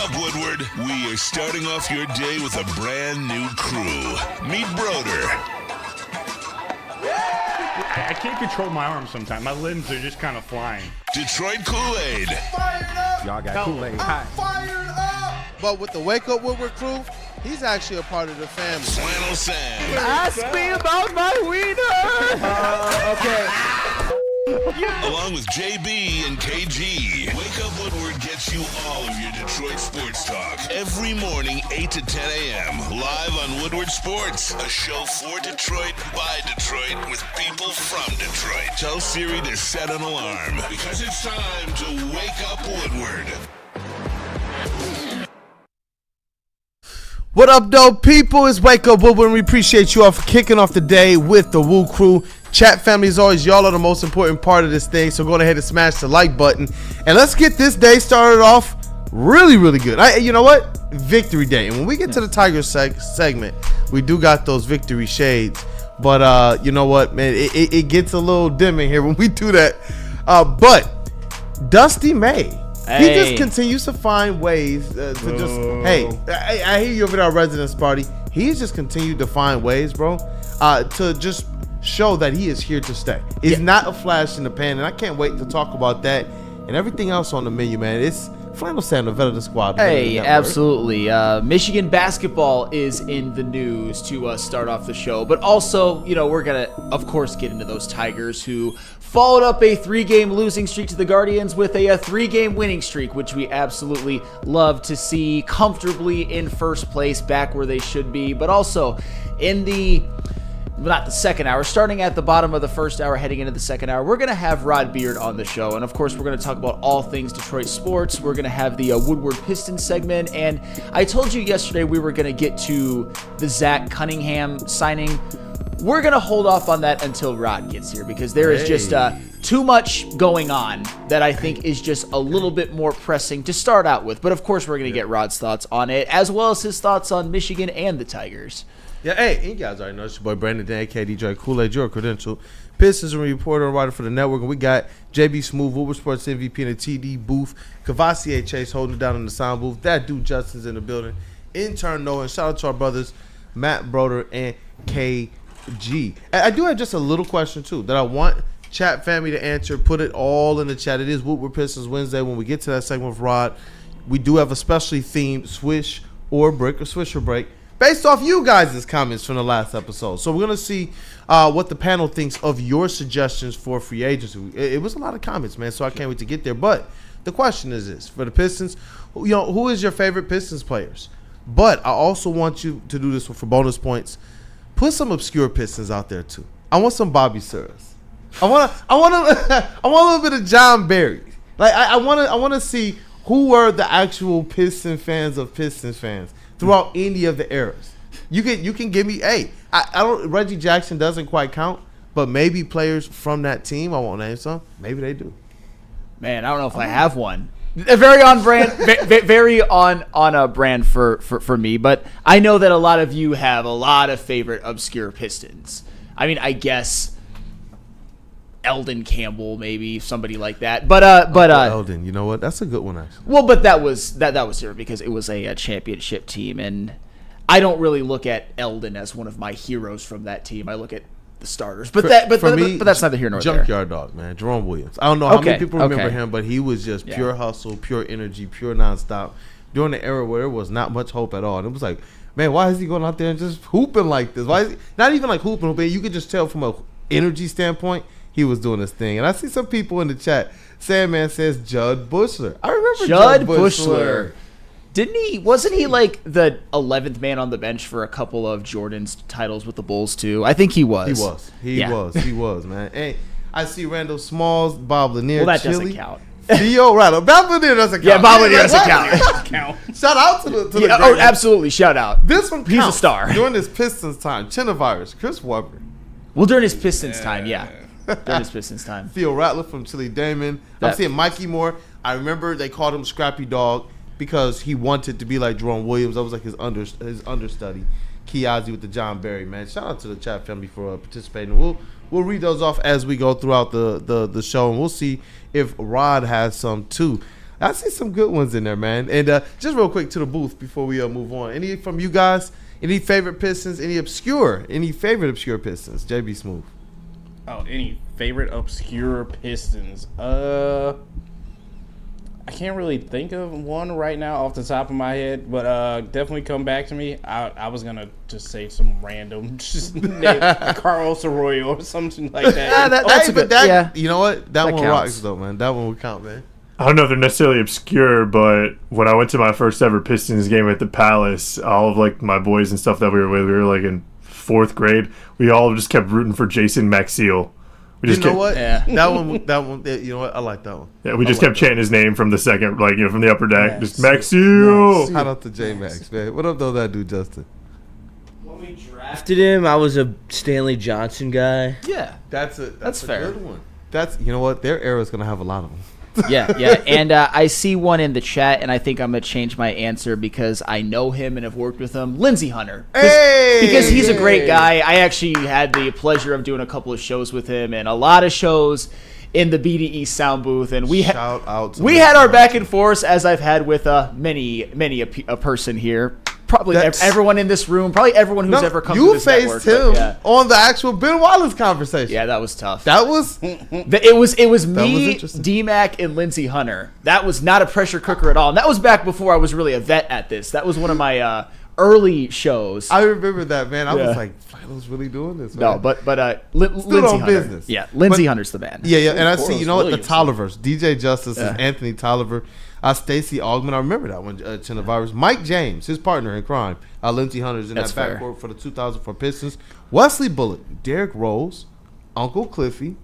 up, Woodward. We are starting off your day with a brand new crew. Meet Broder. I can't control my arms sometimes. My limbs are just kind of flying. Detroit Kool-Aid. Fired up! Y'all got Kool-Aid I'm high. fired up! But with the Wake Up Woodward crew, he's actually a part of the family. Flannel Sam. Ask me about my wiener! Okay. Along with JB and KG. Wake Up Woodward gets you all of your Detroit sports talk. Every morning, 8 to 10 a.m. Live on Woodward Sports. A show for Detroit, by Detroit, with people from Detroit. Tell Siri to set an alarm. Because it's time to Wake Up Woodward. What up, though, people? It's Wake Up Woodward, and we appreciate you all for kicking off the day with the Woo crew. Chat family, as always, y'all are the most important part of this thing, so go ahead and smash the like button. And let's get this day started off really, really good. You know what? Victory day. And when we get to the Tigers segment, we do got those victory shades. But you know what, man? It gets a little dim in here when we do that. But Dusty May, he just continues to find ways to just, hey, I hear you over there, our residence party. He's just continued to find ways, bro, to just show that he is here to stay. It's not a flash in the pan, and I can't wait to talk about that and everything else on the menu, man. It's Flannel Sam, the vet of the squad. Hey, absolutely. Michigan basketball is in the news to start off the show, but also, you know, we're going to, of course, get into those Tigers who followed up a 3-game losing streak to the Guardians with a 3-game winning streak, which we absolutely love to see comfortably in first place, back where they should be, but also in the... not the second hour, starting at the bottom of the first hour, heading into the second hour, we're going to have Rod Beard on the show. And of course, we're going to talk about all things Detroit sports. We're going to have the Woodward Pistons segment. And I told you yesterday we were going to get to the Zach Cunningham signing. We're going to hold off on that until Rod gets here, because there is just too much going on that I think is just a little bit more pressing to start out with. But of course, we're going to get Rod's thoughts on it, as well as his thoughts on Michigan and the Tigers. Yeah, hey, you guys already know it's your boy Brandon Dan, aka DJ Kool-Aid, your credential Pistons and reporter and writer for the network. And we got JB Smooth, Woodward Sports MVP in the TD booth, Cavassier Chase holding it down in the sound booth. That dude Justin's in the building. Intern Noah, and shout out to our brothers Matt Broder and KG. And I do have just a little question too that I want chat family to answer. Put it all in the chat. It is Woodward Pistons Wednesday. When we get to that segment with Rod, we do have a specially themed swish or break or swish or break, based off you guys' comments from the last episode. So we're going to see what the panel thinks of your suggestions for free agency. It was a lot of comments, man, so I can't wait to get there. But the question is this. For the Pistons, you know, who is your favorite Pistons players? But I also want you to do this for bonus points. Put some obscure Pistons out there, too. I want some Bobby Suras. I want a little bit of John Barry. Like, I want to see who were the actual Piston fans of Pistons fans throughout any of the eras. You can give me, hey, I don't, Reggie Jackson doesn't quite count, but maybe players from that team, I won't name some, maybe they do. Man, I don't know if I have one. Very on brand, very on a brand for me, but I know that a lot of you have a lot of favorite obscure Pistons. I mean, I guess Eldon Campbell, maybe somebody like that. But Eldon, you know what? That's a good one, actually. Well, but that was here because it was a championship team, and I don't really look at Eldon as one of my heroes from that team. I look at the starters, but that's neither here nor there. Junkyard dog, man, Jerome Williams. I don't know how many people remember him, but he was just pure hustle, pure energy, pure nonstop during the era where there was not much hope at all. And it was like, man, why is he going out there and just hooping like this? Why is he not even like hooping? You could just tell from a energy standpoint he was doing his thing. And I see some people in the chat. Sandman says Judd Bushler. I remember Judd Bushler. Wasn't he like the 11th man on the bench for a couple of Jordan's titles with the Bulls too? I think he was. He was, man. Hey, I see Randall Smalls, Bob Lanier. Well, that Chili, doesn't count. Theo Rattle. Bob Lanier doesn't count. Yeah, Bob Lanier doesn't count. Shout out to the oh, absolutely. Shout out. This one counts. He's a star. During his Pistons time, Chinavirus, Chris Webber. Well, during his Pistons time, yeah. During his Pistons time. Theo Rattler from Chili Damon. I'm seeing Mikey Moore. I remember they called him Scrappy Dog because he wanted to be like Jerome Williams. That was like his understudy. Kiazi with the John Barry, man. Shout out to the chat family for participating. We'll read those off as we go throughout the show, and we'll see if Rod has some too. I see some good ones in there, man. And just real quick to the booth before we move on. Any from you guys? Any favorite Pistons? Any favorite obscure Pistons? JB Smooth. Oh, any favorite obscure Pistons? I can't really think of one right now off the top of my head, but definitely come back to me. I was gonna just say some random, just name Carlos Arroyo or something like that. That's a good. Yeah. You know what? That one counts. rocks though, man. That one would count, man. I don't know if they're necessarily obscure, but when I went to my first ever Pistons game at the Palace, all of like my boys and stuff that we were like in 4th grade, we all just kept rooting for Jason Maxiel. You know what? Yeah. That one. You know what? I like that one. Yeah, we just kept chanting his name from the second, like from the upper deck. Just Maxiel. Shout out to J Max, man. What up, though, that dude, Justin? When we drafted him, I was a Stanley Johnson guy. Yeah. That's a fair. good one. You know what? Their era is gonna have a lot of them. Yeah. And I see one in the chat, and I think I'm going to change my answer because I know him and have worked with him. Lindsey Hunter. Because he's a great guy. I actually had the pleasure of doing a couple of shows with him and a lot of shows in the BDE sound booth. And we had our back and forth, as I've had with many a person here. Probably everyone in this room, probably everyone who's ever come to this network. You faced him on the actual Ben Wallace conversation. Yeah, that was tough. That was... It was me, D-Mac, and Lindsey Hunter. That was not a pressure cooker at all. And that was back before I was really a vet at this. That was one of my early shows. I remember that, man. I was like, Filo's really doing this, man. No, but Lindsey Hunter. Business. Yeah, Lindsey Hunter's the man. Yeah. And I see, you know what? The Tolliver's. DJ Justice is Anthony Tolliver. Stacey Augman, I remember that one. Chinnavirus. Mike James, his partner in crime. Lindsey Hunter's in that backcourt for the 2004 Pistons. Wesley Bullock, Derrick Rose, Uncle Cliffy,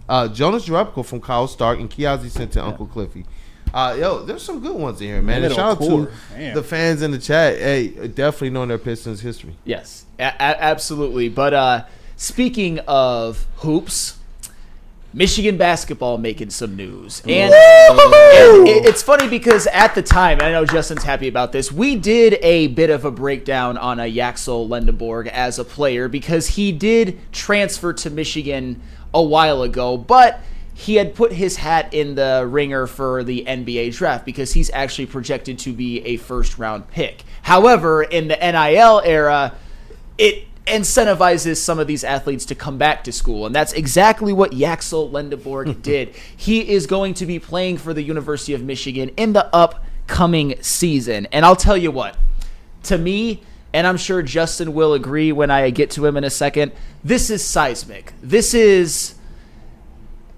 Jonas Jerebko from Kyle Stark, and Kiazi sent to Uncle Cliffy. There's some good ones in here, man. And shout out to the fans in the chat. Hey, definitely knowing their Pistons history. Yes, absolutely. But speaking of hoops, Michigan basketball making some news. And it's funny because at the time, and I know Justin's happy about this, we did a bit of a breakdown on a Yaxel Lendeborg as a player because he did transfer to Michigan a while ago, but he had put his hat in the ringer for the NBA draft because he's actually projected to be a first-round pick. However, in the NIL era, it incentivizes some of these athletes to come back to school, and that's exactly what Yaxel Lendeborg did. He is going to be playing for the University of Michigan in the upcoming season, and I'll tell you what, to me, and I'm sure Justin will agree when I get to him in a second, this is seismic. This is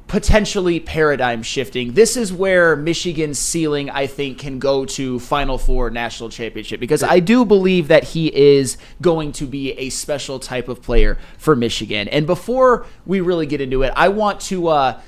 potentially paradigm shifting. This is where Michigan's ceiling, I think, can go to Final Four national championship because I do believe that he is going to be a special type of player for Michigan. And before we really get into it, I want to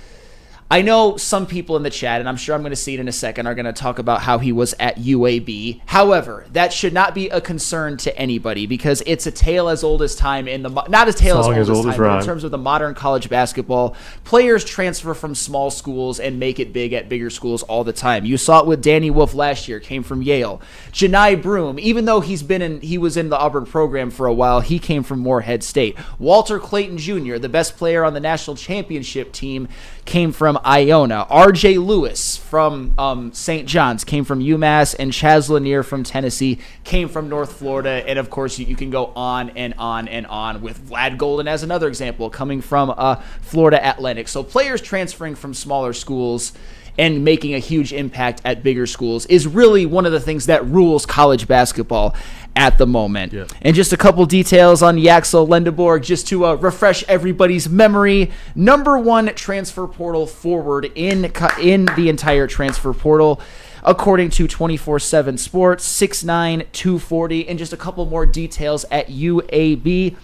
I know some people in the chat, and I'm sure I'm going to see it in a second, are going to talk about how he was at UAB. However, that should not be a concern to anybody because it's a tale as old as time not a tale as old as time, but in terms of the modern college basketball, players transfer from small schools and make it big at bigger schools all the time. You saw it with Danny Wolf last year, came from Yale. Janai Broom, even though he was in the Auburn program for a while, he came from Morehead State. Walter Clayton Jr., the best player on the national championship team, came from Iona. R.J. Lewis from St. John's came from UMass, and Chaz Lanier from Tennessee came from North Florida. And, of course, you can go on and on and on with Vlad Golden as another example, coming from Florida Atlantic. So players transferring from smaller schools and making a huge impact at bigger schools is really one of the things that rules college basketball at the moment. Yeah. And just a couple details on Yaxel Lendeborg, just to refresh everybody's memory. Number one transfer portal forward in the entire transfer portal, according to 24/7 Sports, 6'9", 240, and just a couple more details at UAB.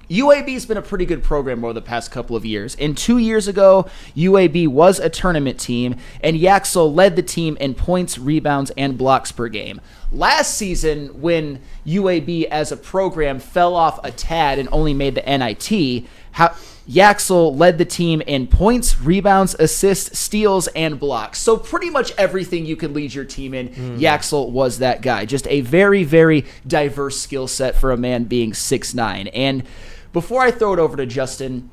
UAB's been a pretty good program over the past couple of years. And 2 years ago, UAB was a tournament team, and Yaxel led the team in points, rebounds, and blocks per game. Last season, when UAB as a program fell off a tad and only made the NIT, Yaxel led the team in points, rebounds, assists, steals, and blocks. So pretty much everything you could lead your team in, Yaxel was that guy. Just a very, very diverse skill set for a man being 6'9". And before I throw it over to Justin,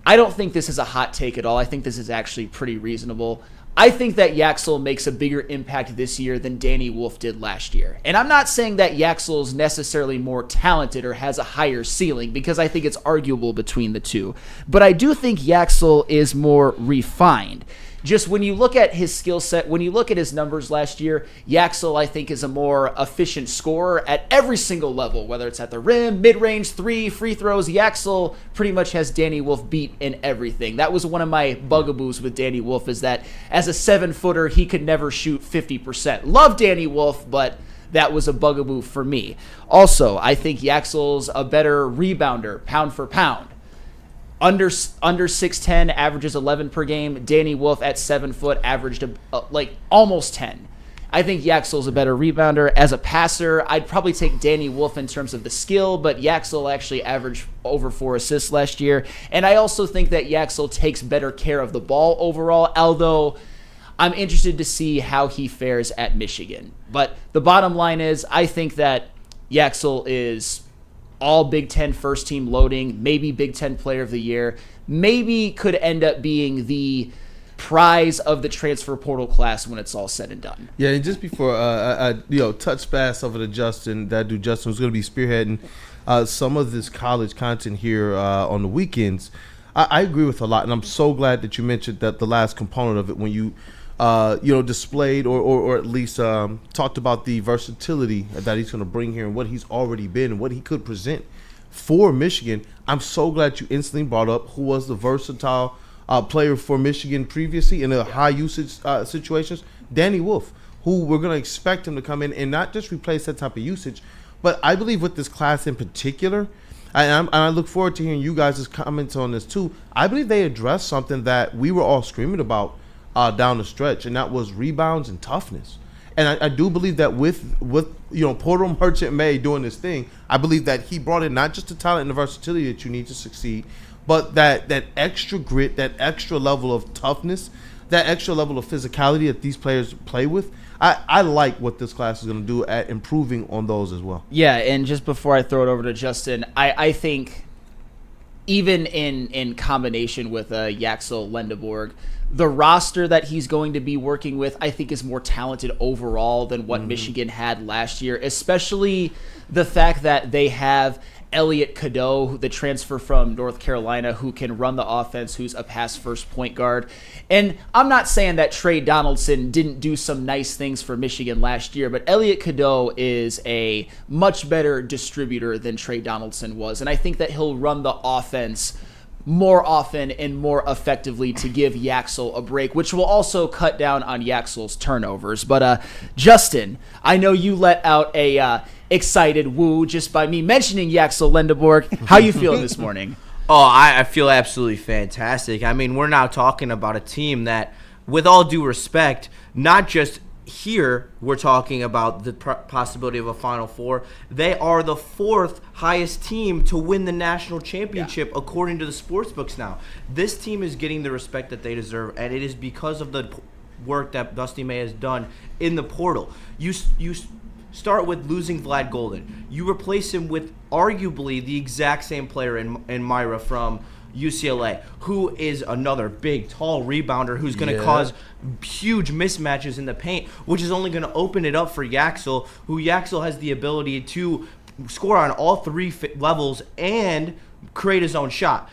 I don't think this is a hot take at all. I think this is actually pretty reasonable. I think that Yaxel makes a bigger impact this year than Danny Wolf did last year. And I'm not saying that Yaxel's necessarily more talented or has a higher ceiling, because I think it's arguable between the two. But I do think Yaxel is more refined. Just when you look at his skill set, when you look at his numbers last year, Yaxel, I think, is a more efficient scorer at every single level, whether it's at the rim, mid-range, three, free throws. Yaxel pretty much has Danny Wolf beat in everything. That was one of my bugaboos with Danny Wolf, is that as a 7-footer, he could never shoot 50%. Love Danny Wolf, but that was a bugaboo for me. Also, I think Yaxel's a better rebounder, pound for pound. Under 6'10", averages 11 per game. Danny Wolf at 7 foot averaged like almost 10. I think Yaxel's a better rebounder. As a passer, I'd probably take Danny Wolf in terms of the skill, but Yaxel actually averaged over 4 assists last year. And I also think that Yaxel takes better care of the ball overall, although I'm interested to see how he fares at Michigan. But the bottom line is, I think that Yaxel is all Big Ten first team loading, maybe Big Ten player of the year, maybe could end up being the prize of the transfer portal class when it's all said and done. Yeah, and just before I touch fast over to Justin, Justin was going to be spearheading some of this college content here on the weekends. I agree with a lot, and I'm so glad that you mentioned that the last component of it when you displayed or at least talked about the versatility that he's going to bring here and what he's already been and what he could present for Michigan. I'm so glad you instantly brought up who was the versatile player for Michigan previously in the high usage situations, Danny Wolf, who we're going to expect him to come in and not just replace that type of usage, but I believe with this class in particular, and I look forward to hearing you guys' comments on this too, I believe they addressed something that we were all screaming about down the stretch, and that was rebounds and toughness. And I do believe that with Portal Merchant May doing this thing, I believe that he brought in not just the talent and the versatility that you need to succeed, but that extra grit, that extra level of toughness, that extra level of physicality that these players play with. I like what this class is going to do at improving on those as well. Yeah, and just before I throw it over to Justin, I think even in combination with Yaxel Lendeborg, the roster that he's going to be working with, I think, is more talented overall than what Michigan had last year, especially the fact that they have Elliot Cadeau, the transfer from North Carolina, who can run the offense, who's a pass-first point guard. And I'm not saying that Trey Donaldson didn't do some nice things for Michigan last year, but Elliot Cadeau is a much better distributor than Trey Donaldson was. And I think that he'll run the offense more often and more effectively to give Yaxel a break, which will also cut down on Yaxel's turnovers. But Justin, I know you let out a excited woo just by me mentioning Yaxel Lendeborg. How you feeling this morning? Oh, I feel absolutely fantastic. I mean, we're now talking about a team that, with all due respect, not just here we're talking about the possibility of a Final Four. They are the 4th highest team to win the national championship according to the sportsbooks now. This team is getting the respect that they deserve, and it is because of the work that Dusty May has done in the portal. You start with losing Vlad Golden. You replace him with arguably the exact same player in Myra from UCLA, who is another big, tall rebounder who's going to cause huge mismatches in the paint, which is only going to open it up for Yaxel, who Yaxel has the ability to score on all 3 levels and create his own shot.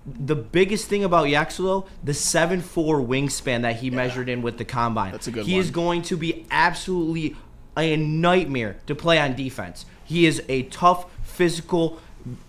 The biggest thing about Yaxel, though, the 7'4" wingspan that he measured in with the combine. That's a good one. He is going to be absolutely a nightmare to play on defense. He is a tough, physical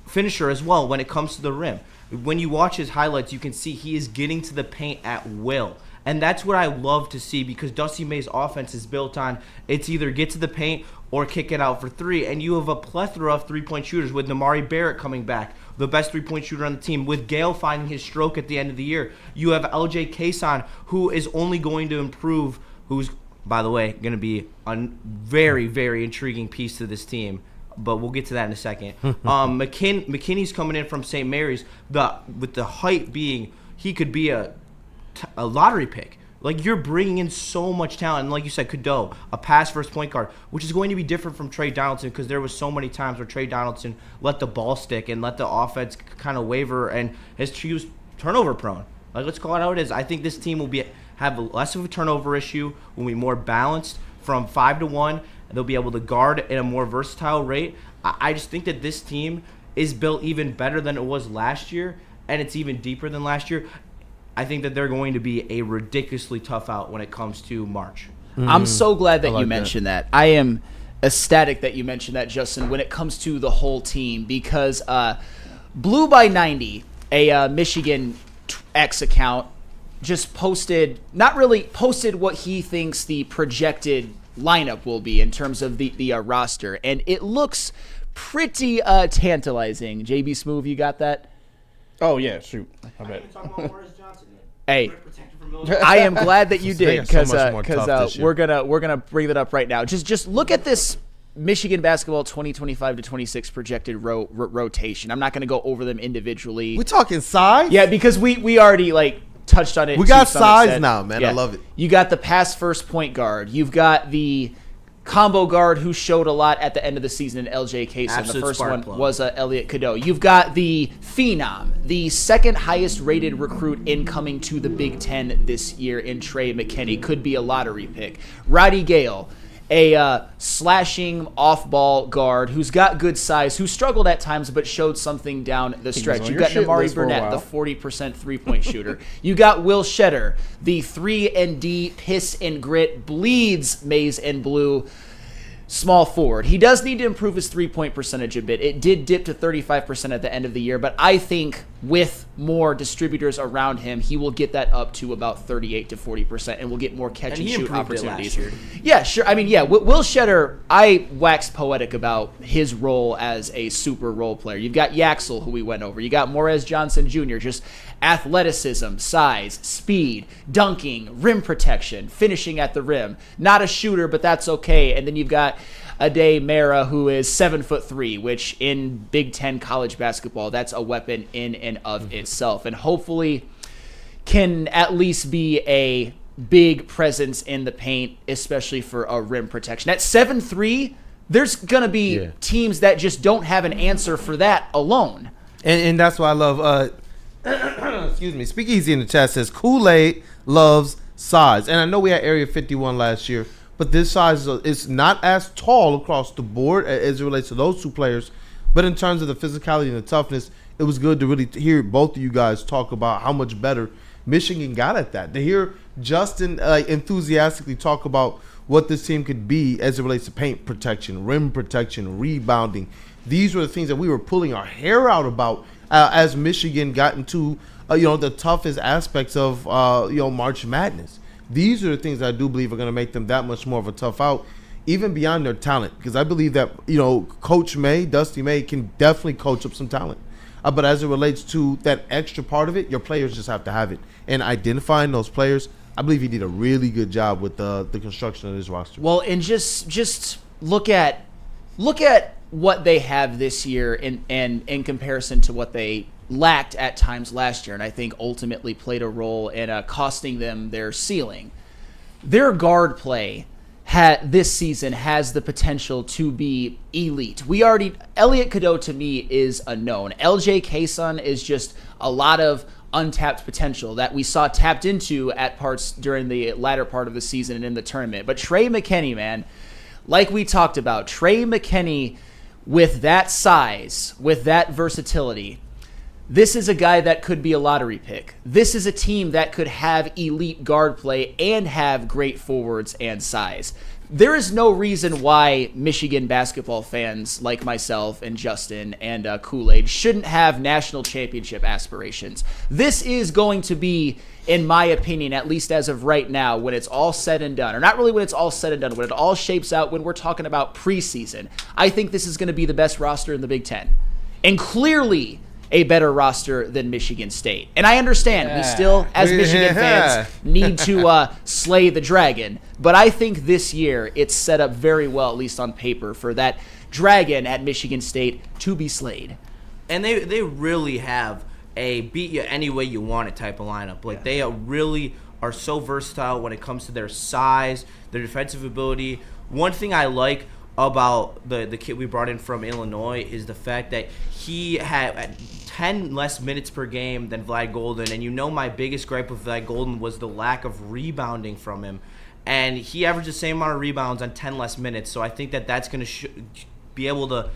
finisher as well when it comes to the rim. When you watch his highlights, you can see he is getting to the paint at will. And that's what I love to see, because Dusty May's offense is built on it's either get to the paint or kick it out for 3. And you have a plethora of three-point shooters with Namari Barrett coming back, the best three-point shooter on the team, with Gale finding his stroke at the end of the year. You have LJ Kason, who is only going to improve, who's, by the way, going to be a very, very intriguing piece to this team. But we'll get to that in a second. McKinney's coming in from St. Mary's, with the height being he could be a lottery pick. Like, you're bringing in so much talent. And like you said, Cadeau, a pass-first point guard, which is going to be different from Trey Donaldson, because there was so many times where Trey Donaldson let the ball stick and let the offense kind of waver, and he was turnover prone. Like, let's call it how it is. I think this team will be have less of a turnover issue, will be more balanced from 5 to 1. They'll be able to guard at a more versatile rate. I just think that this team is built even better than it was last year, and it's even deeper than last year. I think that they're going to be a ridiculously tough out when it comes to March. I'm so glad that you mentioned that. I am ecstatic that you mentioned that, Justin, when it comes to the whole team, because Blue by 90, a Michigan X account, just posted what he thinks the projected lineup will be in terms of the roster, and it looks pretty tantalizing. JB Smoove, you got that? Oh yeah, shoot. I bet. Hey, I am glad that you did, because because we're gonna bring that up right now. Just look at this Michigan basketball 2025 to 26 projected rotation. I'm not gonna go over them individually. We talking size? Yeah, because we already touched on it. We got size now, man. I love it. You got the pass first point guard. You've got the combo guard who showed a lot at the end of the season in LJ Kaysen. The first one was Elliot Cadeau. You've got the phenom, the second highest rated recruit incoming to the Big Ten this year in Trey McKinney. Could be a lottery pick. Roddy Gale, a slashing off-ball guard who's got good size, who struggled at times but showed something down the stretch. You've got Namari Burnett, the 40% three-point shooter. You got Will Shedder, the 3-and-D, piss and grit, bleeds maize and blue small forward. He does need to improve his three-point percentage a bit. It did dip to 35% at the end of the year, but I think with more distributors around him, he will get that up to about 38 to 40% and will get more catch and shoot opportunities. Yeah, sure. I mean, yeah, Will Shedder, I waxed poetic about his role as a super role player. You've got Yaxel, who we went over. You got Morez Johnson Jr., just athleticism, size, speed, dunking, rim protection, finishing at the rim. Not a shooter, but that's okay. And then you've got Amon-Ra, who is 7'3", which in Big Ten college basketball, that's a weapon in and of itself, and hopefully can at least be a big presence in the paint, especially for a rim protection. At 7'3", there's gonna be teams that just don't have an answer for that alone. And that's why I love. Excuse me. Speakeasy in the chat says Kool-Aid loves size, and I know we had Area 51 last year. But this size is not as tall across the board as it relates to those two players. But in terms of the physicality and the toughness, it was good to really hear both of you guys talk about how much better Michigan got at that. To hear Justin enthusiastically talk about what this team could be as it relates to paint protection, rim protection, rebounding. These were the things that we were pulling our hair out about as Michigan got into the toughest aspects of March Madness. These are the things I do believe are going to make them that much more of a tough out, even beyond their talent. Because I believe that, Coach May, Dusty May, can definitely coach up some talent. But as it relates to that extra part of it, your players just have to have it. And identifying those players, I believe he did a really good job with the construction of his roster. Well, and just look at what they have this year in comparison to what they lacked at times last year, and I think ultimately played a role in costing them their ceiling. Their guard play this season has the potential to be elite. Elliot Cadeau to me is a known. LJ Kaysen is just a lot of untapped potential that we saw tapped into at parts during the latter part of the season and in the tournament. But Trey McKinney, man, like we talked about, Trey McKinney with that size, with that versatility, this is a guy that could be a lottery pick. This is a team that could have elite guard play and have great forwards and size. There is no reason why Michigan basketball fans like myself and Justin and Kool-Aid shouldn't have national championship aspirations. This is going to be, in my opinion, at least as of right now, when it's all said and done, or not really when it's all said and done, when it all shapes out, when we're talking about preseason, I think this is going to be the best roster in the Big Ten. And clearly a better roster than Michigan State. And I understand we still, as Michigan fans, need to slay the dragon. But I think this year it's set up very well, at least on paper, for that dragon at Michigan State to be slayed. And they really have a beat you any way you want it type of lineup. Like, they really are so versatile when it comes to their size, their defensive ability. One thing I like about the kid we brought in from Illinois is the fact that he had 10 less minutes per game than Vlad Golden, and my biggest gripe with Vlad Golden was the lack of rebounding from him, and he averaged the same amount of rebounds on 10 less minutes, so I think that's going to be able to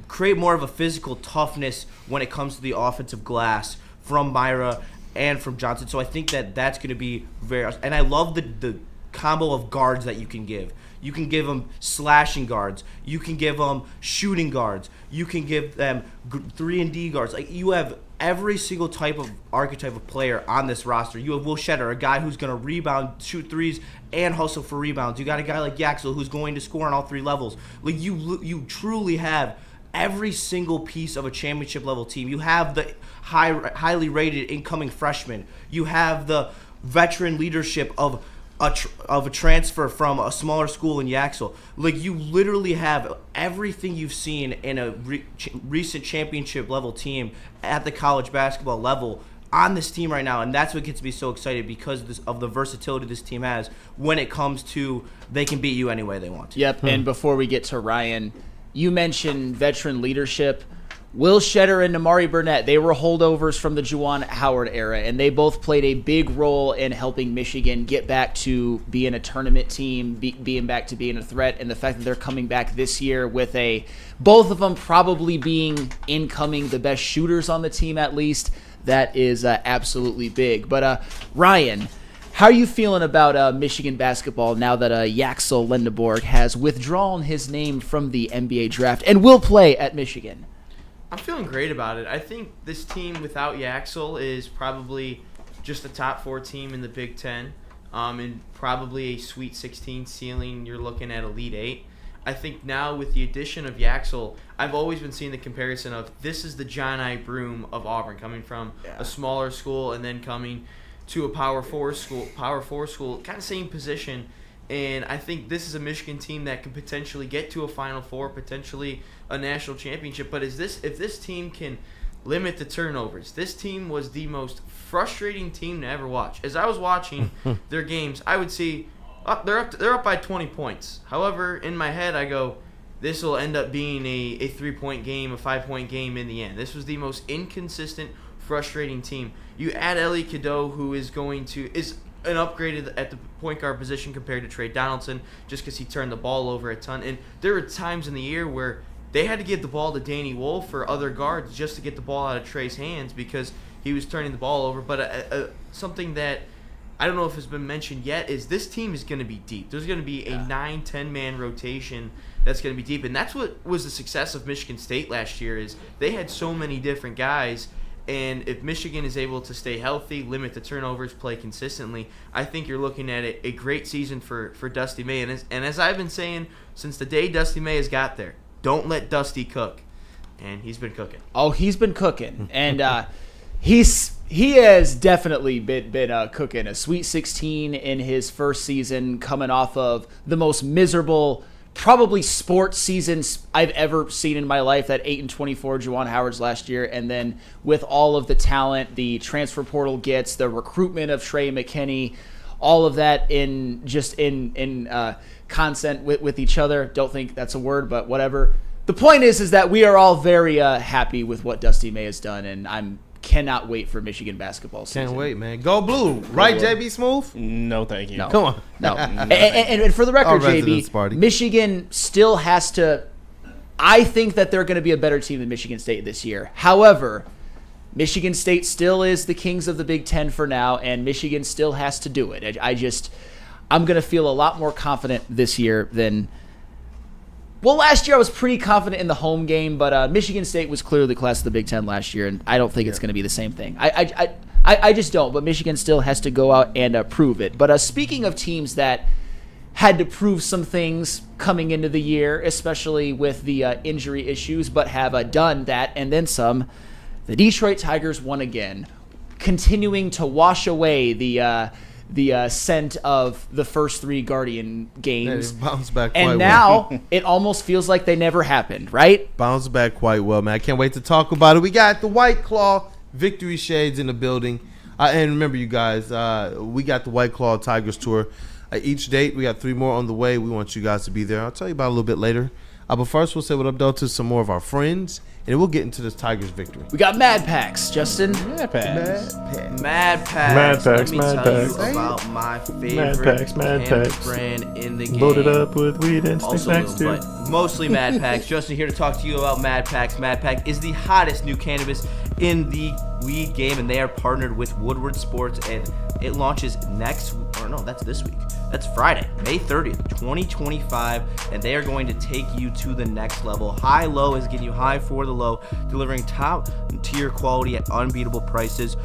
create more of a physical toughness when it comes to the offensive glass from Myra and from Johnson, so I think that's going to be very, and I love the combo of guards that you can give. You can give them slashing guards. You can give them shooting guards. You can give them 3-and-D guards. Like, you have every single type of archetype of player on this roster. You have Will Shetter, a guy who's going to rebound, shoot threes, and hustle for rebounds. You got a guy like Yaxel who's going to score on all three levels. Like, you truly have every single piece of a championship level team. You have the highly rated incoming freshman. You have the veteran leadership of a transfer from a smaller school in Yaxel. Like, you literally have everything you've seen in a recent championship level team at the college basketball level on this team right now, and that's what gets me so excited because of the versatility this team has when it comes to they can beat you any way they want to. Yep, and before we get to Ryan, you mentioned veteran leadership. Will Shetter and Namari Burnett, they were holdovers from the Juwan Howard era, and they both played a big role in helping Michigan get back to being a tournament team, being back to being a threat, and the fact that they're coming back this year with both of them probably being incoming the best shooters on the team at least, that is absolutely big. But Ryan, how are you feeling about Michigan basketball now that Yaxel Lendeborg has withdrawn his name from the NBA draft and will play at Michigan? I'm feeling great about it. I think this team without Yaxel is probably just a top 4 team in the Big Ten, and probably a Sweet 16 ceiling. You're looking at Elite 8. I think now with the addition of Yaxel, I've always been seeing the comparison of this is the John I. Broome of Auburn, coming from a smaller school and then coming to a Power 4 school, kind of same position. And I think this is a Michigan team that can potentially get to a Final Four, potentially a national championship. But if this team can limit the turnovers, this team was the most frustrating team to ever watch. As I was watching their games, I would see they're up by 20 points. However, in my head, I go, this will end up being a 3-point game, a 5-point game in the end. This was the most inconsistent, frustrating team. You add Ellie Cadeau, who is an upgrade at the point guard position compared to Trey Donaldson, just because he turned the ball over a ton. And there were times in the year where they had to give the ball to Danny Wolf or other guards just to get the ball out of Trey's hands because he was turning the ball over. But something that I don't know if has been mentioned yet is this team is going to be deep. There's going to be a 9-10 man rotation that's going to be deep. And that's what was the success of Michigan State last year, is they had so many different guys. And if Michigan is able to stay healthy, limit the turnovers, play consistently, I think you're looking at a great season for Dusty May. And as I've been saying since the day Dusty May has got there, don't let Dusty cook. And he's been cooking. Oh, he's been cooking. And he has definitely been cooking. A Sweet 16 in his first season, coming off of the most miserable probably sports seasons I've ever seen in my life, that 8-24 Juwan Howard's last year, and then with all of the talent the transfer portal gets, the recruitment of Trey McKinney, all of that in consent with each other. Don't think that's a word, but whatever. The point is that we are all very happy with what Dusty May has done, and I'm cannot wait for Michigan basketball season. Can't wait, man. Go blue. Right, JB Smooth? No, thank you. No. Come on. No. And for the record, JB, Michigan still has to – I think that they're going to be a better team than Michigan State this year. However, Michigan State still is the kings of the Big Ten for now, and Michigan still has to do it. I'm going to feel a lot more confident this year than – well, last year I was pretty confident in the home game, but Michigan State was clearly the class of the Big Ten last year, and I don't think it's going to be the same thing. I just don't, but Michigan still has to go out and prove it. But speaking of teams that had to prove some things coming into the year, especially with the injury issues, but have done that and then some, the Detroit Tigers won again, continuing to wash away the scent of the first 3 Guardian games. Yeah, bounced back quite and well. now it almost feels like they never happened, right? Bounced back quite well, man. I can't wait to talk about it. We got the White Claw Victory Shades in the building. And remember, you guys, we got the White Claw Tigers Tour each date. We got 3 more on the way. We want you guys to be there. I'll tell you about it a little bit later. But first, we'll say what up, though, to some more of our friends, and then we'll get into this Tigers victory. We got Mad Packs, Justin. Mad Packs. Mad Packs. Mad Packs, Let me Mad tell Packs. you about my favorite Mad cannabis Packs. brand in the game. Loaded up with weed and Also, snacks too. but mostly Mad Packs. Justin here to talk to you about Mad Packs. Mad Pack is the hottest new cannabis in the weed game, and they are partnered with Woodward Sports, and it launches that's this week. That's Friday, May 30th, 2025, and they are going to take you to the next level. High-low is getting you high for the low, delivering top-tier quality at unbeatable prices.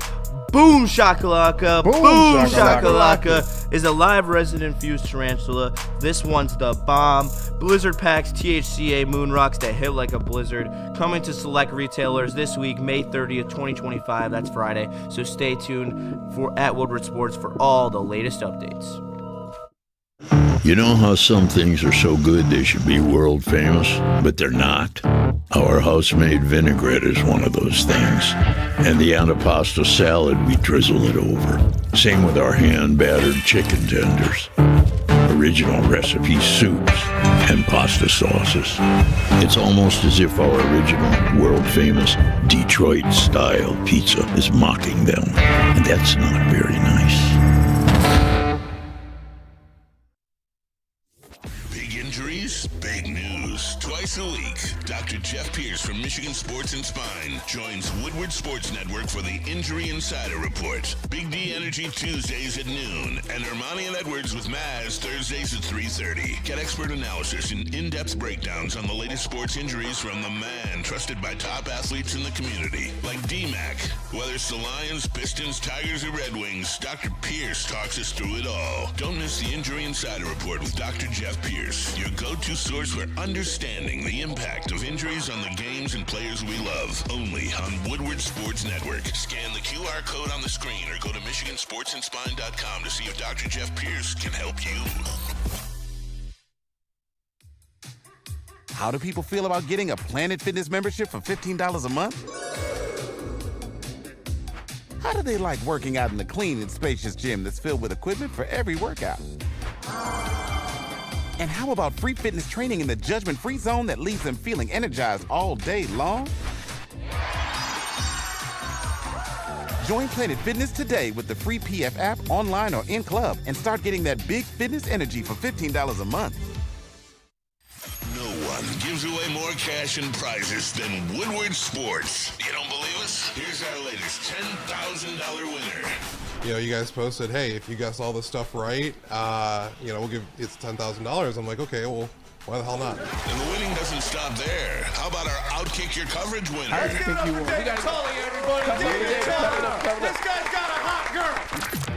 Boom Shakalaka! Boom Shakalaka is a live resin-infused tarantula. This one's the bomb. Blizzard packs, THCA moon rocks that hit like a blizzard. Coming to select retailers this week, May 30th, 2025. That's Friday. So stay tuned at Woodward Sports for all the latest updates. You know how some things are so good they should be world famous, but they're not? Our house-made vinaigrette is one of those things. And the antipasto salad, we drizzle it over. Same with our hand-battered chicken tenders. Original recipe soups and pasta sauces. It's almost as if our original, world-famous Detroit-style pizza is mocking them. And that's not very nice. Injuries, big news. Twice a week, Dr. Jeff Pierce from Michigan Sports and Spine joins Woodward Sports Network for the Injury Insider Report. Big D Energy Tuesdays at noon, and Armani and Edwards with Maz Thursdays at 3:30. Get expert analysis and in-depth breakdowns on the latest sports injuries from the man trusted by top athletes in the community, like D-Mac. Whether it's the Lions, Pistons, Tigers, or Red Wings, Dr. Pierce talks us through it all. Don't miss the Injury Insider Report with Dr. Jeff Pierce, your go-to source for understanding the impact of injuries on the games and players we love. Only on Woodward Sports Network. Scan the QR code on the screen or go to MichiganSportsandSpine.com to see if Dr. Jeff Pierce can help you. How do people feel about getting a Planet Fitness membership for $15 a month? How do they like working out in a clean and spacious gym that's filled with equipment for every workout? And how about free fitness training in the judgment-free zone that leaves them feeling energized all day long? Join Planet Fitness today with the free PF app, online or in club, and start getting that big fitness energy for $15 a month. No one gives away more cash and prizes than Woodward Sports. You don't believe us? Here's our latest $10,000 winner. You know, you guys posted, hey, if you guess all this stuff right, we'll give it's $10,000. I'm like, okay, well, why the hell not? And the winning doesn't stop there. How about our Outkick Your Coverage winner? How do you think you won? We got This guy's got a hot girl.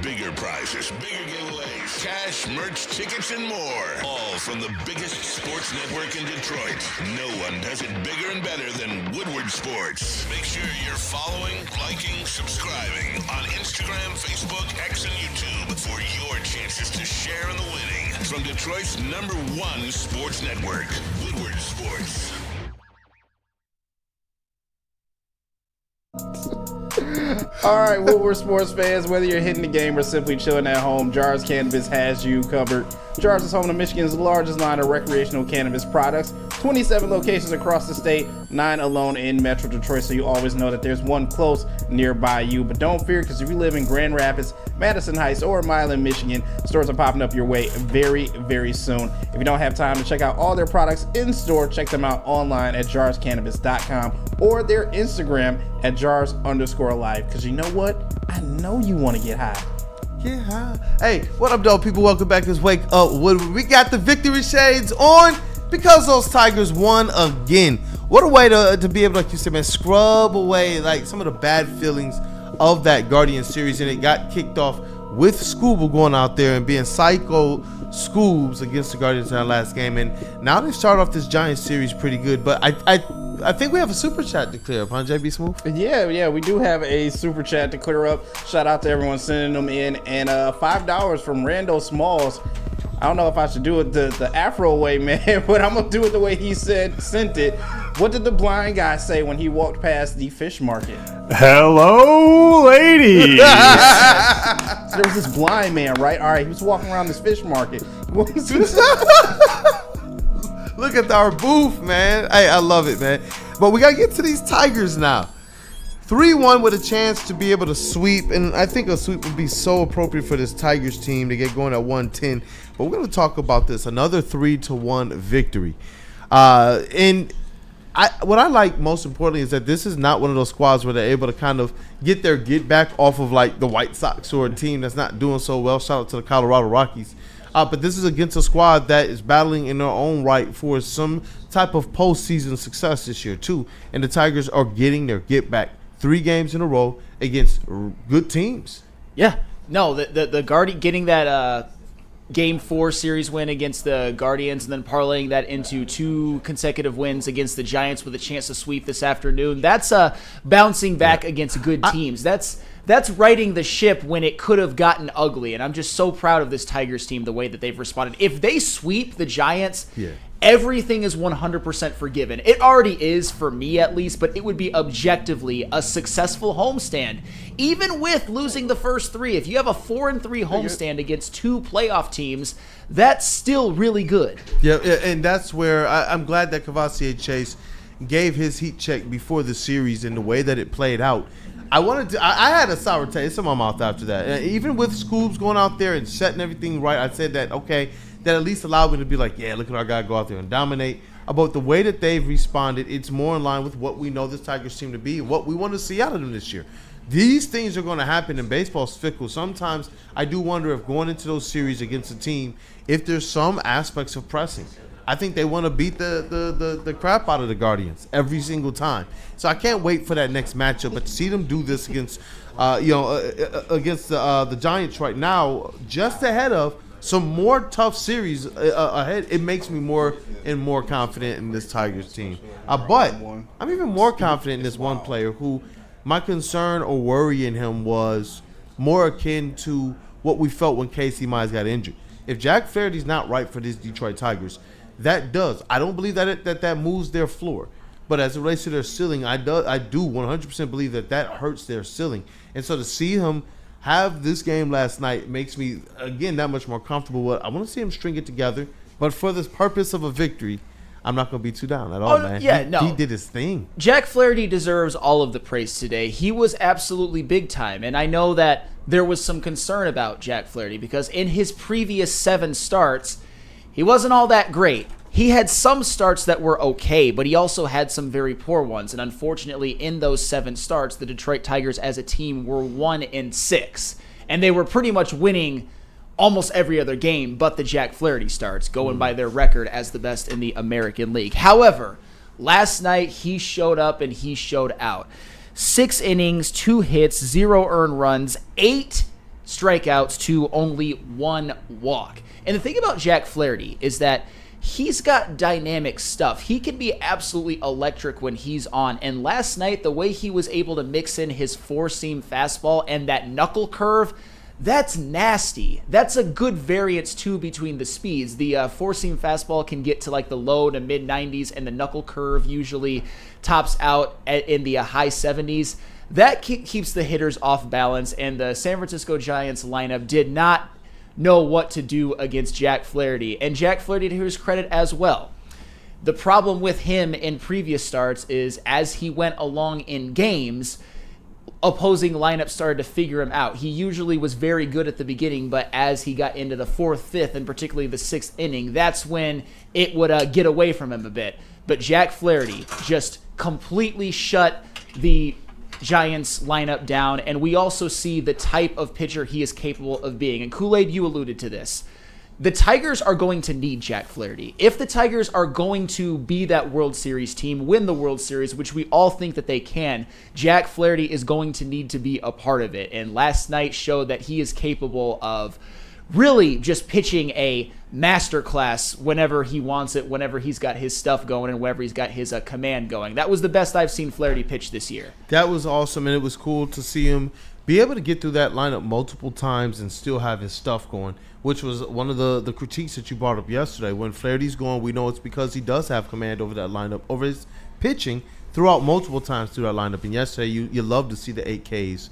Bigger prizes, bigger giveaways, cash, merch, tickets, and more. All from the biggest sports network in Detroit. No one does it bigger and better than Woodward Sports. Make sure you're following, liking, subscribing on Instagram, Facebook, X, and YouTube for your chances to share in the winning. From Detroit's #1 sports network, Woodward Sports. All right, Woodward Sports fans, whether you're hitting the game or simply chilling at home, Jars Cannabis has you covered. Jars is home to Michigan's largest line of recreational cannabis products. 27 locations across the state, 9 alone in Metro Detroit, so you always know that there's one close nearby you. But don't fear, because if you live in Grand Rapids, Madison Heights, or Milan, Michigan, stores are popping up your way very, very soon. If you don't have time to check out all their products in store, check them out online at jarscannabis.com or their Instagram at jars_life. Because you know what? I know you want to get high. Yeah. Hey, what up, though, people? Welcome back to this Wake Up Woodward. We got the victory shades on because those Tigers won again. What a way to be able to, like you said, man, scrub away like some of the bad feelings of that Guardian series, and it got kicked off with Scooble going out there and being psycho Scoobs against the Guardians in our last game, and now they start off this Giants series pretty good. But I think we have a super chat to clear up, huh, JB Smooth? Yeah, we do have a super chat to clear up. Shout out to everyone sending them in, and $5 from Randall Smalls. I don't know if I should do it the Afro way, man, but I'm gonna do it the way he sent it. What did the blind guy say when he walked past the fish market? Hello, ladies. So there was this blind man, right? All right, he was walking around this fish market. What was this? Look at our booth, man. Hey, I love it, man. But we got to get to these Tigers now. 3-1 with a chance to be able to sweep, and I think a sweep would be so appropriate for this Tigers team to get going at 110. But we're going to talk about this, another 3-1 victory. What I like most importantly is that this is not one of those squads where they're able to kind of get their get back off of like the White Sox or a team that's not doing so well. Shout out to the Colorado Rockies. But this is against a squad that is battling in their own right for some type of postseason success this year too. And the Tigers are getting their get back 3 games in a row against good teams. Yeah. No, the Guardian getting that Game 4 series win against the Guardians and then parlaying that into 2 consecutive wins against the Giants with a chance to sweep this afternoon. That's bouncing back against good teams. That's righting the ship when it could have gotten ugly. And I'm just so proud of this Tigers team, the way that they've responded. If they sweep the Giants, everything is 100% forgiven. It already is for me at least, but it would be objectively a successful homestand. Even with losing the first 3, if you have a 4-3 homestand against 2 playoff teams, that's still really good. Yeah, and that's where I'm glad that Cavassier Chase gave his heat check before the series and the way that it played out. I had a sour taste in my mouth after that. Even with Scoobs going out there and setting everything right, I said that, okay, that at least allowed me to be like, yeah, look at our guy go out there and dominate. About the way that they've responded, it's more in line with what we know this Tigers team to be and what we want to see out of them this year. These things are going to happen, and baseball's fickle. Sometimes I do wonder if going into those series against a team, if there's some aspects of pressing. I think they want to beat the crap out of the Guardians every single time. So I can't wait for that next matchup. But to see them do this against, against the Giants right now, just ahead of some more tough series ahead, it makes me more and more confident in this Tigers team. But I'm even more confident in this one player who my concern or worry in him was more akin to what we felt when Casey Mize got injured. If Jack Flaherty's not right for these Detroit Tigers, that does. I don't believe that moves their floor. But as it relates to their ceiling, I do 100% believe that hurts their ceiling. And so to see him have this game last night makes me, again, that much more comfortable. I want to see him string it together. But for the purpose of a victory, I'm not going to be too down at all, man. Yeah, He did his thing. Jack Flaherty deserves all of the praise today. He was absolutely big time. And I know that there was some concern about Jack Flaherty because in his previous 7 starts, he wasn't all that great. He had some starts that were okay, but he also had some very poor ones. And unfortunately, in those 7 starts, the Detroit Tigers as a team were 1-6. And they were pretty much winning almost every other game but the Jack Flaherty starts, going by their record as the best in the American League. However, last night he showed up and he showed out. 6 innings, 2 hits, 0 earned runs, 8 strikeouts to only 1 walk. And the thing about Jack Flaherty is that he's got dynamic stuff. He can be absolutely electric when he's on. And last night, the way he was able to mix in his 4-seam fastball and that knuckle curve, that's nasty. That's a good variance, too, between the speeds. The 4-seam fastball can get to like the low to mid-90s, and the knuckle curve usually tops out in the high 70s. That keeps the hitters off balance, and the San Francisco Giants lineup did not know what to do against Jack Flaherty. And Jack Flaherty, to his credit as well. The problem with him in previous starts is as he went along in games, opposing lineups started to figure him out. He usually was very good at the beginning, but as he got into the 4th, 5th, and particularly the 6th inning, that's when it would get away from him a bit. But Jack Flaherty just completely shut the Giants lineup down, and we also see the type of pitcher he is capable of being. And Kool-Aid, you alluded to this. The Tigers are going to need Jack Flaherty. If the Tigers are going to be that World Series team, win the World Series, which we all think that they can, Jack Flaherty is going to need to be a part of it. And last night showed that he is capable of really just pitching a masterclass whenever he wants it, whenever he's got his stuff going, and whenever he's got his command going. That was the best I've seen Flaherty pitch this year. That was awesome, and it was cool to see him be able to get through that lineup multiple times and still have his stuff going, which was one of the critiques that you brought up yesterday. When Flaherty's going, we know it's because he does have command over that lineup, over his pitching throughout multiple times through that lineup. And yesterday, you love to see the 8 Ks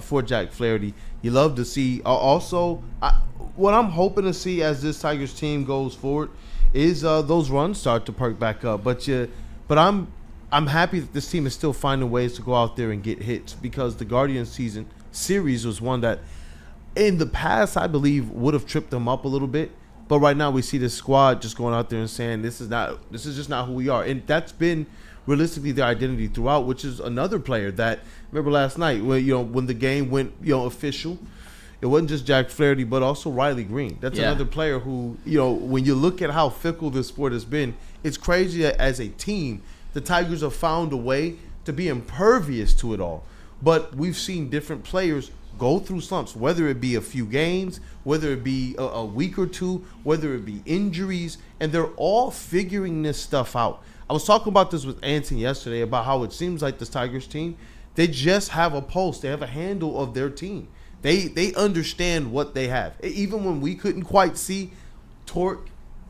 for Jack Flaherty. You love to see what I'm hoping to see as this Tigers team goes forward is those runs start to perk back up. But I'm happy that this team is still finding ways to go out there and get hits, because the Guardians series was one that in the past I believe would have tripped them up a little bit. But right now we see this squad just going out there and saying this is just not who we are. And that's been realistically their identity throughout, which is another player that, remember last night when the game went official, it wasn't just Jack Flaherty but also Riley Greene. That's another player who, when you look at how fickle this sport has been, it's crazy that as a team the Tigers have found a way to be impervious to it all. But we've seen different players go through slumps, whether it be a few games, whether it be a week or two, whether it be injuries, and they're all figuring this stuff out. I was talking about this with Anson yesterday about how it seems like this Tigers team, they just have a pulse. They have a handle of their team. They understand what they have. Even when we couldn't quite see Torque,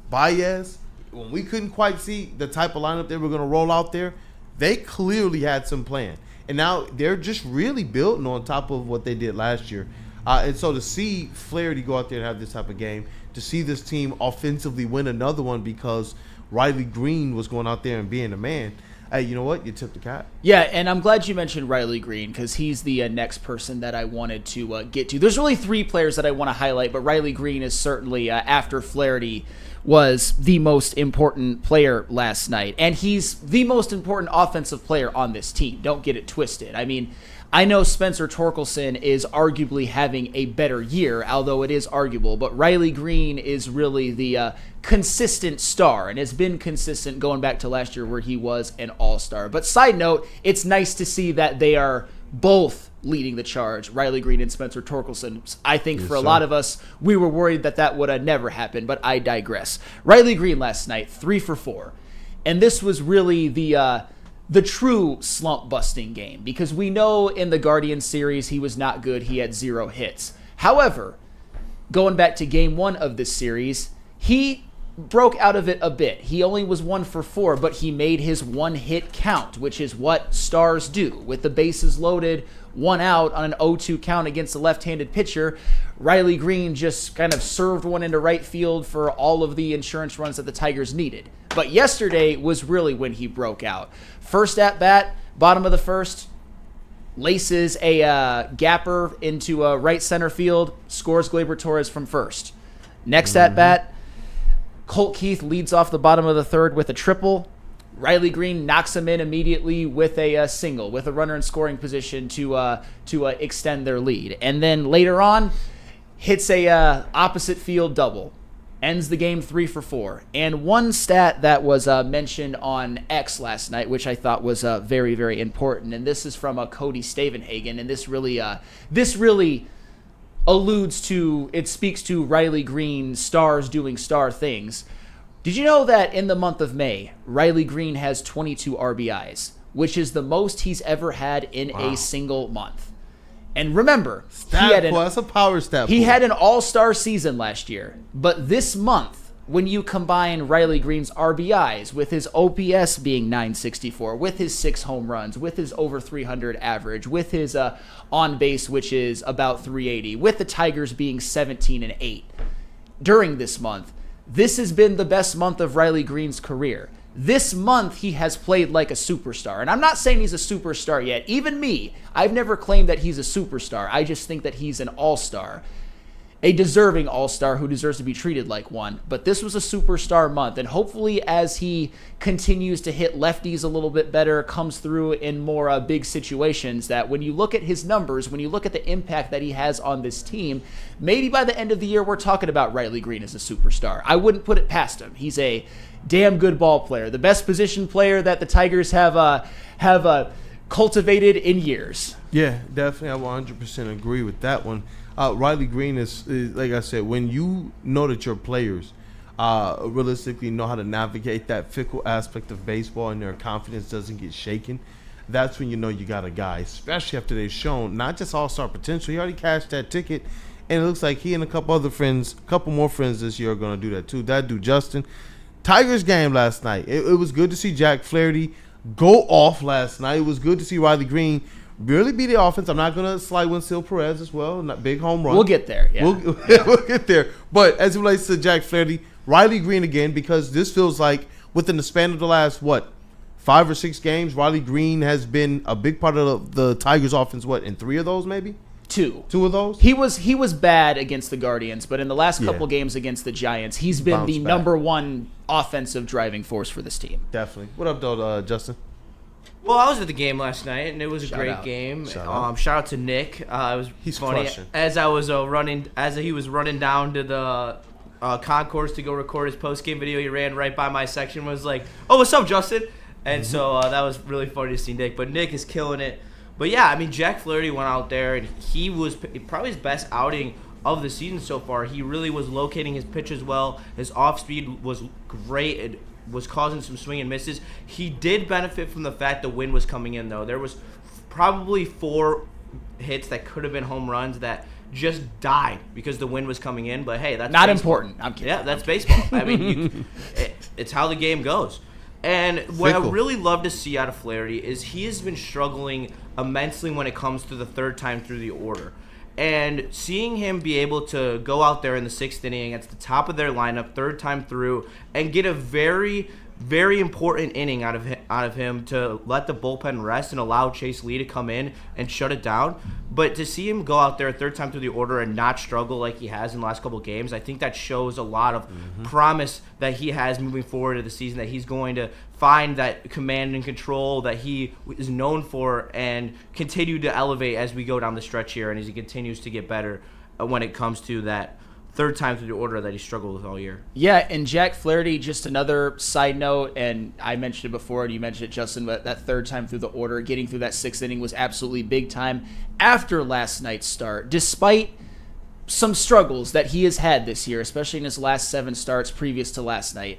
Baez, when we couldn't quite see the type of lineup they were going to roll out there, they clearly had some plan. And now they're just really building on top of what they did last year. And so to see Flaherty go out there and have this type of game, to see this team offensively win another one because Riley Greene was going out there and being a man, hey, you know what? You tipped the cap. Yeah, and I'm glad you mentioned Riley Greene because he's the next person that I wanted to get to. There's really 3 players that I want to highlight, but Riley Greene is certainly, after Flaherty, was the most important player last night. And he's the most important offensive player on this team. Don't get it twisted. I mean, I know Spencer Torkelson is arguably having a better year, although it is arguable, but Riley Greene is really the consistent star and has been consistent going back to last year where he was an all-star. But side note, it's nice to see that they are both leading the charge, Riley Greene and Spencer Torkelson. I think for a lot of us, we were worried that would have never happened, but I digress. Riley Greene last night, 3 for 4. And this was really the true slump-busting game, because we know in the Guardians series he was not good. He had 0 hits. However, going back to game 1 of this series, he broke out of it a bit. He only was 1 for 4, but he made his 1 hit count, which is what stars do. With the bases loaded, 1 out on an 0-2 count against a left-handed pitcher, Riley Greene just kind of served one into right field for all of the insurance runs that the Tigers needed. But yesterday was really when he broke out. First at bat, bottom of the first, laces a gapper into right center field, scores Gleyber Torres from first. Next at bat, Colt Keith leads off the bottom of the third with a triple. Riley Greene knocks him in immediately with a single, with a runner in scoring position to extend their lead. And then later on, hits a opposite field double. Ends the game 3 for 4. And one stat that was mentioned on X last night, which I thought was very, very important, and this is from Cody Stavenhagen, and this really alludes to, it speaks to Riley Greene stars doing star things. Did you know that in the month of May, Riley Greene has 22 RBIs, which is the most he's ever had in a single month? And remember, that's a power stat. He had an all-star season last year, but this month, when you combine Riley Greene's RBIs with his OPS being 964, with his 6 home runs, with his over 300 average, with his on base, which is about 380, with the Tigers being 17-8 during this month, this has been the best month of Riley Greene's career. This month, he has played like a superstar. And I'm not saying he's a superstar yet. Even me, I've never claimed that he's a superstar. I just think that he's an all-star. A deserving all-star who deserves to be treated like one. But this was a superstar month. And hopefully, as he continues to hit lefties a little bit better, comes through in more big situations, that when you look at his numbers, when you look at the impact that he has on this team, maybe by the end of the year, we're talking about Riley Greene as a superstar. I wouldn't put it past him. He's a damn good ball player, the best position player that the Tigers have cultivated in years. Yeah, definitely. I 100% agree with that one. Riley Greene is, like I said, when you know that your players realistically know how to navigate that fickle aspect of baseball and their confidence doesn't get shaken, that's when you know you got a guy, especially after they've shown not just all-star potential. He already cashed that ticket, and it looks like he and a couple more friends this year are going to do that too. That dude, Justin. Tigers game last night. It was good to see Jack Flaherty go off last night. It was good to see Riley Greene really be the offense. I'm not going to slide Wenceel Perez as well. Not big home run. We'll get there. Yeah. We'll get there. But as it relates to Jack Flaherty, Riley Greene again, because this feels like within the span of the last, 5 or 6 games, Riley Greene has been a big part of the Tigers offense, in 3 of those maybe? 2 of those? He was bad against the Guardians, but in the last couple games against the Giants, he's been Bounced the back. number 1 offensive driving force for this team. Definitely. What up, though, Justin? Well, I was at the game last night, and it was a great out. game. Shout Shout out to Nick. It was He's funny. crushing. As he was running down to the concourse to go record his post game video, he ran right by my section. Was like, "Oh, what's up, Justin?" And so that was really funny to see Nick. But Nick is killing it. But yeah, I mean, Jack Flaherty went out there, and he was probably his best outing of the season so far. He really was locating his pitches well. His off speed was great. It was causing some swing and misses. He did benefit from the fact the wind was coming in, though. There was probably 4 hits that could have been home runs that just died because the wind was coming in. But hey, that's not baseball. important. I'm kidding. Yeah, that's baseball. I mean, it's how the game goes. And what I really love to see out of Flaherty is he has been struggling immensely when it comes to the third time through the order. And seeing him be able to go out there in the 6th inning at the top of their lineup, third time through, and get a very, very important inning out of him to let the bullpen rest and allow Chase Lee to come in and shut it down. But to see him go out there third time through the order and not struggle like he has in the last couple of games, I think that shows a lot of promise that he has moving forward to the season, that he's going to find that command and control that he is known for and continue to elevate as we go down the stretch here and as he continues to get better when it comes to that third time through the order that he struggled with all year. Yeah, and Jack Flaherty, just another side note, and I mentioned it before, and you mentioned it, Justin, but that third time through the order, getting through that 6th inning was absolutely big time after last night's start, despite some struggles that he has had this year, especially in his last 7 starts previous to last night.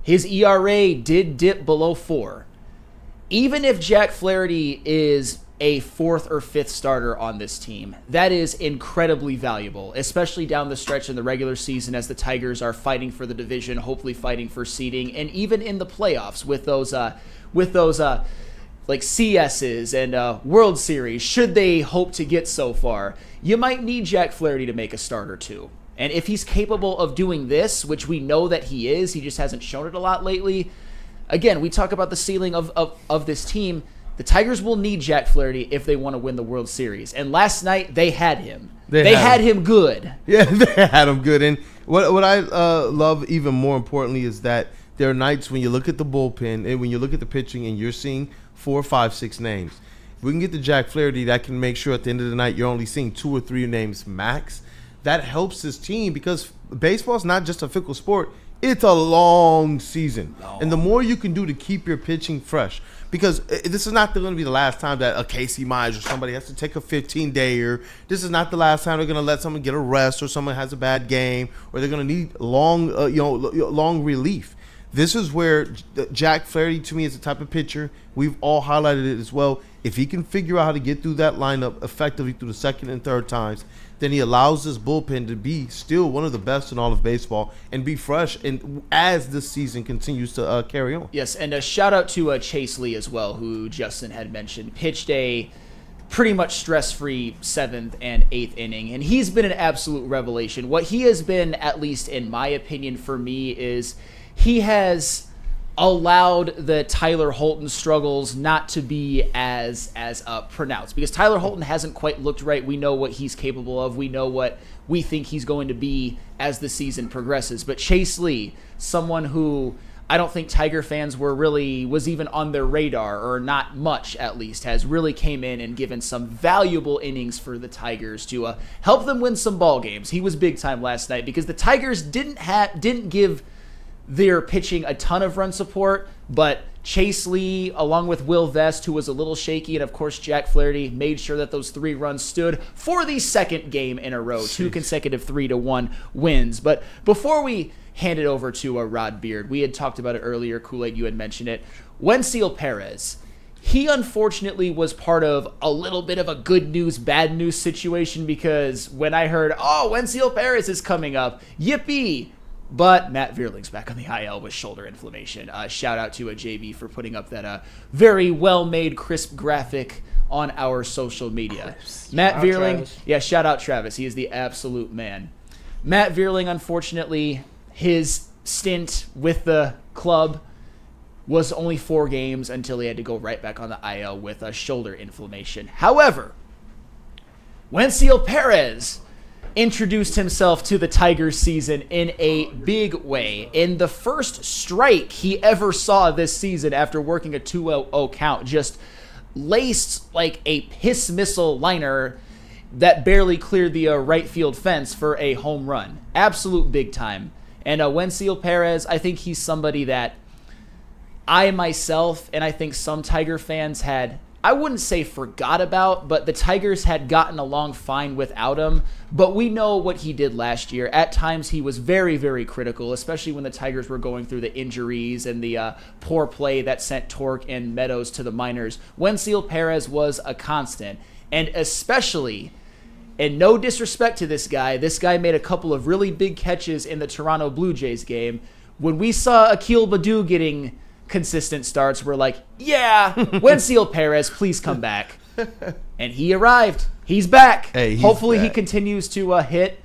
His ERA did dip below 4. Even if Jack Flaherty is a 4th or 5th starter on this team, that is incredibly valuable, especially down the stretch in the regular season as the Tigers are fighting for the division, hopefully fighting for seeding, and even in the playoffs with those like CSs and World Series, should they hope to get so far, you might need Jack Flaherty to make a start or 2. And if he's capable of doing this, which we know that he is, he just hasn't shown it a lot lately. Again, we talk about the ceiling of this team. The Tigers will need Jack Flaherty if they want to win the World Series. And last night, they had him. They had him good. Yeah, they had him good. And what I love even more importantly is that there are nights when you look at the bullpen and when you look at the pitching and you're seeing 4, 5, 6 names. If we can get to Jack Flaherty, that can make sure at the end of the night you're only seeing 2 or 3 names max. That helps this team because baseball is not just a fickle sport. It's a long season. And the more you can do to keep your pitching fresh, because this is not going to be the last time that a Casey Mize or somebody has to take a 15-dayer. This is not the last time they're going to let someone get a rest or someone has a bad game or they're going to need long relief. This is where Jack Flaherty, to me, is the type of pitcher. We've all highlighted it as well. If he can figure out how to get through that lineup effectively through the second and third times, then he allows this bullpen to be still one of the best in all of baseball and be fresh and as this season continues to carry on. Yes, and a shout out to Chase Lee as well, who Justin had mentioned. Pitched a pretty much stress-free 7th and 8th inning, and he's been an absolute revelation. What he has been, at least in my opinion for me, is he has allowed the Tyler Holton struggles not to be as pronounced, because Tyler Holton hasn't quite looked right. We know what he's capable of. We know what we think he's going to be as the season progresses. But Chase Lee, someone who I don't think Tiger fans was even on their radar, or not much at least, has really came in and given some valuable innings for the Tigers to help them win some ball games. He was big time last night because the Tigers didn't give their pitching a ton of run support, but Chase Lee, along with Will Vest, who was a little shaky, and of course Jack Flaherty, made sure that those 3 runs stood for the second game in a row, 2 consecutive 3-1 wins. But before we hand it over to Rod Beard, we had talked about it earlier. Kool-Aid, you had mentioned it. Wenceel Perez, he unfortunately was part of a little bit of a good news, bad news situation, because when I heard, Wenceel Perez is coming up, yippee, But Matt Vierling's back on the IL with shoulder inflammation. Shout out to JB for putting up that very well-made, crisp graphic on our social media. Matt Vierling, shout out Travis. He is the absolute man. Matt Vierling, unfortunately, his stint with the club was only 4 games until he had to go right back on the IL with a shoulder inflammation. However, Wenceel Perez introduced himself to the Tigers season in a big way. In the first strike he ever saw this season after working a 2-0 count, just laced like a piss missile liner that barely cleared the right field fence for a home run. Absolute big time. And Wenceel Perez, I think he's somebody that I myself, and I think some Tiger fans had, I wouldn't say forgot about, but the Tigers had gotten along fine without him. But we know what he did last year. At times he was very, very critical, especially when the Tigers were going through the injuries and the poor play that sent Torque and Meadows to the minors. Wenceel Perez was a constant. And especially, and no disrespect to this guy made a couple of really big catches in the Toronto Blue Jays game. When we saw Akil Baddoo getting consistent starts, we're like, yeah, Wenceel Perez, please come back. And he arrived. He's back. Hopefully he continues to hit.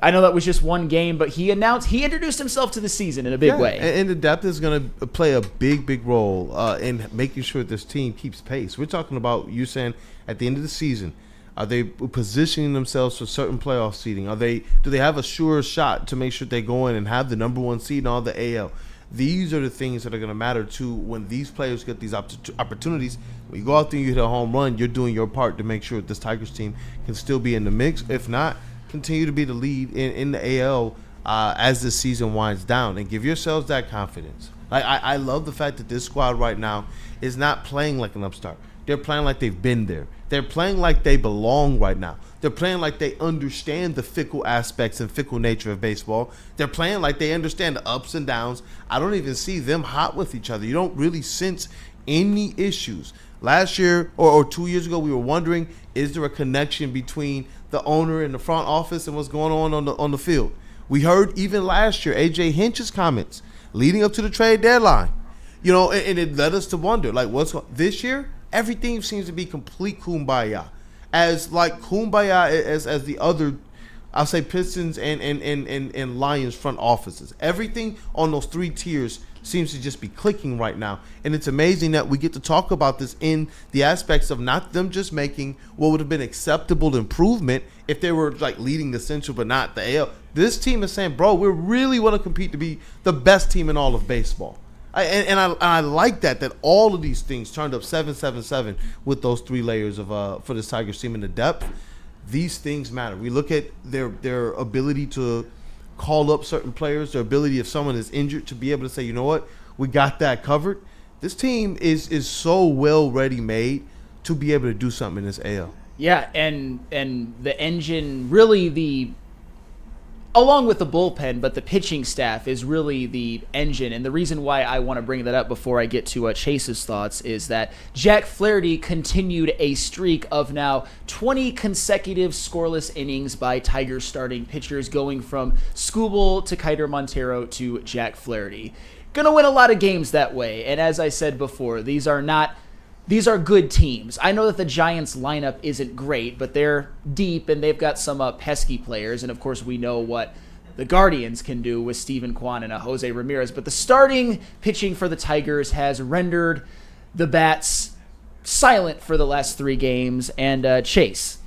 I know that was just one game, but he introduced himself to the season in a big way. And the depth is going to play a big role in making sure this team keeps pace. We're talking about, you saying at the end of the season, are they positioning themselves for certain playoff seeding? Do they have a sure shot to make sure they go in and have the number 1 seed in all the AL? These are the things that are going to matter too when these players get these opportunities. When you go out there and you hit a home run, you're doing your part to make sure this Tigers team can still be in the mix. If not, continue to be the lead in the AL as the season winds down, and give yourselves that confidence. I love the fact that this squad right now is not playing like an upstart. They're playing like they've been there. They're playing like they belong right now. They're playing like they understand the fickle aspects and fickle nature of baseball. They're playing like they understand the ups and downs. I don't even see them hot with each other. You don't really sense any issues. Last year or 2 years ago, we were wondering, is there a connection between the owner and the front office and what's going on the field? We heard even last year A.J. Hinch's comments leading up to the trade deadline. And it led us to wonder, like, this year? Everything seems to be complete kumbaya. As the other, I'll say, Pistons and Lions front offices. Everything on those 3 tiers seems to just be clicking right now. And it's amazing that we get to talk about this in the aspects of not them just making what would have been acceptable improvement if they were like leading the Central but not the AL. This team is saying, bro, we really want to compete to be the best team in all of baseball. I like that all of these things turned up 7-7-7 with those 3 layers of for this Tigers team in the depth. These things matter. We look at their ability to call up certain players, their ability if someone is injured to be able to say, you know what, we got that covered. This team is so well ready made to be able to do something in this AL. Yeah, and the engine, really along with the bullpen, but the pitching staff is really the engine. And the reason why I want to bring that up before I get to Chase's thoughts is that Jack Flaherty continued a streak of now 20 consecutive scoreless innings by Tigers starting pitchers, going from Skubal to Kiter Montero to Jack Flaherty. Gonna win a lot of games that way. And as I said before, these are good teams. I know that the Giants lineup isn't great, but they're deep and they've got some pesky players. And of course, we know what the Guardians can do with Steven Kwan and Jose Ramirez. But the starting pitching for the Tigers has rendered the bats silent for the last 3 games. And Chase,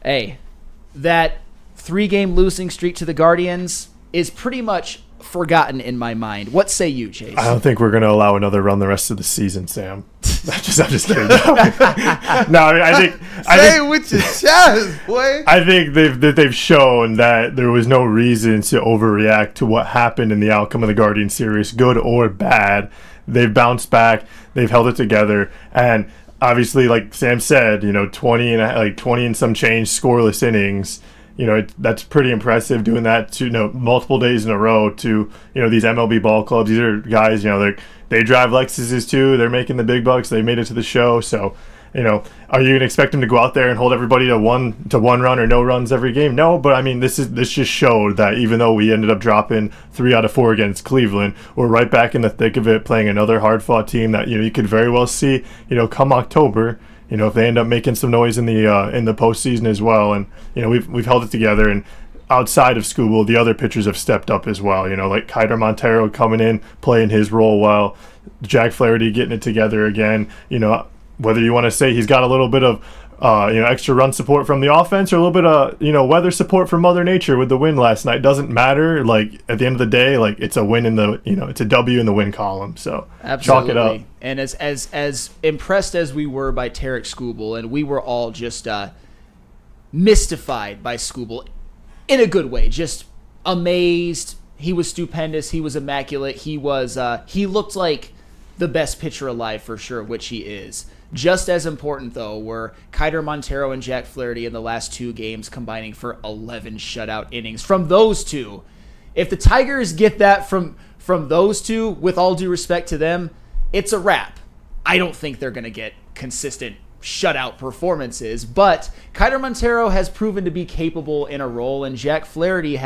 that 3-game losing streak to the Guardians is pretty much forgotten in my mind. What say you, Chase? I don't think we're going to allow another run the rest of the season, Sam. I'm just kidding. I think say it with your chest, boy. I think they've shown that there was no reason to overreact to what happened in the outcome of the Guardian series, good or bad. They've bounced back. They've held it together, and obviously, like Sam said, 20 and some change scoreless innings. That's pretty impressive, doing that to multiple days in a row to these MLB ball clubs. These are guys, they drive Lexuses too. They're making the big bucks. They made it to the show. So are you going to expect him to go out there and hold everybody to one run or no runs every game? No, but I mean, this just showed that even though we ended up dropping 3 out of 4 against Cleveland, we're right back in the thick of it, playing another hard-fought team that you could very well see come October. If they end up making some noise in the postseason as well, and we've held it together. And outside of Scooble, the other pitchers have stepped up as well. Like Keider Montero coming in, playing his role well, Jack Flaherty getting it together again. Whether you want to say he's got a little bit of extra run support from the offense or a little bit of weather support from Mother Nature with the win last night, doesn't matter. Like at the end of the day, like it's a win in the it's a W in the win column. So absolutely. Chalk it up. And as impressed as we were by Tarek Skubal, and we were all just mystified by Skubal in a good way, just amazed. He was stupendous. He was immaculate. He looked like the best pitcher alive for sure, which he is. Just as important, though, were Keider Montero and Jack Flaherty in the last 2 games, combining for 11 shutout innings from those two. If the Tigers get that from those two, with all due respect to them, it's a wrap. I don't think they're going to get consistent shutout performances, but Keider Montero has proven to be capable in a role, and Jack Flaherty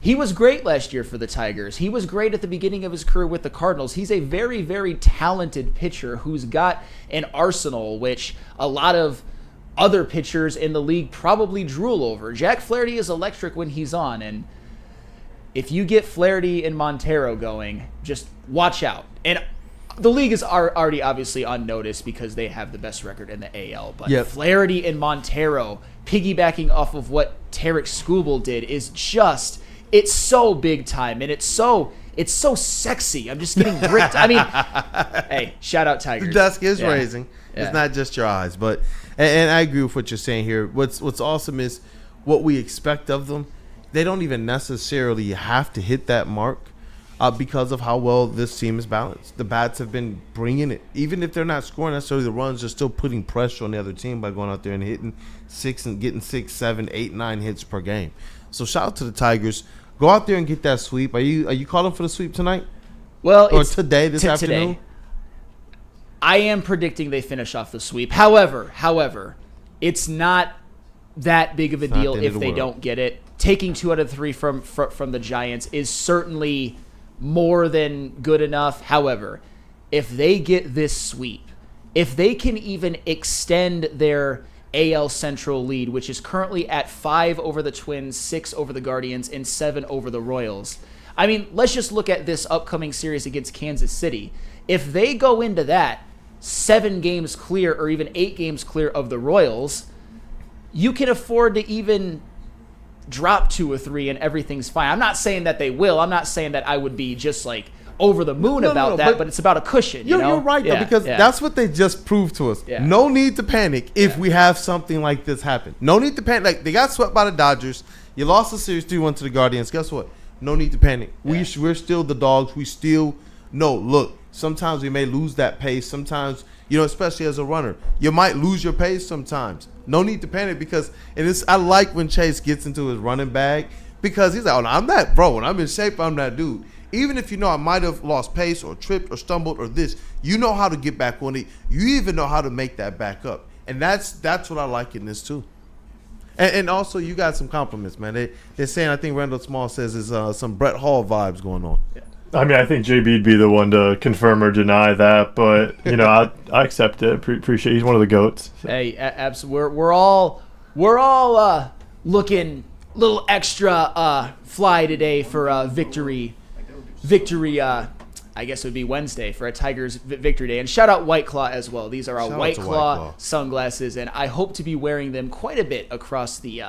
he was great last year for the Tigers. He was great at the beginning of his career with the Cardinals. He's a very, very talented pitcher who's got an arsenal, which a lot of other pitchers in the league probably drool over. Jack Flaherty is electric when he's on, and if you get Flaherty and Montero going, just watch out. And the league is already obviously on notice because they have the best record in the AL, but Flaherty and Montero, piggybacking off of what Tarek Skubal did, is just... It's so big time, and it's so sexy. I'm just getting bricked. I mean, hey, shout out Tigers. The dusk is raising. Yeah. It's not just your eyes, but and I agree with what you're saying here. What's awesome is what we expect of them. They don't even necessarily have to hit that mark because of how well this team is balanced. The bats have been bringing it, even if they're not scoring necessarily the runs. They're still putting pressure on the other team by going out there and hitting 6 and getting 6, 7, 8, 9 hits per game. So shout out to the Tigers. Go out there and get that sweep. Are you calling for the sweep tonight? Well, or today, this afternoon? Today. I am predicting they finish off the sweep. However, it's not that big of a deal if they don't get it. Taking 2 out of 3 from the Giants is certainly more than good enough. However, if they get this sweep, if they can even extend their AL Central lead, which is currently at 5 over the Twins, 6 over the Guardians, and 7 over the Royals. I mean, let's just look at this upcoming series against Kansas City. If they go into that 7 games clear or even 8 games clear of the Royals, you can afford to even drop 2 or 3 and everything's fine. I'm not saying that they will. I'm not saying that I would be just like over the moon about that, but it's about a cushion. You're right, though, because that's what they just proved to us. Yeah. No need to panic if we have something like this happen. No need to panic. Like, they got swept by the Dodgers. You lost the series 3-1 to the Guardians. Guess what? No need to panic. Yeah. We're still the dogs. We still know. Look, sometimes we may lose that pace. Sometimes, especially as a runner, you might lose your pace sometimes. No need to panic because, I like when Chase gets into his running bag because he's like, oh, no, I'm that bro. When I'm in shape, I'm that dude. Even if I might have lost pace or tripped or stumbled or this, how to get back on it. You even know how to make that back up. And that's what I like in this too. And also, you got some compliments, man. They're saying, I think Randall Small says there's some Brett Hall vibes going on. Yeah. I mean, I think JB'd be the one to confirm or deny that, but, I accept it. Appreciate it. He's one of the GOATs. So. Hey, absolutely. We're all looking a little extra fly today for victory, I guess it would be Wednesday for a Tigers victory day. And shout out White Claw as well. These are our White Claw sunglasses, and I hope to be wearing them quite a bit across the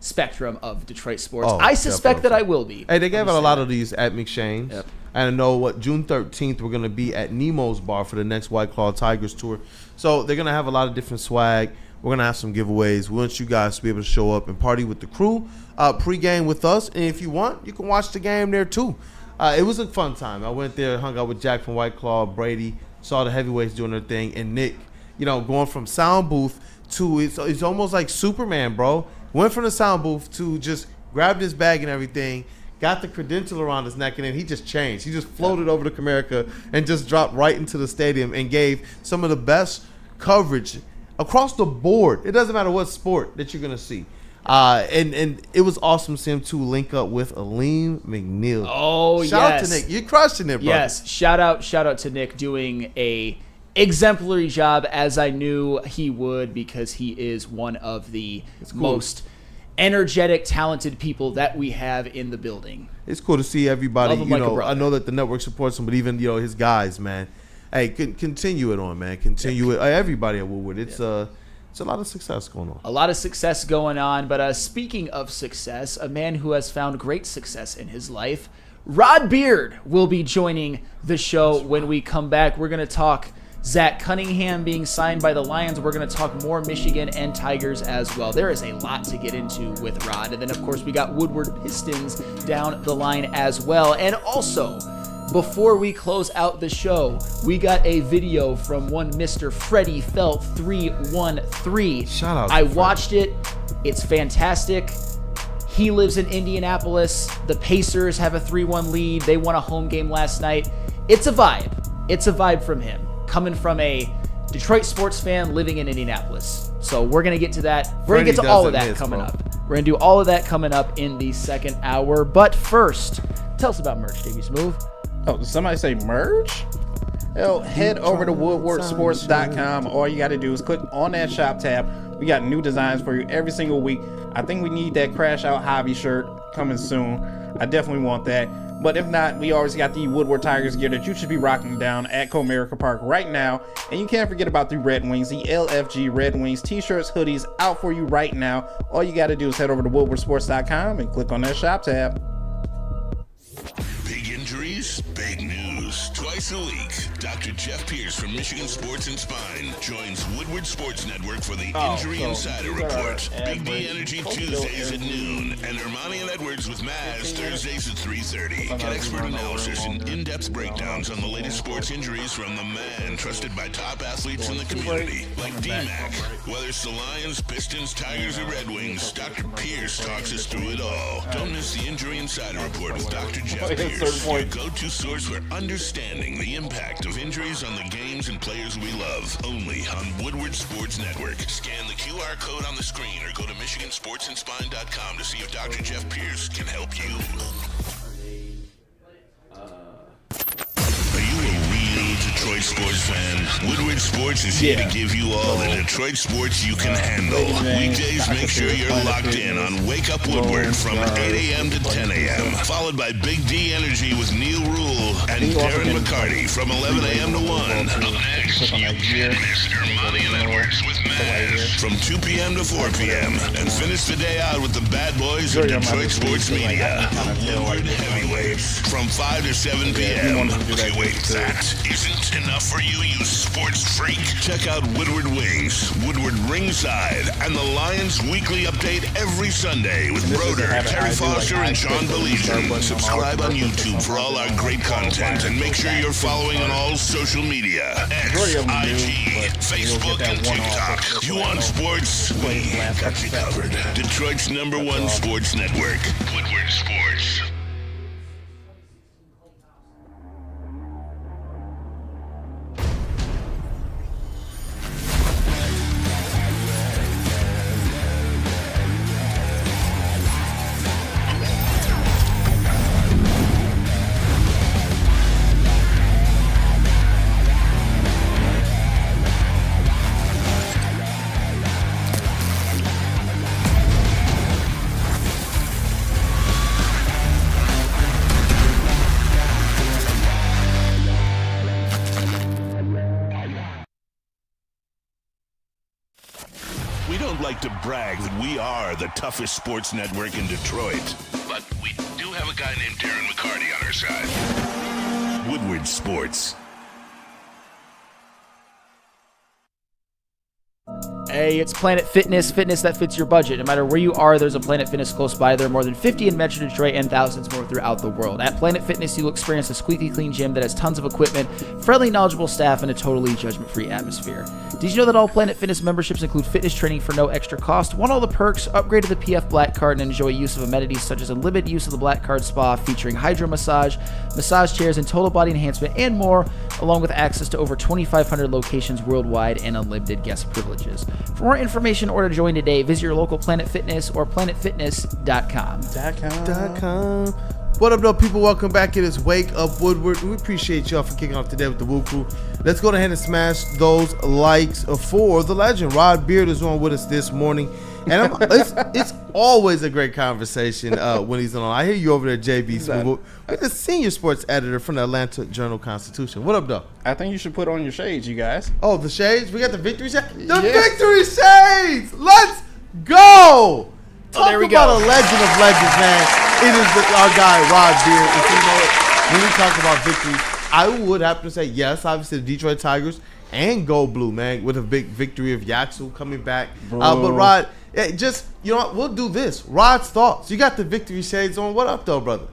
spectrum of Detroit sports. I suspect that I will be. Hey, they gave out a lot of these at McShane's. Yep. And I know June 13th, we're going to be at Nemo's Bar for the next White Claw Tigers tour. So they're going to have a lot of different swag. We're going to have some giveaways. We want you guys to be able to show up and party with the crew, pregame with us. And if you want, you can watch the game there too. It was a fun time. I went there, hung out with Jack from White Claw, Brady, saw the heavyweights doing their thing, and Nick, going from sound booth to it's almost like Superman, bro. Went from the sound booth to just grabbed his bag and everything, got the credential around his neck, and then he just changed. He just floated over to Comerica and just dropped right into the stadium and gave some of the best coverage across the board. It doesn't matter what sport that you're gonna see. And it was awesome to see him to link up with Aleem McNeil. Oh, shout out to Nick. You're crushing it, bro. Yes, shout out to Nick doing a exemplary job, as I knew he would, because he is one of the most energetic, talented people that we have in the building. It's cool to see everybody. Love him like a brother. I know that the network supports him, but even his guys, man. Hey, continue it on, man. Continue it. Everybody at Woodward. It's a lot of success going on. A lot of success going on. But speaking of success, a man who has found great success in his life, Rod Beard, will be joining the show when we come back. We're going to talk Zach Cunningham being signed by the Lions. We're going to talk more Michigan and Tigers as well. There is a lot to get into with Rod. And then, of course, we got Woodward Pistons down the line as well. And also, before we close out the show, we got a video from one Mr. Freddie Felt 313. Shout out to I Freddie. watched it. It's fantastic. He lives in Indianapolis. The Pacers have a 3-1 lead. They won a home game last night. It's a vibe. It's a vibe from him, coming from a Detroit sports fan living in Indianapolis. So we're going to get to that. We're going to get to all of that coming up. We're going to do all of that coming up in the second hour. But first, tell us about merch, JB Smooth. Oh, did somebody say merch? Hell, head over to woodwardsports.com. All you got to do is click on that shop tab. We got new designs for you every single week. I think we need that Crash Out Hobby shirt coming soon. I definitely want that. But if not, we always got the Woodward Tigers gear that you should be rocking down at Comerica Park right now. And you can't forget about the Red Wings, the LFG Red Wings t-shirts, hoodies out for you right now. All you got to do is head over to woodwardsports.com and click on that shop tab. Big injuries, big news. Twice a week, Dr. Jeff Pierce from Michigan Sports and Spine joins Woodward Sports Network for the Injury Insider Report. Big D Energy Tuesdays at noon, and Hermione and Edwards with Maz Thursdays at 3:30. Get expert analysis and in-depth breakdowns on the latest sports injuries from the man trusted by top athletes in the community, like D-Mac. Whether it's the Lions, Pistons, Tigers, or Red Wings, Dr. Pierce talks us through it all. Don't miss the Injury Insider Report with Dr. Jeff Pierce, your go-to source for understanding the impact of injuries on the games and players we love. Only on Woodward Sports Network. Scan the QR code on the screen or go to MichiganSportsandSpine.com to see if Dr. Jeff Pierce can help you. Are you a real Detroit sports fan? Woodward Sports is here to give you all the Detroit sports you can handle. Weekdays, make sure you're locked in on Wake Up Woodward from 8 a.m. to 10 a.m. Followed by Big D Energy with Neil Rule and Darren McCarty from 11 a.m. to 1. Up next, you can't miss Hermione and Edwards with Maz from 2 p.m. to 4 p.m. And finish the day out with the bad boys of Detroit Sports Media, the Woodward Heavyweights from 5 to 7 p.m. Okay, wait, that isn't enough for you, you sports freak. Check out Woodward Wings, Woodward Ringside, and the Lions Weekly Update every Sunday with Broder, Terry Foster, and John Belizian. Subscribe on YouTube for all our great content, and make sure you're following on all social media. X, IG, Facebook, and TikTok. You want sports? We got you covered. Detroit's #1 sports network, Woodward Sports. To brag that we are the toughest sports network in Detroit. But we do have a guy named Darren McCarty on our side. Woodward Sports. Hey, it's Planet Fitness, fitness that fits your budget. No matter where you are, there's a Planet Fitness close by. There are more than 50 in Metro Detroit and thousands more throughout the world. At Planet Fitness, you'll experience a squeaky clean gym that has tons of equipment, friendly, knowledgeable staff, and a totally judgment-free atmosphere. Did you know that all Planet Fitness memberships include fitness training for no extra cost? Want all the perks? Upgrade to the PF Black Card and enjoy use of amenities such as unlimited use of the Black Card Spa featuring hydro massage, massage chairs, and total body enhancement, and more, along with access to over 2,500 locations worldwide and unlimited guest privileges. For more information or to join today, visit your local Planet Fitness or planetfitness.com. What up, though, people? Welcome back. It is Wake Up Woodward. We appreciate y'all for kicking off today with the Woo Crew. Let's go ahead and smash those likes for the legend. Rod Beard is on with us this morning. And it's always a great conversation when he's on. I hear you over there, JB Smooth, with the senior sports editor from the Atlanta Journal-Constitution. What up, though? I think you should put on your shades, you guys. Oh, the shades? We got the victory shades? The victory shades! Let's go! Talk there we about go. a legend of legends, man. It is our guy, Rod Beard. And so, you know what? When we talk about victories, I would have to say, yes, obviously the Detroit Tigers and Gold Blue, man, with a big victory of Yaxel coming back. But Rod, just, you know what? We'll do this. Rod's thoughts. You got the victory shades on. What up, though, brother?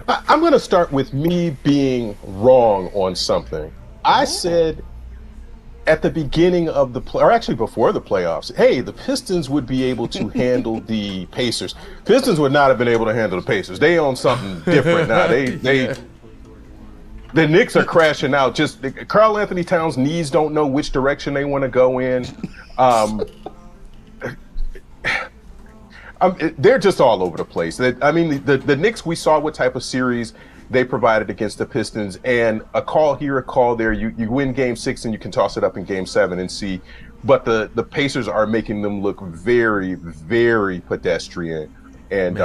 I'm going to start with me being wrong on something. I said at the beginning of the or actually before the playoffs, hey, the Pistons would be able to handle the Pacers. Pistons would not have been able to handle the Pacers. They own something different now. The Knicks are crashing out. Just Karl Anthony Towns' knees don't know which direction they want to go in. They're just all over the place. I mean, the Knicks, we saw what type of series they provided against the Pistons, and a call here, a call there. You win Game 6 and you can toss it up in Game 7 and see. But the Pacers are making them look very, very pedestrian. And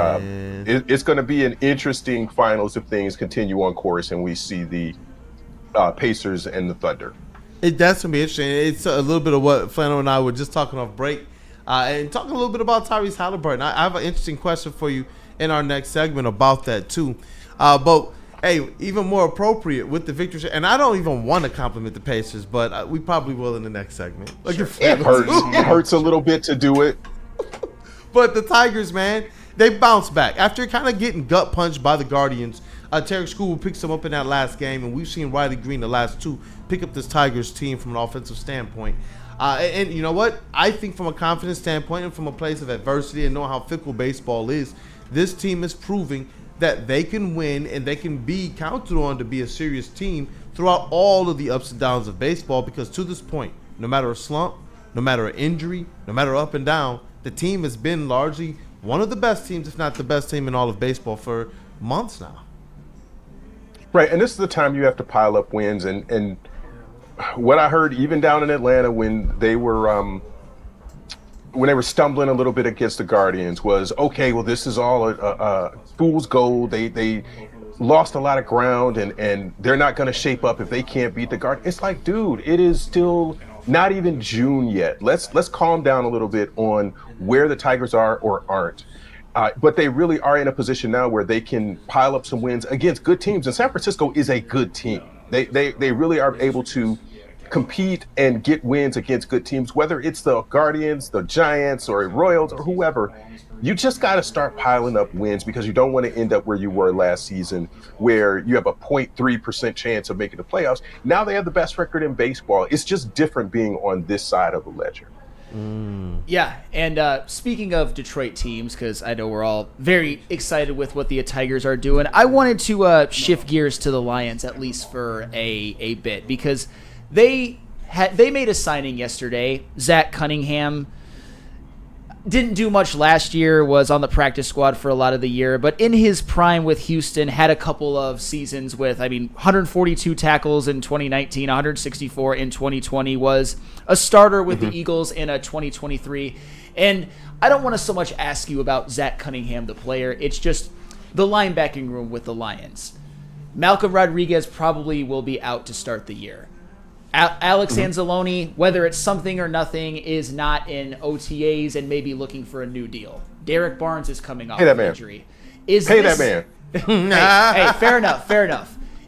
it's going to be an interesting finals if things continue on course and we see the Pacers and the Thunder. That's going to be interesting. It's a little bit of what Flannel and I were just talking off break. And talking a little bit about Tyrese Halliburton. I have an interesting question for you in our next segment about that too. But hey, even more appropriate with the victory, and I don't even want to compliment the Pacers, but we probably will in the next segment. Like It hurts. It hurts a little bit to do it. But the Tigers, man, they bounced back after kind of getting gut punched by the Guardians. Tarek School picks them up in that last game, and we've seen Riley Greene the last two pick up this Tigers team from an offensive standpoint. And you know what? I think from a confidence standpoint and from a place of adversity and knowing how fickle baseball is, this team is proving that they can win and they can be counted on to be a serious team throughout all of the ups and downs of baseball, because to this point, no matter a slump, no matter an injury, no matter up and down, the team has been largely one of the best teams, if not the best team in all of baseball for months now. Right, and this is the time you have to pile up wins. And what I heard even down in Atlanta when they were stumbling a little bit against the Guardians was, okay, well, this is all a fool's gold. They lost a lot of ground, and they're not going to shape up if they can't beat the Guardians. It's like, dude, it is still not even June yet. Let's calm down a little bit on where the Tigers are or aren't. But they really are in a position now where they can pile up some wins against good teams. And San Francisco is a good team. They really are able to compete and get wins against good teams, whether it's the Guardians, the Giants, or Royals, or whoever. You just got to start piling up wins, because you don't want to end up where you were last season, where you have a 0.3% chance of making the playoffs. Now they have the best record in baseball. It's just different being on this side of the ledger. Yeah, and speaking of Detroit teams, because I know we're all very excited with what the Tigers are doing, I wanted to shift gears to the Lions, at least for a bit, because they made a signing yesterday. Zach Cunningham didn't do much last year, was on the practice squad for a lot of the year, but in his prime with Houston, had a couple of seasons with, 142 tackles in 2019, 164 in 2020, was a starter with the Eagles in a 2023. And I don't want to so much ask you about Zach Cunningham, the player. It's just the linebacking room with the Lions. Malcolm Rodriguez probably will be out to start the year. Alex Anzalone, whether it's something or nothing, is not in OTAs and maybe looking for a new deal. Derek Barnes is coming off an injury. Pay that man. Hey, fair enough.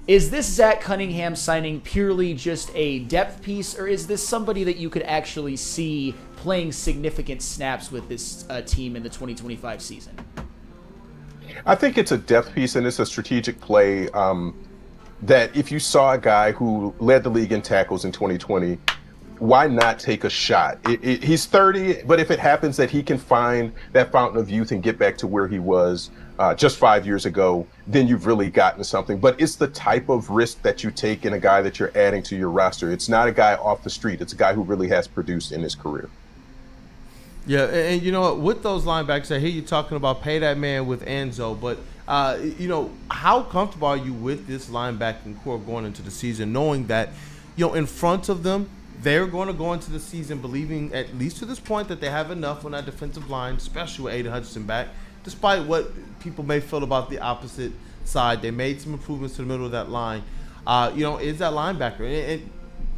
Is this Zach Cunningham signing purely just a depth piece, or is this somebody that you could actually see playing significant snaps with this team in the 2025 season? I think it's a depth piece, and it's a strategic play that if you saw a guy who led the league in tackles in 2020, why not take a shot? He's 30, but if it happens that he can find that fountain of youth and get back to where he was just 5 years ago, then you've really gotten something. But it's the type of risk that you take in a guy that you're adding to your roster. It's not a guy off the street. It's a guy who really has produced in his career. Yeah, and you know what? With those linebackers, I hear you talking about pay that man with Enzo, but how comfortable are you with this linebacking core going into the season, knowing that, in front of them, they're going to go into the season believing, at least to this point, that they have enough on that defensive line, especially with Aiden Hutchinson back, despite what people may feel about the opposite side. They made some improvements to the middle of that line. Is that linebacker?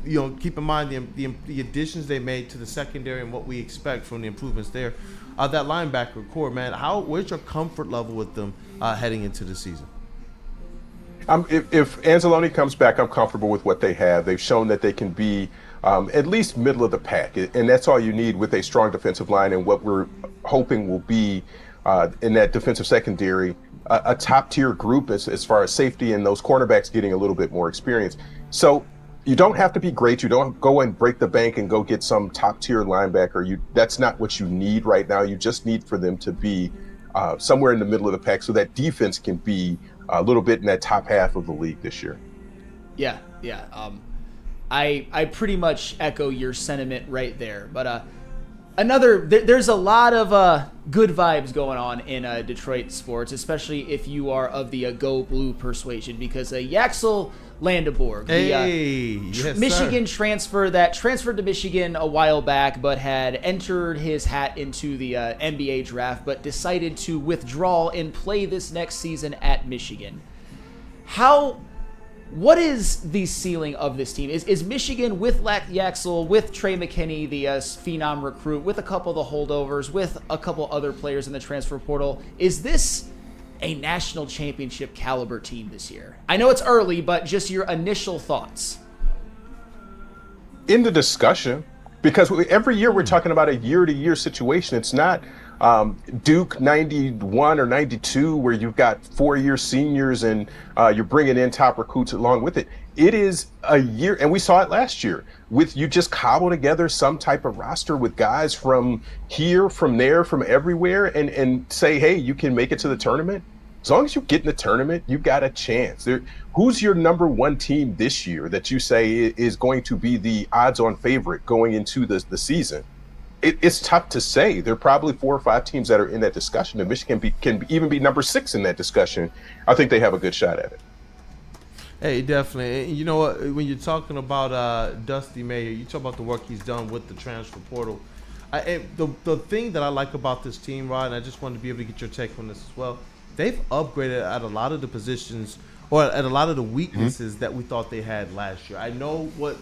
And keep in mind the additions they made to the secondary and what we expect from the improvements there. That linebacker core, man, where's your comfort level with them heading into the season? If Anzalone comes back, I'm comfortable with what they have. They've shown that they can be at least middle of the pack, and that's all you need with a strong defensive line and what we're hoping will be in that defensive secondary, a top-tier group as far as safety and those cornerbacks getting a little bit more experience. So you don't have to be great. You don't go and break the bank and go get some top-tier linebacker. That's not what you need right now. You just need for them to be somewhere in the middle of the pack so that defense can be a little bit in that top half of the league this year. Yeah. I pretty much echo your sentiment right there. But there's a lot of good vibes going on in Detroit sports, especially if you are of the Go Blue persuasion, because Yaxel Lendeborg, the Michigan transferred to Michigan a while back, but had entered his hat into the NBA draft, but decided to withdraw and play this next season at Michigan. What is the ceiling of this team? Is Michigan with Yaxel, with Trey McKinney, the phenom recruit, with a couple of the holdovers, with a couple other players in the transfer portal, is this a national championship caliber team this year? I know it's early, but just your initial thoughts. In the discussion, because every year we're talking about a year-to-year situation. It's not Duke 91 or 92 where you've got 4-year seniors and you're bringing in top recruits along with it. It is a year, and we saw it last year, with you just cobble together some type of roster with guys from here, from there, from everywhere, and say, hey, you can make it to the tournament. As long as you get in the tournament, you've got a chance. Who's your number one team this year that you say is going to be the odds-on favorite going into the season? It's tough to say. There are probably 4 or 5 teams that are in that discussion, and Michigan can even be number 6 in that discussion. I think they have a good shot at it. Hey, definitely. And you know what? When you're talking about Dusty May, you talk about the work he's done with the transfer portal. The thing that I like about this team, Rod, and I just wanted to be able to get your take on this as well, they've upgraded at a lot of the positions or at a lot of the weaknesses that we thought they had last year. I know what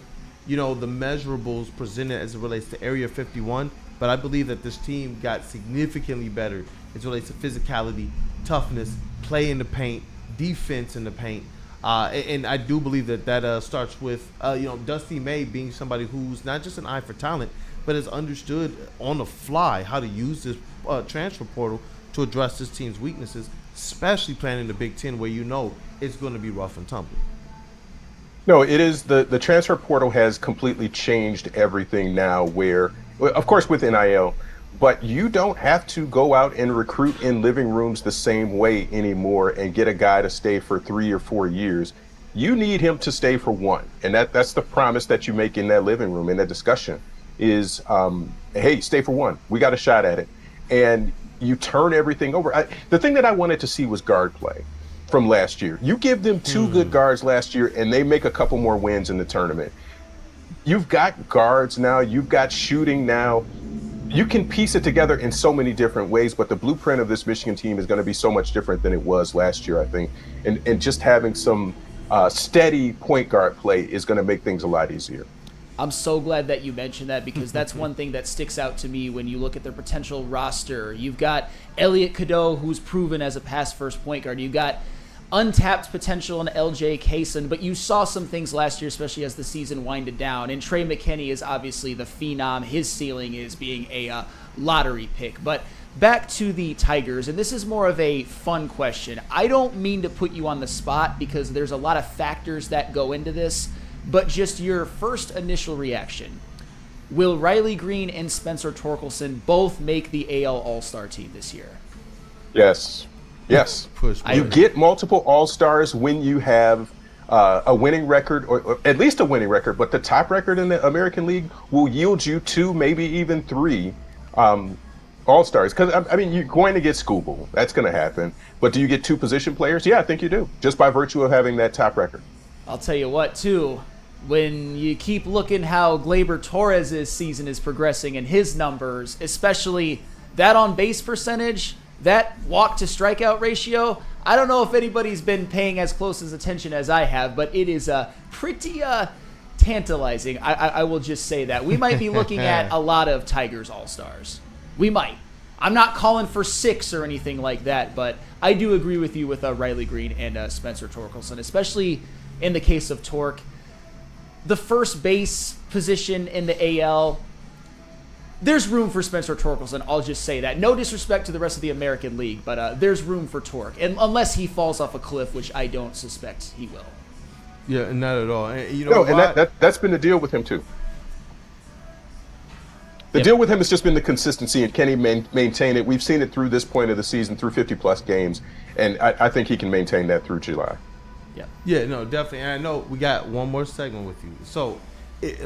the measurables presented as it relates to Area 51, but I believe that this team got significantly better as it relates to physicality, toughness, play in the paint, defense in the paint. And I do believe that starts with, Dusty May being somebody who's not just an eye for talent, but has understood on the fly how to use this transfer portal to address this team's weaknesses, especially playing in the Big Ten where it's going to be rough and tumble. No, it is the transfer portal has completely changed everything now where, of course, with NIL, but you don't have to go out and recruit in living rooms the same way anymore and get a guy to stay for 3 or 4 years. You need him to stay for 1. And that's the promise that you make in that living room, in that discussion is, hey, stay for 1. We got a shot at it. And you turn everything over. The thing that I wanted to see was guard play from last year. You give them 2 good guards last year and they make a couple more wins in the tournament. You've got guards now, you've got shooting now. You can piece it together in so many different ways, but the blueprint of this Michigan team is going to be so much different than it was last year, I think. And just having some steady point guard play is going to make things a lot easier. I'm so glad that you mentioned that, because that's one thing that sticks out to me when you look at their potential roster. You've got Elliot Cadeau, who's proven as a pass-first point guard. You've got untapped potential in LJ Kaysen, but you saw some things last year, especially as the season winded down. And Trey McKinney is obviously the phenom. His ceiling is being a lottery pick. But back to the Tigers, and this is more of a fun question. I don't mean to put you on the spot because there's a lot of factors that go into this, but just your first initial reaction. Will Riley Greene and Spencer Torkelson both make the AL All-Star team this year? Yes. You get multiple All-Stars when you have a winning record, or at least a winning record, but the top record in the American League will yield you 2, maybe even 3 All-Stars. Because, I mean, you're going to get Scooble. That's going to happen. But do you get 2 position players? Yeah, I think you do, just by virtue of having that top record. I'll tell you what, too. When you keep looking how Gleyber Torres' season is progressing and his numbers, especially that on-base percentage, that walk-to-strikeout ratio, I don't know if anybody's been paying as close as attention as I have, but it is pretty tantalizing. I will just say that. We might be looking at a lot of Tigers All-Stars. We might. I'm not calling for 6 or anything like that, but I do agree with you with Riley Greene and Spencer Torkelson, especially in the case of Torque. The first base position in the AL, there's room for Spencer Torkelson. I'll just say that. No disrespect to the rest of the American League, but there's room for Torque, and unless he falls off a cliff, which I don't suspect he will. Yeah, not at all. And you know, and that's been the deal with him too. The deal with him has just been the consistency, and can he maintain it? We've seen it through this point of the season, through 50-plus games, and I think he can maintain that through July. Yeah, no, definitely. And I know we got one more segment with you. So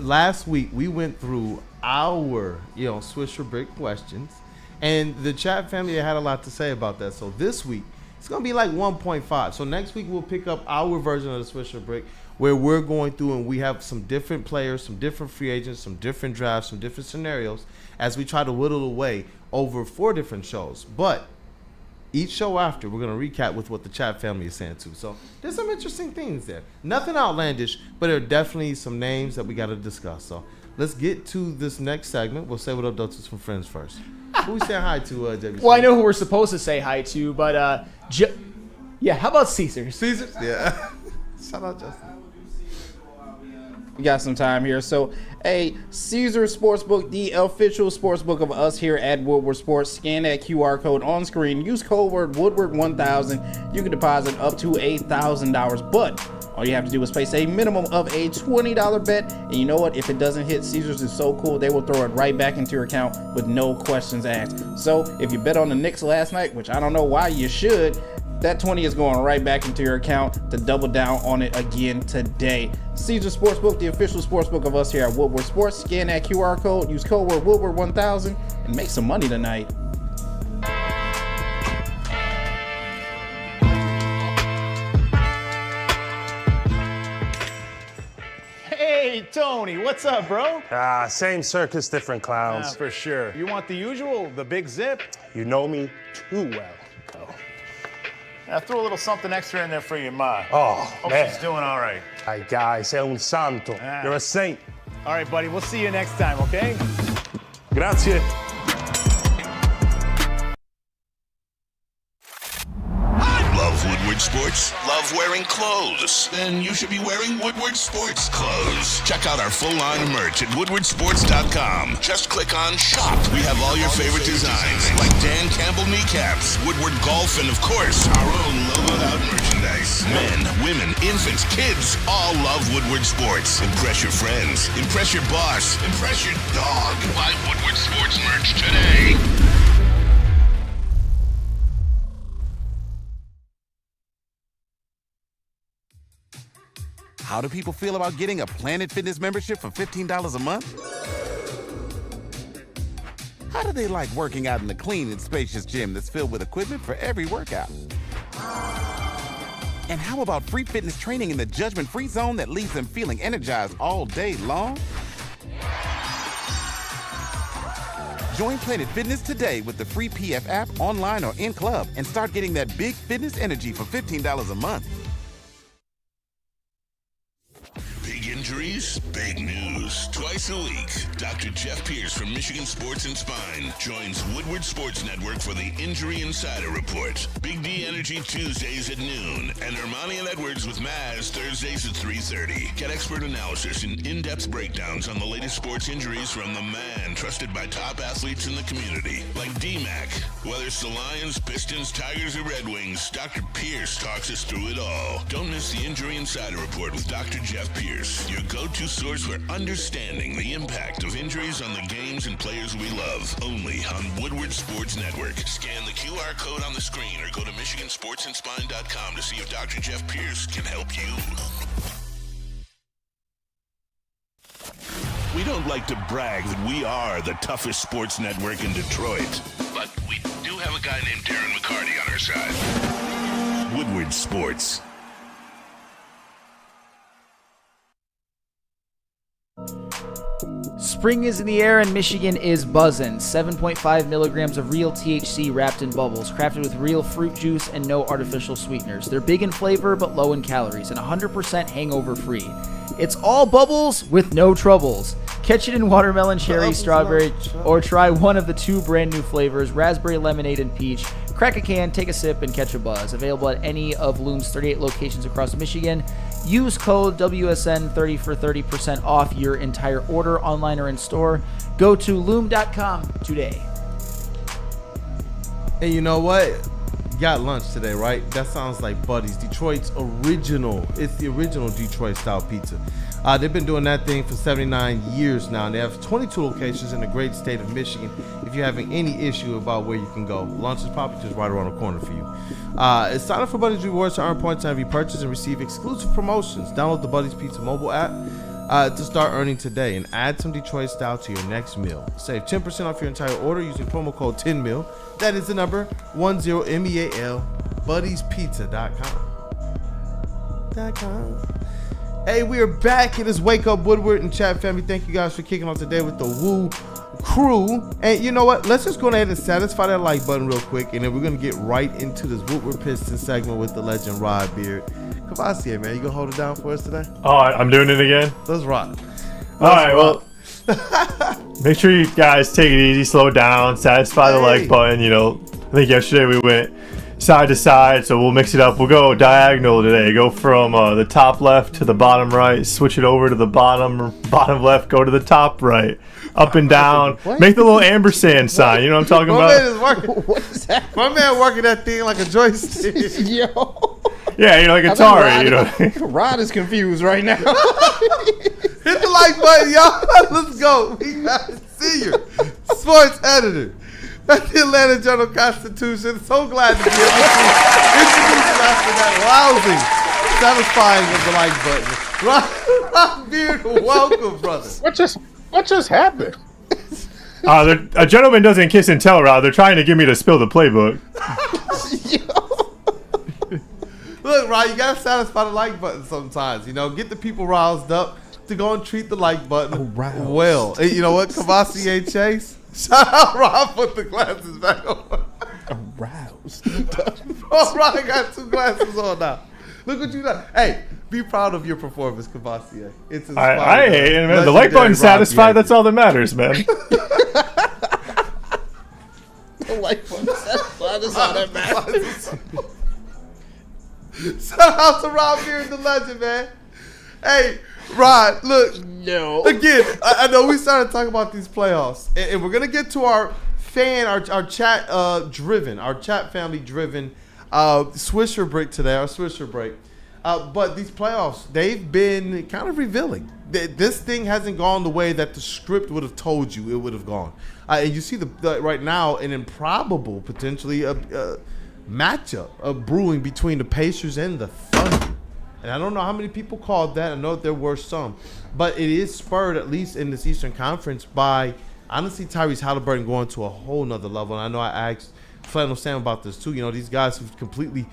last week we went through our, Swisher Brick questions, and the chat family had a lot to say about that. So this week it's gonna be like 1.5. So next week we'll pick up our version of the Swisher Brick, where we're going through and we have some different players, some different free agents, some different drafts, some different scenarios as we try to whittle away over 4 different shows. But each show after, we're going to recap with what the chat family is saying too. So there's some interesting things there. Nothing outlandish, but there are definitely some names that we got to discuss. So let's get to this next segment. We'll say what up to some friends first. Who we saying hi to, JB? Well, I know who we're supposed to say hi to, but how about Caesars? Caesars? Yeah. Shout out, Justin. We got some time here. So, Caesar Sportsbook, the official sportsbook of us here at Woodward Sports. Scan that QR code on screen. Use code word Woodward1000. You can deposit up to $8,000. But all you have to do is place a minimum of a $20 bet. And you know what? If it doesn't hit, Caesars is so cool, they will throw it right back into your account with no questions asked. So, if you bet on the Knicks last night, which I don't know why you should, that 20 is going right back into your account to double down on it again today. Caesar Sportsbook, the official sportsbook of us here at Woodward Sports. Scan that QR code, use code word Woodward1000, and make some money tonight. Hey, Tony, what's up, bro? Same circus, different clowns. For sure. You want the usual, the big zip? You know me too well. I threw a little something extra in there for your ma. Oh, Hope man. she's doing all right. Ay, guy, sei un santo. You're a saint. All right, buddy, we'll see you next time, okay? Grazie. Love Woodward Sports? Love wearing clothes? Then you should be wearing Woodward Sports clothes. Check out our full line of merch at woodwardsports.com. Just click on shop. We have all your favorite designs, like Dan Campbell kneecaps, Woodward Golf, and of course, our own logoed out merchandise. Men, women, infants, kids, all love Woodward Sports. Impress your friends. Impress your boss. Impress your dog. Buy Woodward Sports merch today. How do people feel about getting a Planet Fitness membership for $15 a month? How do they like working out in the clean and spacious gym that's filled with equipment for every workout? And how about free fitness training in the judgment-free zone that leaves them feeling energized all day long? Join Planet Fitness today with the free PF app, online or in club, and start getting that big fitness energy for $15 a month. Injuries? Big news. Twice a week, Dr. Jeff Pierce from Michigan Sports and Spine joins Woodward Sports Network for the Injury Insider Report. Big D Energy Tuesdays at noon, and Armani and Edwards with Maz Thursdays at 3:30. Get expert analysis and in-depth breakdowns on the latest sports injuries from the man trusted by top athletes in the community, like D-Mac. Whether it's the Lions, Pistons, Tigers, or Red Wings, Dr. Pierce talks us through it all. Don't miss the Injury Insider Report with Dr. Jeff Pierce, your go-to source for understanding the impact of injuries on the games and players we love. Only on Woodward Sports Network. Scan the QR code on the screen or go to MichiganSportsandSpine.com to see if Dr. Jeff Pierce can help you. We don't like to brag that we are the toughest sports network in Detroit, but we do have a guy named Darren McCarty on our side. Woodward Sports. Spring is in the air and Michigan is buzzing. 7.5 milligrams of real THC wrapped in bubbles, crafted with real fruit juice and no artificial sweeteners. They're big in flavor but low in calories and 100% hangover free. It's all bubbles with no troubles. Catch it in watermelon, cherry, strawberry, or try one of the 2 brand new flavors, raspberry lemonade and peach. Crack a can, take a sip, and catch a buzz. Available at any of Loom's 38 locations across Michigan. Use code WSN30 for 30% off your entire order, online or in store. Go to loom.com today. And you know what? You got lunch today, right? That sounds like Buddy's, Detroit's original. It's the original Detroit style pizza. They've been doing that thing for 79 years now, and they have 22 locations in the great state of Michigan. If you're having any issue about where you can go, lunch is probably just right around the corner for you. Sign up for Buddy's Rewards to earn points on every purchase and receive exclusive promotions. Download the Buddy's Pizza mobile app to start earning today and add some Detroit style to your next meal. Save 10% off your entire order using promo code 10meal. That is the number 10MEAL, buddiespizza.com. Hey, we are back. It is Wake Up Woodward and Chat Family. Thank you guys for kicking off today with the Woo crew. And you know what? Let's just go ahead and satisfy that like button real quick, and then we're going to get right into this Woodward Pistons segment with the legend Rod Beard. Kavasier, man, you going to hold it down for us today? Oh, I'm doing it again? Let's rock. All right, well, make sure you guys take it easy, slow down, satisfy the like button. You know, I think yesterday we went side to side, so we'll mix it up. We'll go diagonal today. Go from the top left to the bottom right, switch it over to the bottom left, go to the top right, up and down. Make the little ampersand sign. You know what I'm talking about? Man is working. What is that? My man working that thing like a joystick. Yo. Yeah, you know, like Atari. You know, Rod is confused right now. Hit the like button, y'all. Let's go. We got Senior Sports Editor at the Atlanta Journal-Constitution. So glad to be able to introduce you after that lousy satisfying of the like button. Rod Beard, welcome, brother. What just happened? a gentleman doesn't kiss and tell, Rod. They're trying to get me to spill the playbook. Look, Rod, you gotta satisfy the like button sometimes. You know, get the people roused up to go and treat the like button well. And you know what, Kavasier Chase? Shout out Rod, put the glasses back on. Aroused. Oh, Rod got 2 glasses on now. Look what you done. Hey, be proud of your performance, Kavasier. It's inspiring. I hate it, man. The like button's satisfied. That's all that matters, man. The like button satisfied. That's all that matters. Shout out to Rod Beard, the legend, man. Hey, Rod, look. No. Again, I know we started talking about these playoffs, and we're going to get to our chat family driven Swisher break today, our Swisher break. But these playoffs, they've been kind of revealing. This thing hasn't gone the way that the script would have told you it would have gone. And you see right now an improbable, potentially, matchup brewing between the Pacers and the Thunder. And I don't know how many people called that. I know there were some. But it is spurred, at least in this Eastern Conference, by, honestly, Tyrese Halliburton going to a whole nother level. And I know I asked Flannel Sam about this too. You know, these guys who've completely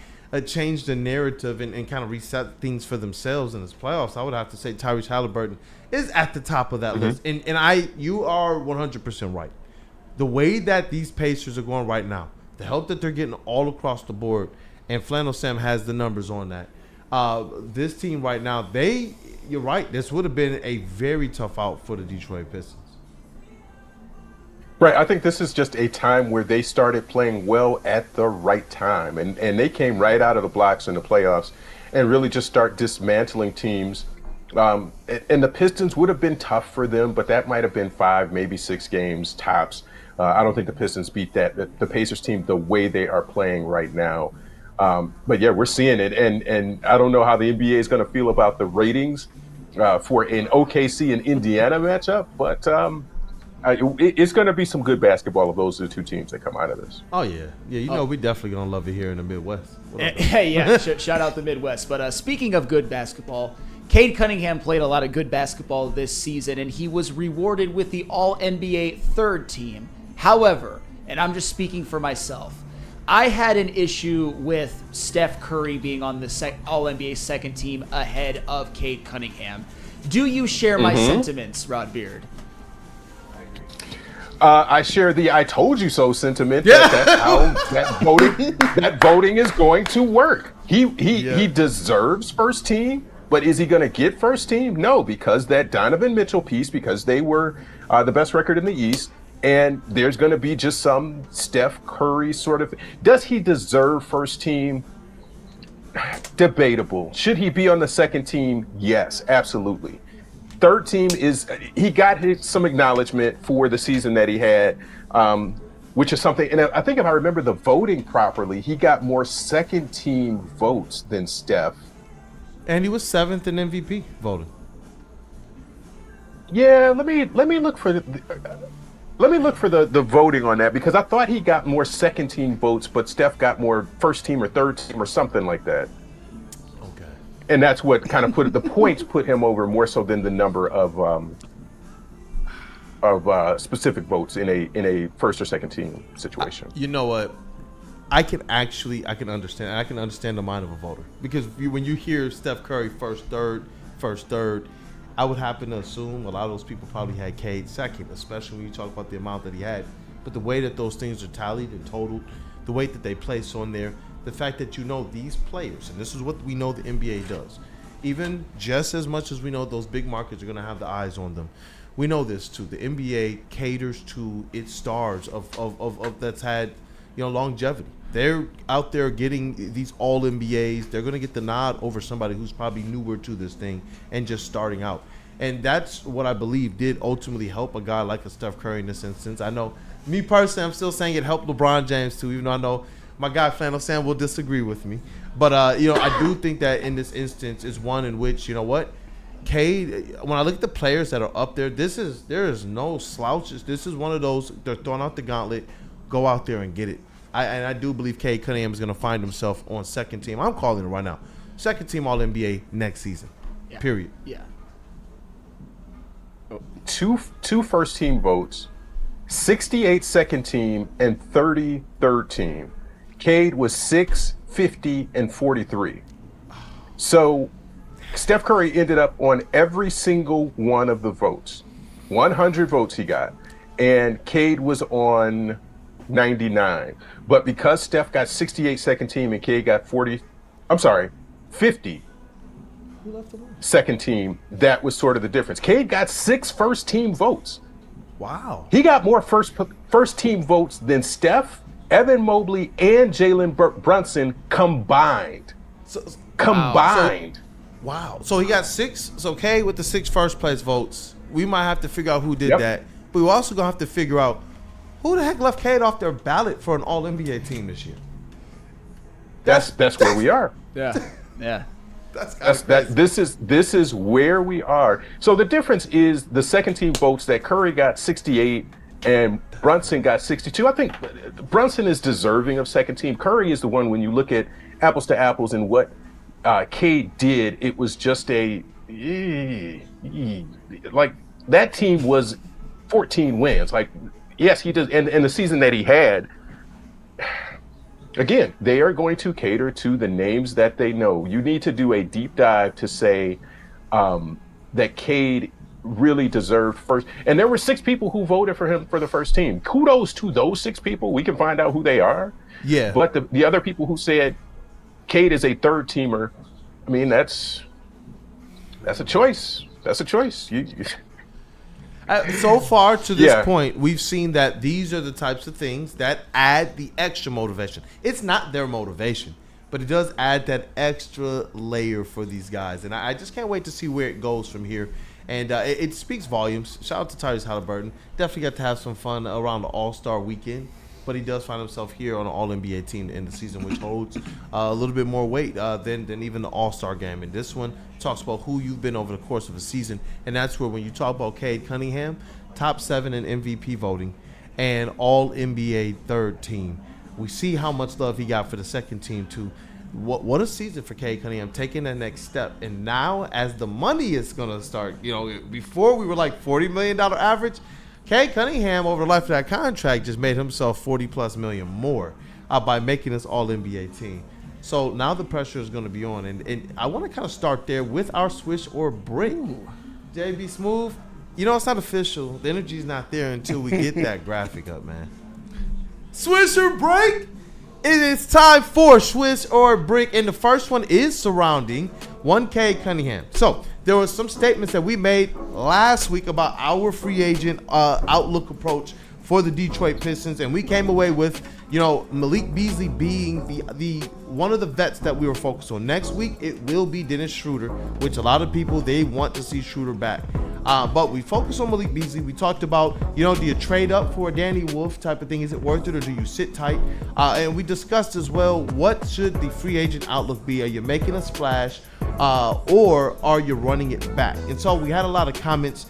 changed the narrative and kind of reset things for themselves in this playoffs. I would have to say Tyrese Halliburton is at the top of that list. And you are 100% right. The way that these Pacers are going right now, the help that they're getting all across the board, and Flannel Sam has the numbers on that. This team right now, you're right. This would have been a very tough out for the Detroit Pistons. Right. I think this is just a time where they started playing well at the right time. And they came right out of the blocks in the playoffs and really just start dismantling teams. And the Pistons would have been tough for them, but that might have been 5, maybe 6 games tops. I don't think the Pistons beat the Pacers team the way they are playing right now. But yeah, we're seeing it. And I don't know how the NBA is going to feel about the ratings for an OKC and Indiana matchup, but it's going to be some good basketball if those are the two teams that come out of this. Oh, yeah. Yeah, you know, we definitely going to love it here in the Midwest. Hey, yeah, shout out the Midwest. But speaking of good basketball, Cade Cunningham played a lot of good basketball this season, and he was rewarded with the All-NBA third team. However, and I'm just speaking for myself, I had an issue with Steph Curry being on the All-NBA second team ahead of Cade Cunningham. Do you share my sentiments, Rod Beard? I share the "I told you so" sentiment. That's how that voting is going to work. He deserves first team, but is he going to get first team? No, because that Donovan Mitchell piece, because they were the best record in the East, and there's going to be just some Steph Curry sort of. Does he deserve first team? Debatable. Should he be on the second team? Yes, absolutely. Third team he got some acknowledgement for the season that he had, which is something, and I think if I remember the voting properly, he got more second team votes than Steph. And he was 7th in MVP voting. Yeah, let me look for the voting on that, because I thought he got more second team votes, but Steph got more first team or third team or something like that. And that's what kind of put him over more so than the number of specific votes in a first or second team situation. You know what? I can understand the mind of a voter, because when you hear Steph Curry first, third, I would happen to assume a lot of those people probably had Cade second, especially when you talk about the amount that he had. But the way that those things are tallied and totaled, the way that they place on there, the fact that you know these players, and this is what we know the NBA does, even just as much as we know those big markets are going to have the eyes on them, we know this too. The NBA caters to its stars of that's had, you know, longevity. They're out there getting these all NBAs. They're going to get the nod over somebody who's probably newer to this thing and just starting out. And that's what I believe did ultimately help a guy like a Steph Curry in this instance. I know, me personally, I'm still saying it helped LeBron James too, even though I know my guy Flannel Sam will disagree with me. But, you know, I do think that in this instance is one in which, you know what, Cade, when I look at the players that are up there, there is no slouches. This is one of those, they're throwing out the gauntlet, go out there and get it. And I do believe Cade Cunningham is going to find himself on second team. I'm calling it right now. Second team All-NBA next season. Yeah. Period. Yeah. Two first team votes, 68 second team, and 30 third team. Cade was 6, 50, and 43. So Steph Curry ended up on every single one of the votes. 100 votes he got. And Cade was on 99. But because Steph got 68 second team and Cade got 50 second team, that was sort of the difference. Cade got 6 first team votes. Wow. He got more first team votes than Steph, Evan Mobley, and Jalen Brunson combined. Wow. So he got 6. So Cade with the 6 first place votes. We might have to figure out who did that. But we're also going to have to figure out who the heck left Cade off their ballot for an All-NBA team this year. That's where we are. Yeah. Yeah. This is where we are. So the difference is the second team votes that Curry got 68 and Brunson got 62. I think Brunson is deserving of second team. Curry is the one, when you look at apples to apples and what Cade did, it was just like that team was 14 wins. Like, yes, he does. And the season that he had, again, they are going to cater to the names that they know. You need to do a deep dive to say that Cade really deserved first. And there were 6 people who voted for him for the first team. Kudos to those 6 people. We can find out who they are. Yeah. But the other people who said Cade is a third teamer, I mean, that's a choice. That's a choice. So far to this point, we've seen that these are the types of things that add the extra motivation. It's not their motivation, but it does add that extra layer for these guys. And I just can't wait to see where it goes from here. And it speaks volumes. Shout out to Tyrese Halliburton. Definitely got to have some fun around the All-Star weekend. But he does find himself here on an All-NBA team to end the season, which holds a little bit more weight than even the All-Star game. And this one talks about who you've been over the course of a season. And that's where when you talk about Cade Cunningham, top 7 in MVP voting and All-NBA third team. We see how much love he got for the second team, too. What a season for Cade Cunningham, taking that next step. And now, as the money is going to start, before we were like $40 million average, Cade Cunningham, over the life of that contract, just made himself $40+ million more by making this All-NBA team. So now the pressure is going to be on. And I want to kind of start there with our swish or break. JB Smooth, it's not official. The energy's not there until we get that graphic up, man. Swish or break? It is time for Swish or Brick, and the first one is surrounding 1K Cunningham. So there was some statements that we made last week about our free agent outlook approach for the Detroit Pistons, and we came away with Malik Beasley being the one of the vets that we were focused on. Next week it will be Dennis Schroeder, which a lot of people, they want to see Schroeder back. But we focused on Malik Beasley. We talked about, do you trade up for a Danny Wolf type of thing? Is it worth it, or do you sit tight? And we discussed as well, what should the free agent outlook be? Are you making a splash, or are you running it back? And so we had a lot of comments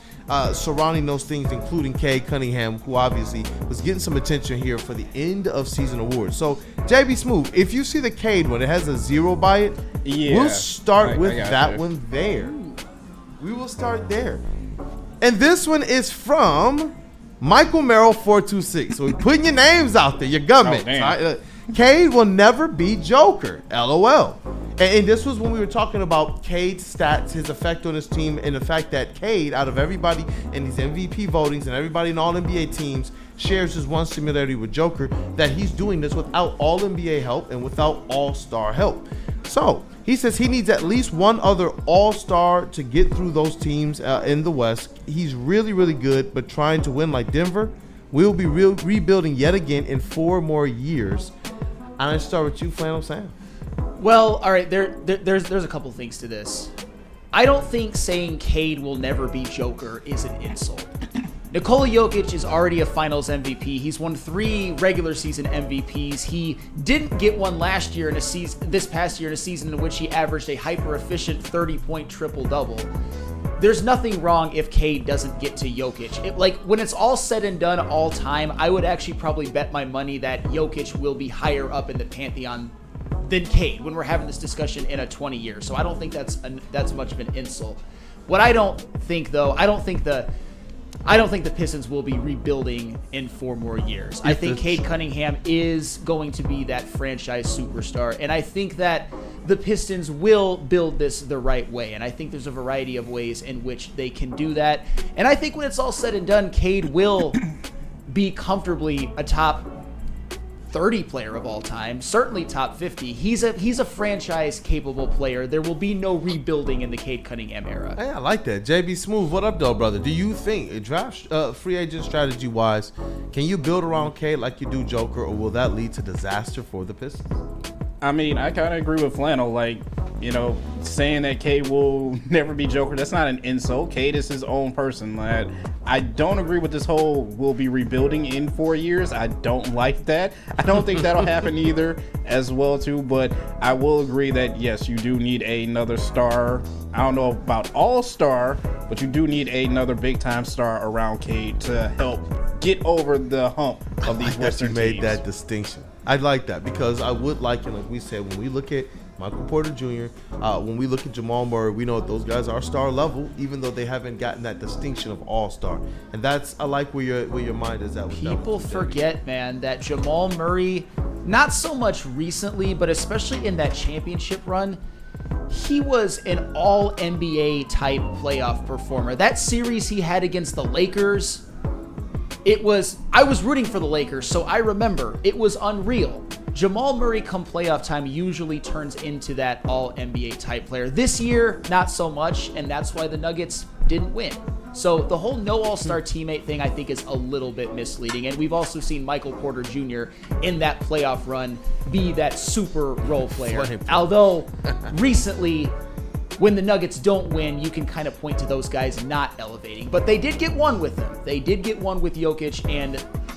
surrounding those things, including Cade Cunningham, who obviously was getting some attention here for the end of season awards. So, JB Smooth, if you see the Cade one, it has a 0 by it. We'll start with that one there. We will start there. And this one is from Michael Merrill 426. So we're putting your names out there, your gummits. Cade will never be Joker. LOL. And this was when we were talking about Cade's stats, his effect on his team, and the fact that Cade, out of everybody in these MVP votings and everybody in all NBA teams, shares his one similarity with Joker, that he's doing this without all NBA help and without all-star help. So he says he needs at least one other all-star to get through those teams in the West. He's really, really good, but trying to win like Denver, we'll be rebuilding yet again in 4 more years. I'm going to start with you, Flannel Sam. Well, all right, there's a couple things to this. I don't think saying Cade will never be Joker is an insult. Nikola Jokic is already a Finals MVP. He's won 3 regular season MVPs. He didn't get one last year this past year in a season in which he averaged a hyper-efficient 30-point triple-double. There's nothing wrong if Cade doesn't get to Jokic. When it's all said and done all time, I would actually probably bet my money that Jokic will be higher up in the pantheon than Cade when we're having this discussion in a 20 years. So I don't think that's much of an insult. What I don't think, though, I don't think the Pistons will be rebuilding in 4 more years. I think Cade Cunningham is going to be that franchise superstar, and I think that the Pistons will build this the right way, and I think there's a variety of ways in which they can do that. And I think when it's all said and done, Cade will be comfortably a top 30 player of all time, certainly top 50. He's a franchise-capable player. There will be no rebuilding in the Cade Cunningham era. Hey, I like that. JB Smooth, what up, though, brother? Do you think, draft free agent strategy-wise, can you build around Cade like you do Joker, or will that lead to disaster for the Pistons? I mean, I kind of agree with Flannel. Saying that Cade will never be Joker, that's not an insult. Cade is his own person. I don't agree with this whole we'll be rebuilding in 4 years. I don't like that. I don't think that'll happen either as well, too. But I will agree that, yes, you do need another star. I don't know about all-star, but you do need another big-time star around Cade to help get over the hump of these Western teams. You made that distinction. I like that because I would like it, like we said, when we look at Michael Porter Jr., when we look at Jamal Murray, we know that those guys are star level, even though they haven't gotten that distinction of all-star. And I like where your mind is at with that. People forget, man, that Jamal Murray, not so much recently, but especially in that championship run, he was an all-NBA type playoff performer. That series he had against the Lakers, I was rooting for the Lakers, so I remember it was unreal. Jamal Murray come playoff time usually turns into that all-NBA type player. This year, not so much, and that's why the Nuggets didn't win. So the whole no all-star teammate thing, I think, is a little bit misleading. And we've also seen Michael Porter Jr. in that playoff run be that super role player. Although recently, when the Nuggets don't win, you can kind of point to those guys not elevating. But they did get one with them. They did get one with Jokic,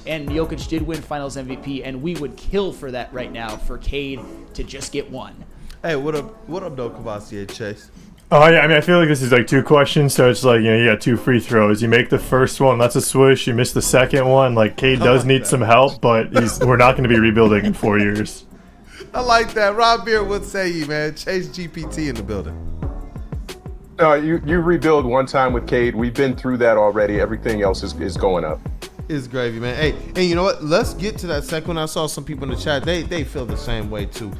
and Jokic did win Finals MVP, and we would kill for that right now for Cade to just get one. Hey, what up, though, Cavassier Chase? Oh, yeah, I mean, I feel like this is like 2 questions, so it's like, you got 2 free throws. You make the first one, that's a swish. You miss the second one. Like, Cade does need some help, but we're not going to be rebuilding in 4 years. I like that. Rob Beard, what say you, man? Chase GPT in the building. You rebuild one time with Cade. We've been through that already. Everything else is going up. It's gravy, man. Hey, and you know what? Let's get to that second one. I saw some people in the chat. They feel the same way, too.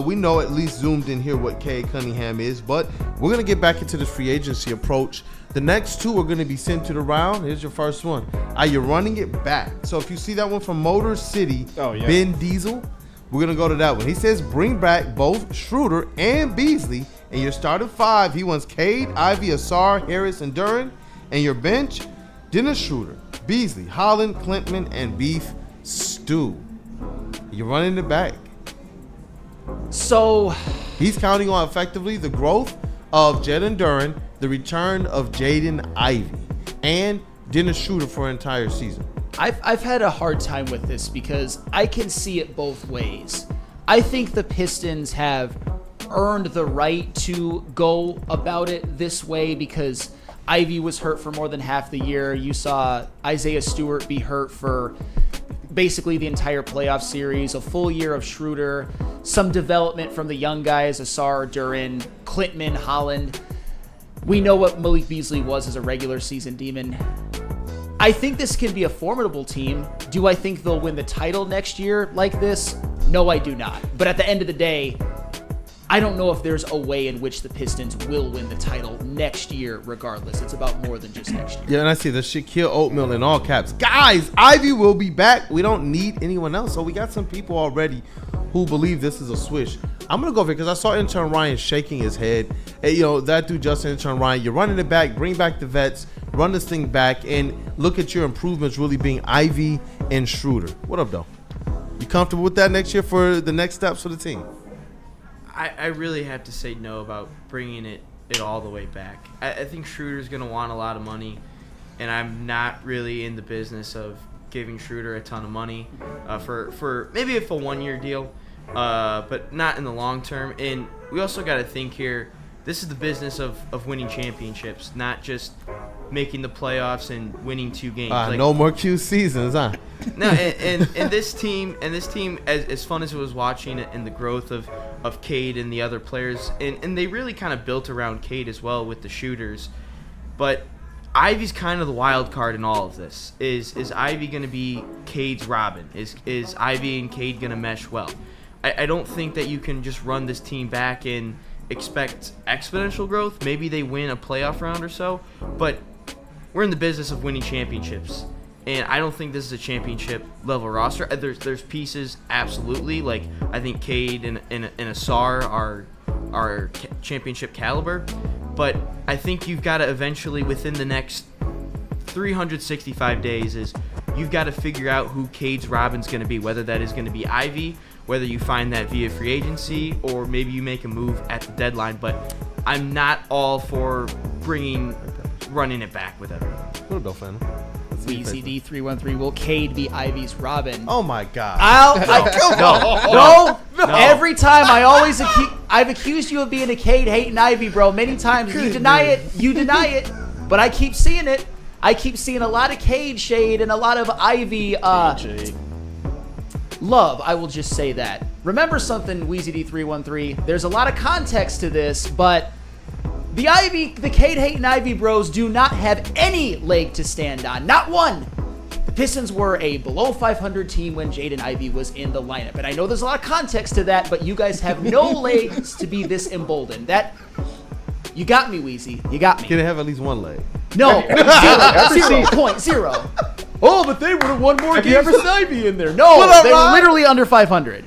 We know at least zoomed in here what Cade Cunningham is, but we're going to get back into this free agency approach. The next 2 are going to be sent to the round. Here's your first one. Are you running it back? So if you see that one from Motor City, Ben Diesel, we're going to go to that one. He says bring back both Schroeder and Beasley, and your starting 5, he wants Cade, Ivy, Asar, Harris, and Duran, and your bench, Dennis Schroeder, Beasley, Holland, Klintman, and Beef Stew. You're running it back. So he's counting on effectively the growth of Jalen Duran, the return of Jaden Ivey, and Dennis Schroeder for an entire season. I've had a hard time with this because I can see it both ways. I think the Pistons have earned the right to go about it this way because Ivy was hurt for more than half the year. You saw Isaiah Stewart be hurt for basically the entire playoff series, a full year of Schroeder, some development from the young guys, Asar, Duran, Klintman, Holland. We know what Malik Beasley was as a regular season demon. I think this can be a formidable team. Do I think they'll win the title next year like this? No, I do not. But at the end of the day, I don't know if there's a way in which the Pistons will win the title next year regardless. It's about more than just next year. Yeah, and I see the Shaquille Oatmeal in all caps. Guys, Ivy will be back. We don't need anyone else. So we got some people already who believe this is a swish. I'm going to go over it because I saw intern Ryan shaking his head. Hey, that dude, Justin, intern Ryan, you're running it back. Bring back the vets. Run this thing back and look at your improvements really being Ivy and Schroeder. What up, though? You comfortable with that next year for the next steps for the team? I really have to say no about bringing it all the way back. I think Schroeder's going to want a lot of money, and I'm not really in the business of giving Schroeder a ton of money for maybe if a 1-year deal, but not in the long term. And we also got to think here, this is the business of winning championships, not just making the playoffs and winning 2 games. No more Q seasons, huh? No, and this team, as fun as it was watching it and the growth of Cade and the other players, and they really kind of built around Cade as well with the shooters. But Ivy's kind of the wild card in all of this. Is Ivy going to be Cade's Robin? Is Ivy and Cade going to mesh well? I don't think that you can just run this team back and expect exponential growth. Maybe they win a playoff round or so, but we're in the business of winning championships, and I don't think this is a championship level roster. There's pieces, absolutely. Like I think Cade and Asar are championship caliber, but I think you've got to eventually, within the next 365 days, you've got to figure out who Cade's Robin's going to be. Whether that is going to be Ivy, whether you find that via free agency, or maybe you make a move at the deadline. But I'm not all for running it back with everyone. What about Fan? Weezy D313, will Cade be Ivy's Robin? Oh my God! No. Every time I've accused you of being a Cade hating Ivy, bro. Many times you deny it, but I keep seeing it. I keep seeing a lot of Cade shade and a lot of Ivy love. I will just say that. Remember something, Weezy D313. There's a lot of context to this, but the Cade hating Ivy bros do not have any leg to stand on. Not one. The Pistons were a below 500 team when Jaden Ivey was in the lineup. And I know there's a lot of context to that, but you guys have no legs to be this emboldened. You got me, Weezy. You got me. Can they have at least one leg? No. 0.0. Oh, but they would have won more games with Ivy in there. No, they were literally under 500.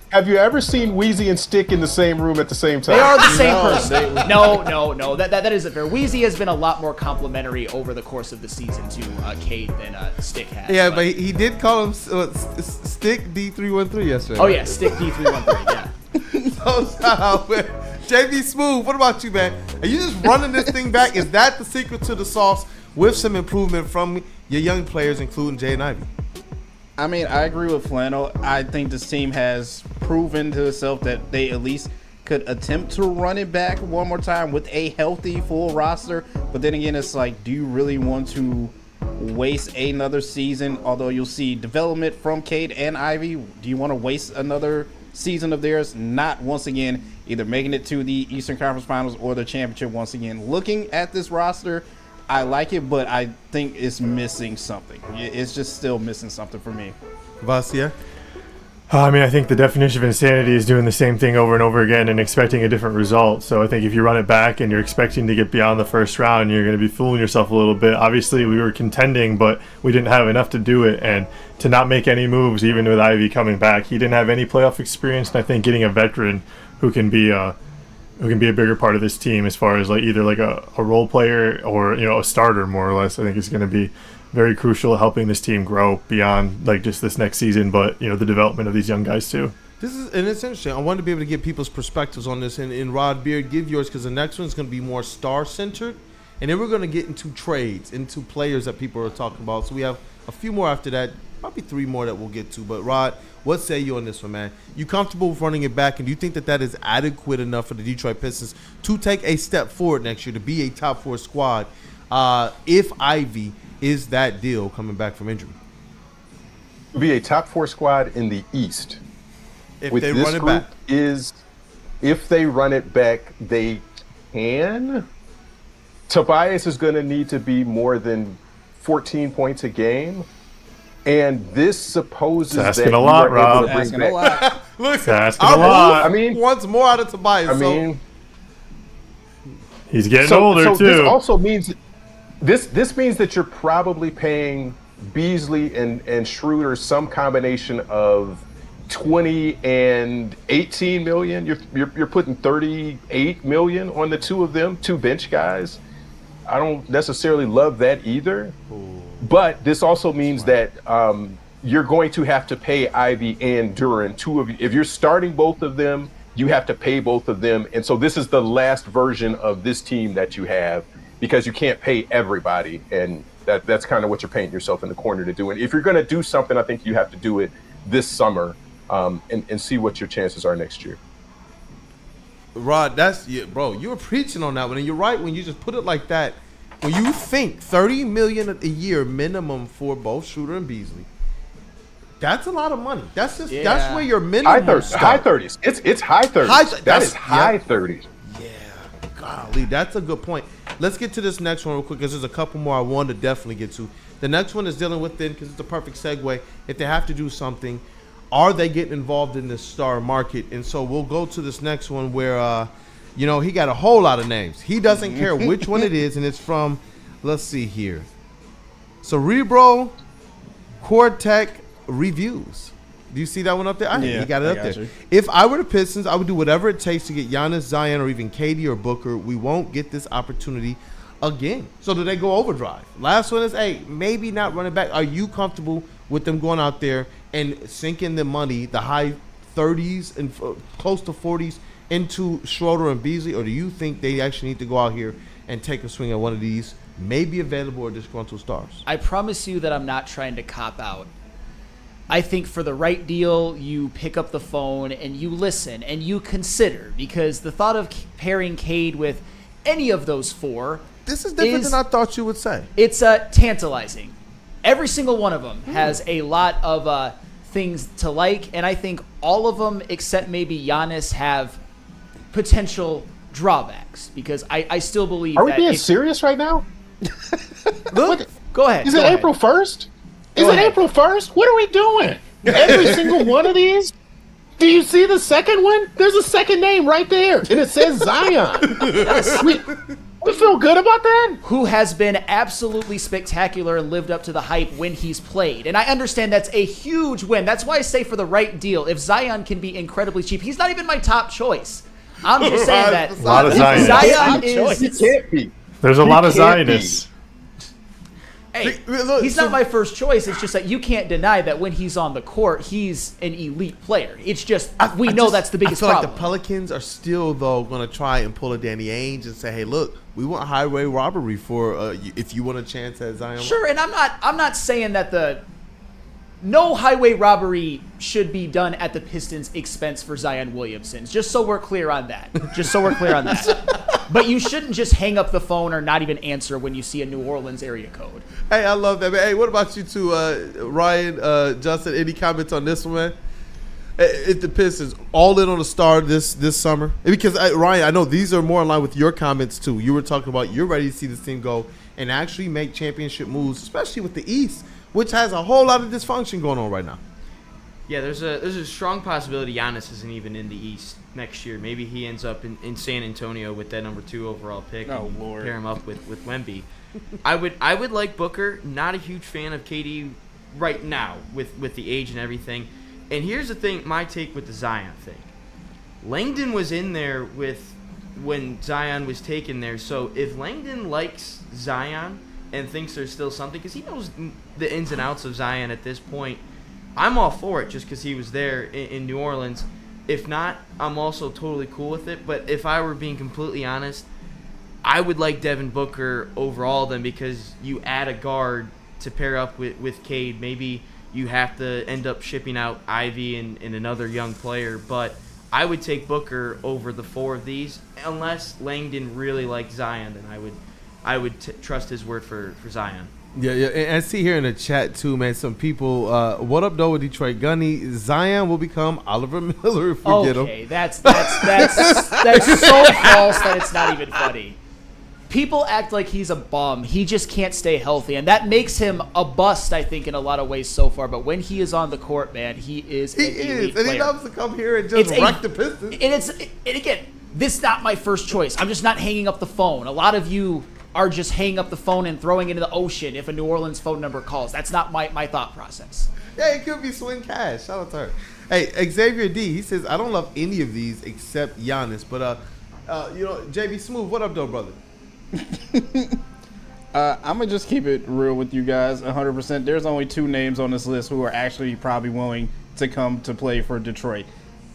Have you ever seen Weezy and Stick in the same room at the same time? They are the same person. No. That isn't fair. Weezy has been a lot more complimentary over the course of the season to Cade than Stick has. Yeah, but he did call him Stick D313 yesterday. Oh yeah, Stick D313. Yeah. So shout out, man. JB Smooth, what about you, man? Are you just running this thing back? Is that the secret to the sauce with some improvement from your young players, including Jay and Ivy? I mean, I agree with Flannel. I think this team has proven to itself that they at least could attempt to run it back one more time with a healthy full roster. But then again, it's like, do you really want to waste another season? Although you'll see development from Cade and Ivy, do you want to waste another season of theirs? Not once again either making it to the Eastern Conference Finals or the championship once again. Looking at this roster, I like it, but I think it's missing something. It's just still missing something for me. Vasia? I mean, I think the definition of insanity is doing the same thing over and over again and expecting a different result. So I think if you run it back and you're expecting to get beyond the first round, you're going to be fooling yourself a little bit. Obviously, we were contending, but we didn't have enough to do it. And to not make any moves, even with Ivy coming back, he didn't have any playoff experience. And I think getting a veteran who can be a bigger part of this team as far as like either like a role player or, you know, a starter more or less, I think is going to be very crucial helping this team grow beyond like just this next season, but you know, the development of these young guys too. And it's interesting. I wanted to be able to get people's perspectives on this, and Rod Beard, give yours, because the next one's going to be more star-centered, and then we're going to get into trades, into players that people are talking about. So we have a few more after that, probably 3 more that we'll get to. But Rod, what say you on this one, man? You comfortable with running it back, and do you think that is adequate enough for the Detroit Pistons to take a step forward next year to be a top 4 squad if Ivy is that deal coming back from injury? Be a top 4 squad in the East. If with they this run it group back. If they run it back, they can. Tobias is going to need to be more than 14 points a game. And this supposes it's that asking a you lot, are Rob. able to bring Asking back. a lot. Listen, asking a lot. I mean, wants more out of Tobias. I mean, he's getting older so too. This also means this means that you're probably paying Beasley and Schroeder some combination of 20 and 18 million. You're putting 38 million on the 2 of them, 2 bench guys. I don't necessarily love that either. But this also means that you're going to have to pay Ivy and Duren, 2 of you. If you're starting both of them, you have to pay both of them. And so this is the last version of this team that you have, because you can't pay everybody. And that's kind of what you're painting yourself in the corner to do. And if you're going to do something, I think you have to do it this summer and see what your chances are next year. Rod, bro, you were preaching on that one, and you're right when you just put it like that. When you think $30 million a year minimum for both Schroeder and Beasley, that's a lot of money. That's where your minimum high 30s. It's high 30s. That is high 30s. Yeah, golly, that's a good point. Let's get to this next one real quick, because there's a couple more I want to definitely get to. The next one is dealing with because it's the perfect segue. If they have to do something, are they getting involved in this star market? And so we'll go to this next one where, he got a whole lot of names. He doesn't care which one it is, and it's from, let's see here, Cerebro Cortec Reviews. Do you see that one up there? Yeah, he got it up there. you. If I were the Pistons, I would do whatever it takes to get Giannis, Zion, or even KD or Booker. We won't get this opportunity again. So do they go overdrive? Last one is, maybe not running back. Are you comfortable with them going out there and sinking the money, the high 30s and close to 40s, into Schroeder and Beasley, or do you think they actually need to go out here and take a swing at one of these maybe available or disgruntled stars? I promise you that I'm not trying to cop out. I think for the right deal, you pick up the phone and you listen and you consider, because the thought of pairing Cade with any of those 4, this is different than I thought you would say. It's tantalizing. Every single one of them has a lot of things to like, and I think all of them except maybe Giannis have potential drawbacks, because I still believe Are we that being serious right now? Look, go ahead. Is it April 1st? Is it April 1st? What are we doing? Every single one of these? Do you see the second one? There's a second name right there, and it says Zion. What You feel good about that? Who has been absolutely spectacular and lived up to the hype when he's played. And I understand that's a huge win. That's why I say for the right deal, if Zion can be incredibly cheap, he's not even my top choice. I'm just saying that. A lot of Zionists. Zion is... He can't be. There's a lot of Zionists. Hey, he's not my first choice. It's just that you can't deny that when he's on the court, he's an elite player. It's just we know that's the biggest I feel problem. like the Pelicans are still, though, going to try and pull a Danny Ainge and say, hey, look, we want highway robbery for if you want a chance at Zion. Sure, and I'm not saying that no highway robbery should be done at the Pistons' expense for Zion Williamson. Just so we're clear on that. But you shouldn't just hang up the phone or not even answer when you see a New Orleans area code. Hey, I love that, man. Hey, what about you two, Ryan, Justin? Any comments on this one, man? If the Pistons all in on the star this summer, because Ryan, I know these are more in line with your comments too. You were talking about you're ready to see this team go and actually make championship moves, especially with the East, which has a whole lot of dysfunction going on right now. Yeah, there's a strong possibility Giannis isn't even in the East next year. Maybe he ends up in San Antonio with that number 2 overall pick. Oh, and Lord. Pair him up with Wemby. I would like Booker. Not a huge fan of KD right now with the age and everything. And here's the thing, my take with the Zion thing. Langdon was in there when Zion was taken there. So if Langdon likes Zion and thinks there's still something, because he knows the ins and outs of Zion at this point, I'm all for it just because he was there in New Orleans. If not, I'm also totally cool with it. But if I were being completely honest, I would like Devin Booker over all of them because you add a guard to pair up with Cade. Maybe you have to end up shipping out Ivy and another young player. But I would take Booker over the 4 of these. Unless Langdon really likes Zion, then I would trust his word for Zion. Yeah, and I see here in the chat too, man. Some people, what up though with Detroit Gunny? Zion will become Oliver Miller if we get him. Okay, that's so false that it's not even funny. People act like he's a bum. He just can't stay healthy, and that makes him a bust, I think, in a lot of ways so far. But when he is on the court, man, he is an elite player. And he loves to come here and just wreck the Pistons. And again, this is not my first choice. I'm just not hanging up the phone. A lot of you are just hanging up the phone and throwing it into the ocean if a New Orleans phone number calls. That's not my thought process. Yeah, it could be swing cash. Shout out to her. Hey, Xavier D, he says, I don't love any of these except Giannis. But, JB Smooth, what up, though, brother? I'm going to just keep it real with you guys 100%. There's only 2 names on this list who are actually probably willing to come to play for Detroit.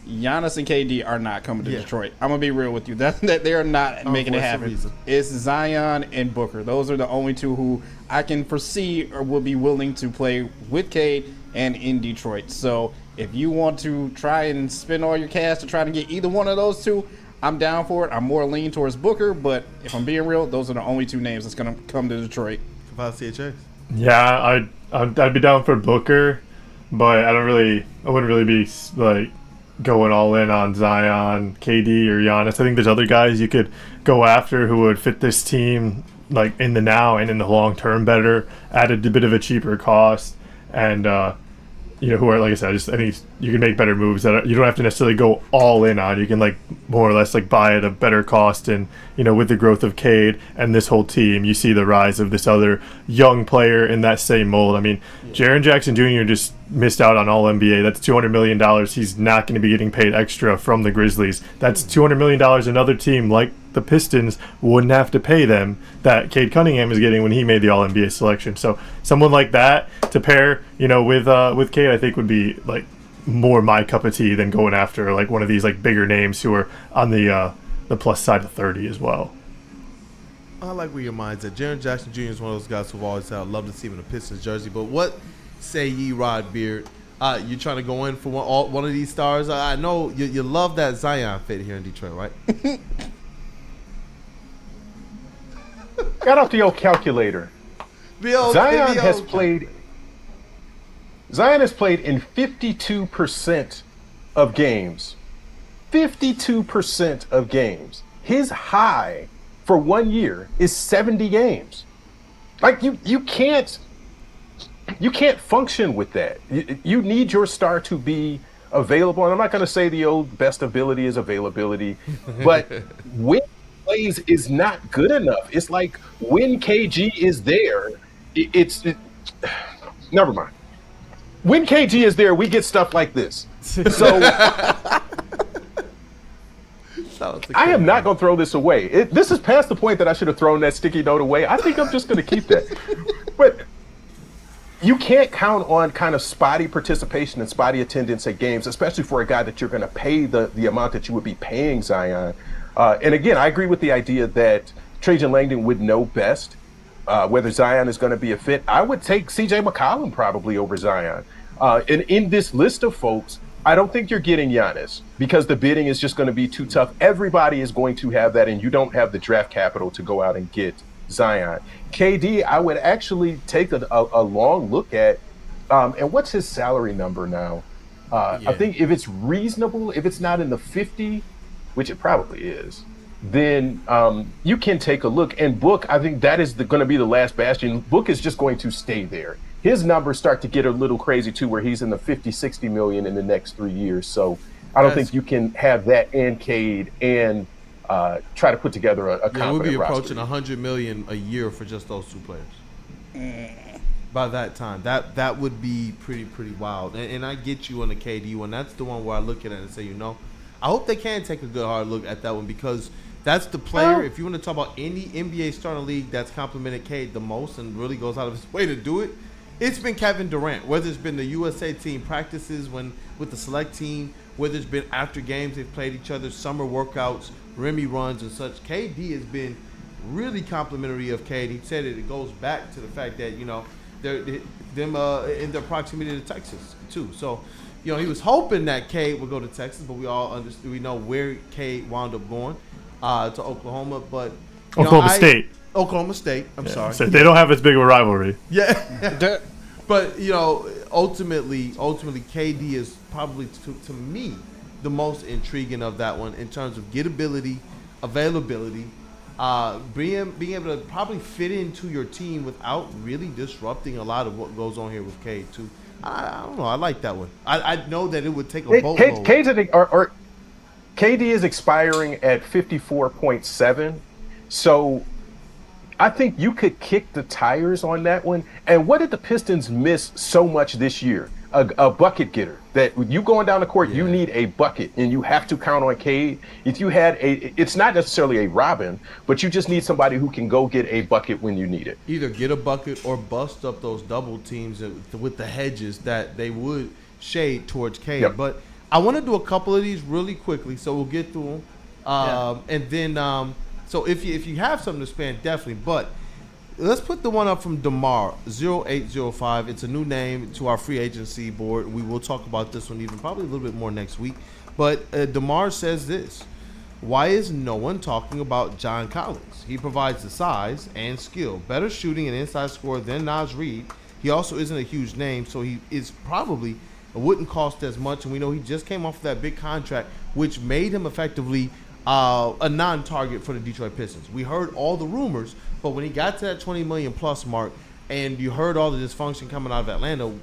Giannis and KD are not coming to Detroit. I'm going to be real with you. That they are not making it happen. It's Zion and Booker. Those are the only 2 who I can foresee or will be willing to play with Cade and in Detroit. So if you want to try and spend all your cash to try to get either one of those 2, I'm down for it. I'm more leaning towards Booker, but if I'm being real, those are the only 2 names that's going to come to Detroit. Yeah, I'd be down for Booker, but I wouldn't really be like going all in on Zion, KD, or Giannis. I think there's other guys you could go after who would fit this team like in the now and in the long term better at a bit of a cheaper cost, and who are, like I said, you can make better moves that you don't have to necessarily go all in on. You can like more or less like buy at a better cost, and with the growth of Cade and this whole team, you see the rise of this other young player in that same mold. I mean, Jaren Jackson Jr. just missed out on All NBA. That's $200 million. He's not going to be getting paid extra from the Grizzlies. That's $200 million another team like the Pistons wouldn't have to pay them that Cade Cunningham is getting when he made the All NBA selection. So someone like that to pair, with Cade, I think would be like more my cup of tea than going after like one of these like bigger names who are on the plus side of 30 as well. I like where your mind's at. Jaren Jackson Jr. is one of those guys who've always said I'd love to see him in a Pistons jersey. But what say ye, Rod Beard? You trying to go in for one of these stars? I know you love that Zion fit here in Detroit, right? Got off the old calculator. Zion has played in 52% of games. 52% of games. His high for 1 year is 70 games. Like you can't function with that. You need your star to be available. And I'm not going to say the old best ability is availability, but when plays is not good enough. It's like when KG is there, never mind. When KG is there, we get stuff like this. So I am not going to throw this away. This is past the point that I should have thrown that sticky note away. I think I'm just going to keep that. But you can't count on kind of spotty participation and spotty attendance at games, especially for a guy that you're going to pay the amount that you would be paying Zion. And again, I agree with the idea that Trajan Langdon would know best whether Zion is going to be a fit. I would take CJ McCollum probably over Zion. And in this list of folks, I don't think you're getting Giannis because the bidding is just going to be too tough. Everybody is going to have that, and you don't have the draft capital to go out and get Zion. KD, I would actually take a long look at, and what's his salary number now? I think if it's reasonable, if it's not in the 50, which it probably is, then you can take a look. And Book, I think that is going to be the last bastion. Book is just going to stay there. His numbers start to get a little crazy too, where he's in the 50, 60 million in the next 3 years. So I don't think you can have that and Cade and try to put together a competent we'll be roster. approaching $100 million a year for just those two players. By that time, that would be pretty wild. And I get you on the KD one. That's the one where I look at it and say, I hope they can take a good hard look at that one because that's the player. If you want to talk about any NBA starting league that's complimented Cade the most and really goes out of his way to do it, it's been Kevin Durant. Whether it's been the USA team practices with the select team, whether it's been after games they've played each other, summer workouts, Remy runs and such. KD has been really complimentary of Cade. He said it goes back to the fact that them in their proximity to Texas too. So he was hoping that Cade would go to Texas, but we know where Cade wound up going to Oklahoma. But Oklahoma State. I'm sorry. So they don't have as big of a rivalry. Yeah. But ultimately, KD is probably to me the most intriguing of that one in terms of gettability, availability, being able to probably fit into your team without really disrupting a lot of what goes on here with Cade too. I don't know. I like that one. I know that it would take a boatload. KD is expiring at 54.7, so I think you could kick the tires on that one. And what did the Pistons miss so much this year? A bucket getter. That you going down the court, you need a bucket, and you have to count on Cade. If you had it's not necessarily a Robin, but you just need somebody who can go get a bucket when you need it. Either get a bucket or bust up those double teams with the hedges that they would shade towards Cade. Yep. But I want to do a couple of these really quickly, so we'll get through them. And then, so if you have something to spend, definitely. But let's put the one up from DeMar 0805. It's a new name to our free agency board. We will talk about this one even probably a little bit more next week. But DeMar says this: why is no one talking about John Collins? He provides the size and skill, better shooting and inside scorer than Naz Reid. He also isn't a huge name, so he is probably wouldn't cost as much. And we know he just came off of that big contract, which made him effectively a non-target for the Detroit Pistons. We heard all the rumors, but when he got to that 20 million plus mark and you heard all the dysfunction coming out of Atlanta,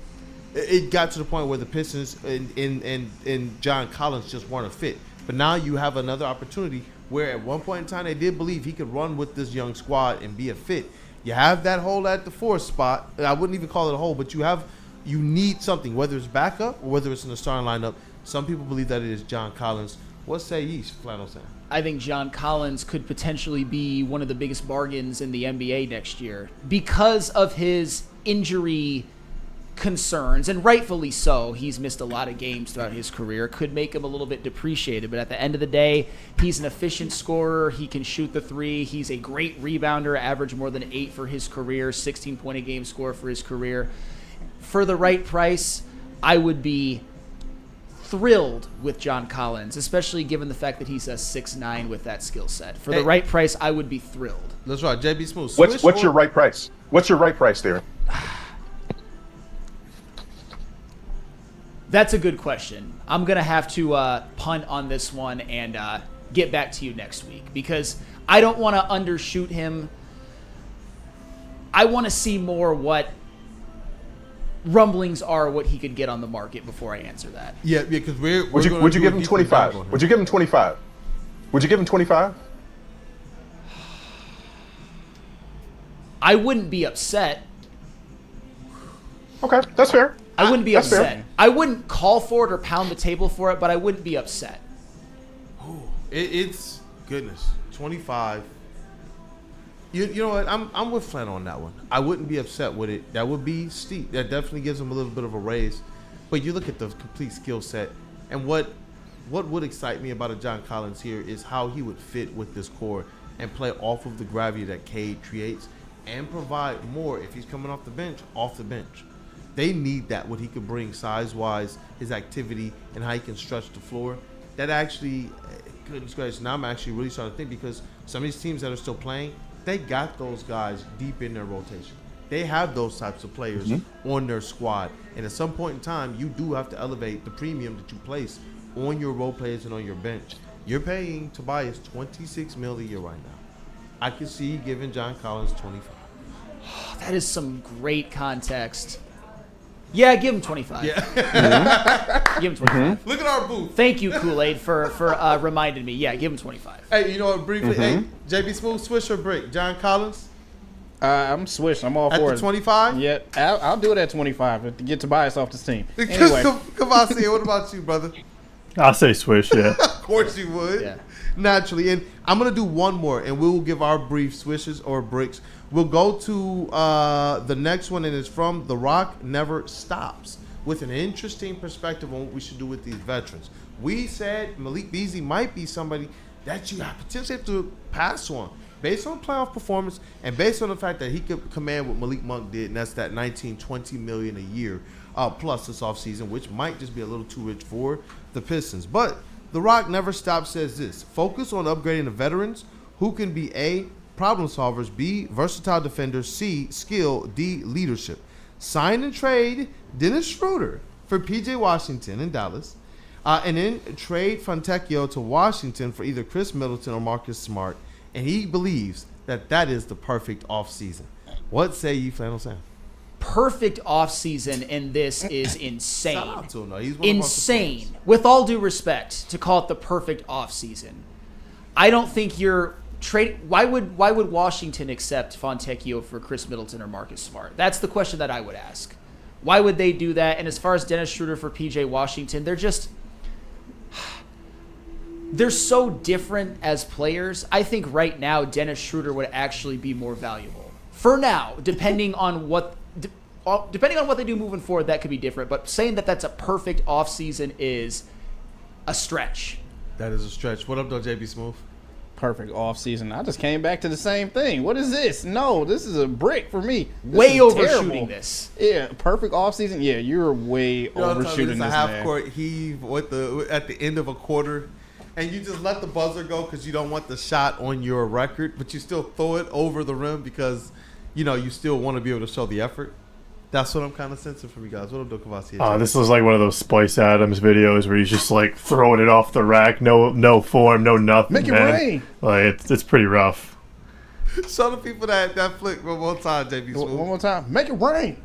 it got to the point where the Pistons and John Collins just weren't a fit. But now you have another opportunity where at one point in time they did believe he could run with this young squad and be a fit. You have that hole at the 4th spot. I wouldn't even call it a hole, but you need something, whether it's backup or whether it's in the starting lineup. Some people believe that it is John Collins. What say ye, Flannel Sam? I think John Collins could potentially be one of the biggest bargains in the NBA next year because of his injury concerns, and rightfully so. He's missed a lot of games throughout his career. Could make him a little bit depreciated, but at the end of the day, he's an efficient scorer. He can shoot the three. He's a great rebounder, averaged more than 8 for his career, 16-point-a-game scorer for his career. For the right price, I would be thrilled with John Collins, especially given the fact that he's a 6'9" with that skill set. For the right price, I would be thrilled. That's right, JB Smooth. What's your right price? What's your right price there? That's a good question. I'm going to have to punt on this one and get back to you next week because I don't want to undershoot him. I want to see more what rumblings are, what he could get on the market before I answer that. Yeah, because would you give him 25? Would you give him 25? Would you give him 25? I wouldn't be upset. Okay, that's fair. I wouldn't be That's upset. fair. I wouldn't call for it or pound the table for it, but I wouldn't be upset. It's goodness 25. You know what? I'm with Flynn on that one. I wouldn't be upset with it. That would be steep. That definitely gives him a little bit of a raise. But you look at the complete skill set, and what would excite me about a John Collins here is how he would fit with this core and play off of the gravity that Cade creates and provide more if he's coming off the bench. They need that, what he could bring size-wise, his activity, and how he can stretch the floor. That actually, goodness gracious, now I'm actually really starting to think, because some of these teams that are still playing, they got those guys deep in their rotation. They have those types of players on their squad. And at some point in time, you do have to elevate the premium that you place on your role players and on your bench. You're paying Tobias $26 million a year right now. I could see giving John Collins 25. That is some great context. Yeah, give him 25. Yeah. Give him 25. Look at our booth. Thank you, Kool-Aid, for reminding me. Yeah, give him 25. Hey, you know what? Briefly, hey, JB Smooth, swish or break? John Collins? I'm switched. I'm all At for the it. 25? Yeah, I'll do it at 25 to get Tobias off this team. Anyway, Come on, see. What about you, brother? I'll say swish, yeah. Of course you would. Yeah. Naturally. And I'm going to do one more, and we will give our brief swishes or breaks. We'll go to the next one, and it's from The Rock Never Stops, with an interesting perspective on what we should do with these veterans. We said Malik Beasley might be somebody that you potentially have to pass on based on playoff performance and based on the fact that he could command what Malik Monk did, and that's that $19-20 million a year plus this offseason, which might just be a little too rich for the Pistons. But The Rock Never Stops says this: focus on upgrading the veterans who can be A, problem solvers, B, versatile defenders, C, skill, D, leadership. Sign and trade Dennis Schroeder for P.J. Washington in Dallas, and then trade Fontecchio to Washington for either Chris Middleton or Marcus Smart, and he believes that is the perfect offseason. What say you, Flannel Sam? Perfect offseason, and this is insane. Shout out to him, though. He's one of our Insane. supporters. With all due respect, to call it the perfect offseason. I don't think you're trade. Why would Washington accept Fontecchio for Chris Middleton or Marcus Smart? That's the question that I would ask. Why would they do that? And as far as Dennis Schroeder for PJ Washington, they're so different as players. I think right now Dennis Schroeder would actually be more valuable. For now, depending on what they do moving forward, that could be different. But saying that that's a perfect offseason is a stretch. That is a stretch. What up, though, JB Smooth? perfect offseason. I just came back to the same thing. What is this? No, this is a brick for me. Way overshooting this. Yeah, perfect offseason. Yeah, you're way overshooting this, a half man. court heave at the end of a quarter, and you just let the buzzer go because you don't want the shot on your record, but you still throw it over the rim because you still want to be able to show the effort. That's what I'm kind of sensing from you guys. What up, Dokavasi? This was like one of those Splice Adams videos where he's just like throwing it off the rack, no form, no nothing. Make it man. rain. Like it's pretty rough. Show the people that flick one more time, JB Smooth. One more time. Make it rain.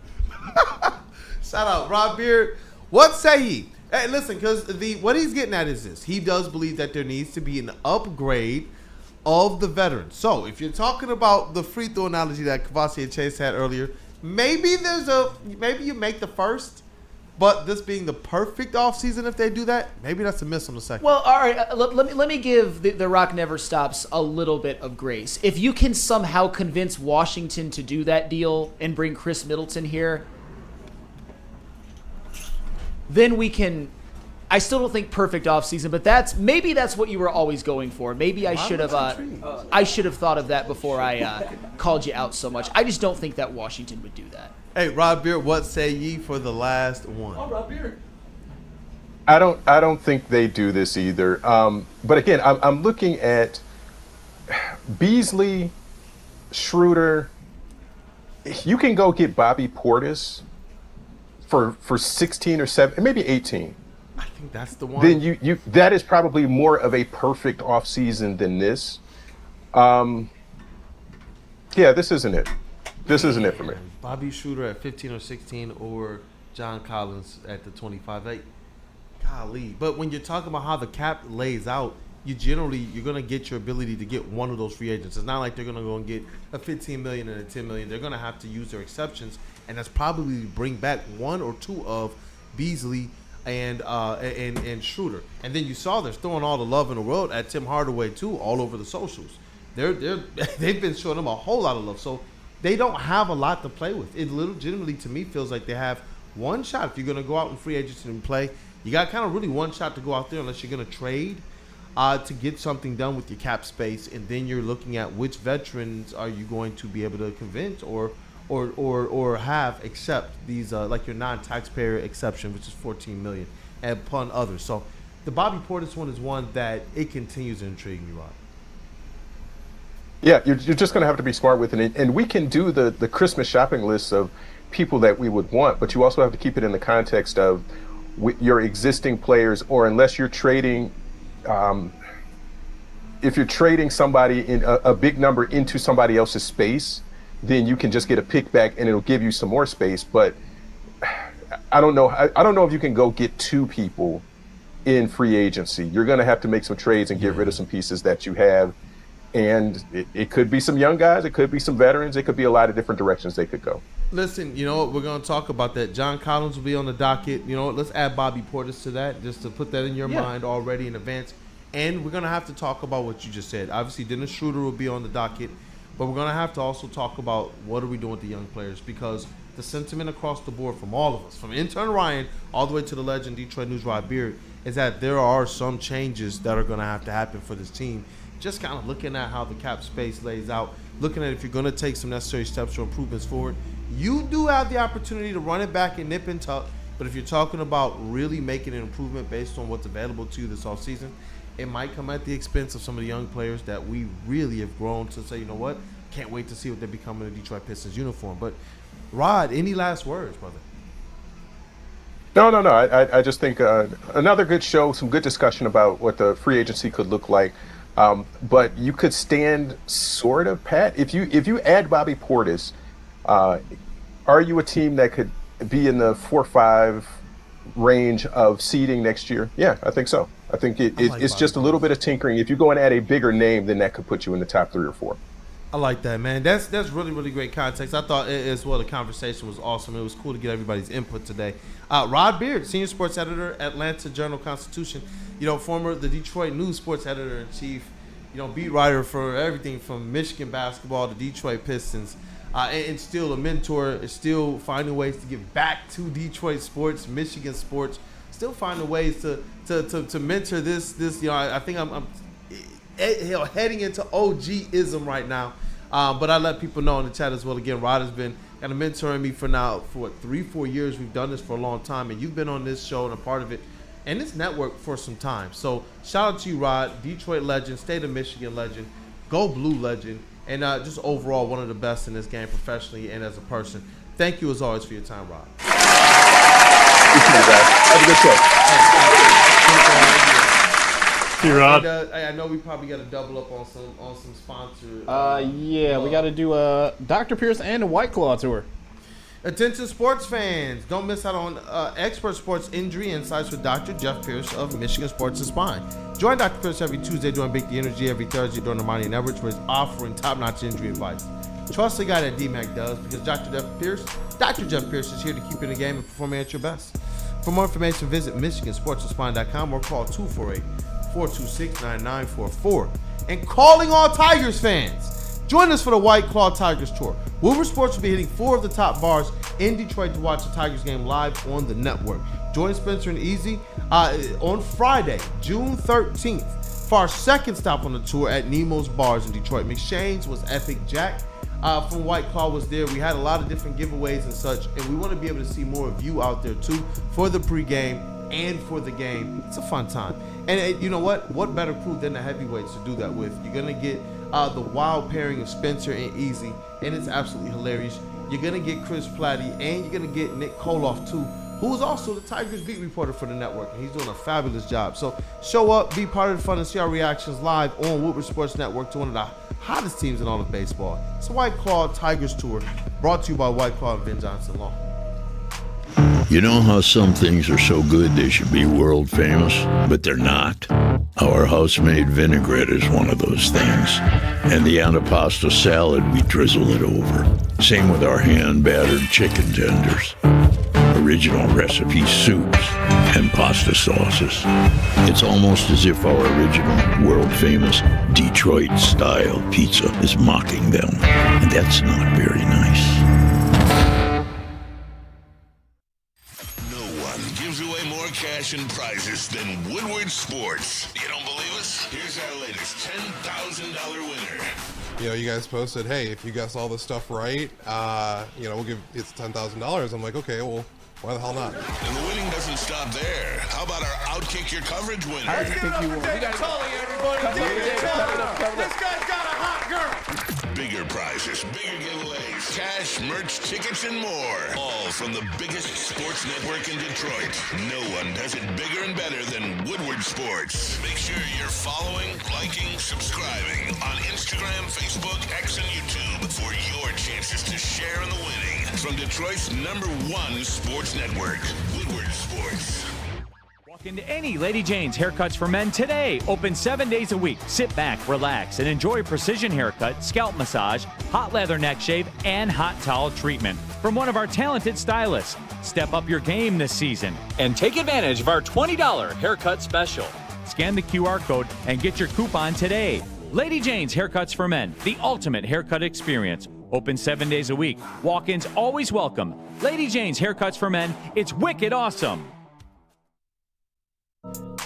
Shout out Rob Beard. What say ye? Hey, listen, because what he's getting at is this: he does believe that there needs to be an upgrade of the veterans. So if you're talking about the free throw analogy that Kavasi and Chase had earlier. Maybe you make the first, but this being the perfect offseason if they do that, maybe that's a miss on the second. Well, all right, let me give the Rock Never Stops a little bit of grace. If you can somehow convince Washington to do that deal and bring Chris Middleton here, then we can. I still don't think perfect offseason, but maybe that's what you were always going for. Maybe I should have thought of that before I called you out so much. I just don't think that Washington would do that. Hey, Rob Beard, what say ye for the last one? Oh, Rob Beard. I don't think they do this either. But again, I'm looking at Beasley, Schroeder. You can go get Bobby Portis for 16 or 7, maybe 18. I think that's the one. Then you that is probably more of a perfect offseason than this. Yeah, this isn't it. This isn't it for me. Bobby Schroeder at 15 or 16 or John Collins at the 25. Golly. But when you're talking about how the cap lays out, you're going to get your ability to get one of those free agents. It's not like they're going to go and get a $15 million and a $10 million. They're going to have to use their exceptions, and that's probably bring back one or two of Beasley and Schroeder. And then you saw they're throwing all the love in the world at Tim Hardaway too, all over the socials. They've been showing him a whole lot of love. So they don't have a lot to play with. It legitimately, to me, feels like they have one shot. If you're going to go out in free agency and play, you got kind of really one shot to go out there unless you're going to trade to get something done with your cap space. And then you're looking at which veterans are you going to be able to convince or have accept these like your non-taxpayer exception, which is $14 million, and upon others. So the Bobby Portis one is one that it continues to intrigue me, Rod. Yeah, you're just going to have to be smart with it. And we can do the Christmas shopping list of people that we would want, but you also have to keep it in the context of your existing players, or unless you're trading, if you're trading somebody in a big number into somebody else's space, then you can just get a pick back and it'll give you some more space. But I don't know. I don't know if you can go get two people in free agency. You're going to have to make some trades and get rid of some pieces that you have. And it could be some young guys. It could be some veterans. It could be a lot of different directions they could go. Listen, you know what? We're going to talk about that. John Collins will be on the docket. You know what? Let's add Bobby Portis to that, just to put that in your mind already in advance. And we're going to have to talk about what you just said. Obviously, Dennis Schroeder will be on the docket. But we're going to have to also talk about what are we doing with the young players, because the sentiment across the board from all of us, from intern Ryan all the way to the legend Detroit News Rod Beard, is that there are some changes that are going to have to happen for this team. Just kind of looking at how the cap space lays out, looking at if you're going to take some necessary steps or improvements forward, you do have the opportunity to run it back and nip and tuck. But if you're talking about really making an improvement based on what's available to you this offseason, it might come at the expense of some of the young players that we really have grown to say, you know what, can't wait to see what they become in the Detroit Pistons uniform. But, Rod, any last words, brother? No. I just think another good show, some good discussion about what the free agency could look like. But you could stand sort of pat. If you add Bobby Portis, are you a team that could be in the 4-5 range of seeding next year? Yeah, I think so. I think it's just a little bit of tinkering. If you go and add a bigger name, then that could put you in the top 3 or 4. I like that, man. That's really, really great context. I thought as well the conversation was awesome. It was cool to get everybody's input today. Rod Beard, senior sports editor, Atlanta Journal-Constitution. You know, the Detroit News sports editor-in-chief. You know, beat writer for everything from Michigan basketball to Detroit Pistons. And still a mentor, still finding ways to give back to Detroit sports, Michigan sports. Still finding ways to mentor this. You know, I think I'm heading into OG-ism right now. But I let people know in the chat as well. Again, Rod has been kind of mentoring me for 3-4 years. We've done this for a long time, and you've been on this show and a part of it and this network for some time. So shout out to you, Rod, Detroit legend, state of Michigan legend, go Blue legend, and just overall one of the best in this game professionally and as a person. Thank you as always for your time, Rod. Have a good show. See you, Rod. And, I know we probably got to double up on some sponsors. We got to do a Dr. Pierce and a White Claw tour. Attention sports fans, don't miss out on expert sports injury insights with Dr. Jeff Pierce of Michigan Sports and Spine. Join Dr. Pierce every Tuesday during Big The Energy, every Thursday during the Money Networks, where he's offering top-notch injury advice. Trust the guy that DMAC does, because Dr. Jeff Pierce is here to keep you in the game and performing at your best. For more information, visit MichiganSportsandSpine.com or call 248-426-9944. And calling all Tigers fans, join us for the White Claw Tigers Tour. Woodward Sports will be hitting 4 of the top bars in Detroit to watch the Tigers game live on the network. Join Spencer and Easy on Friday, June 13th, for our second stop on the tour at Nemo's Bars in Detroit. McShane's was epic. Jack from White Claw was there. We had a lot of different giveaways and such, and we want to be able to see more of you out there too for the pregame and for the game. It's a fun time. And you know what? What better crew than the heavyweights to do that with? You're going to get the wild pairing of Spencer and Easy, and it's absolutely hilarious. You're going to get Chris Platty, and you're going to get Nick Koloff too, who's also the Tigers beat reporter for the network, and he's doing a fabulous job. So show up, be part of the fun, and see our reactions live on Woodward Sports Network to one of the hottest teams in all of baseball. It's a White Claw Tigers Tour, brought to you by White Claw and Ben Johnson Law. You know how some things are so good they should be world famous, but they're not? Our house-made vinaigrette is one of those things. And the antipasto salad, we drizzle it over. Same with our hand-battered chicken tenders. Original recipe soups and pasta sauces. It's almost as if our original, world-famous Detroit-style pizza is mocking them. And that's not very nice. No one gives away more cash and prizes than Woodward Sports. You don't believe us? Here's our latest $10,000 winner. You know, you guys posted, hey, if you guess all this stuff right, you know, we'll give it's $10,000. I'm like, okay, well, why the hell not? And the winning doesn't stop there. How about our Outkick Your Coverage winner? I think you won. We got Tully, everybody. This guy's got a hot girl. Bigger prizes, bigger giveaways, cash, merch, tickets, and more. All from the biggest sports network in Detroit. No one does it bigger and better than Woodward Sports. Make sure you're following, liking, subscribing on Instagram, Facebook, X, and YouTube for your chances to share in the winning. From Detroit's #1 sports network, Woodward Sports. Walk into any Lady Jane's Haircuts for Men today. Open 7 days a week. Sit back, relax, and enjoy precision haircut, scalp massage, hot leather neck shave, and hot towel treatment from one of our talented stylists. Step up your game this season and take advantage of our $20 haircut special. Scan the QR code and get your coupon today. Lady Jane's Haircuts for Men, the ultimate haircut experience. Open 7 days a week. Walk-ins always welcome. Lady Jane's Haircuts for Men. It's wicked awesome.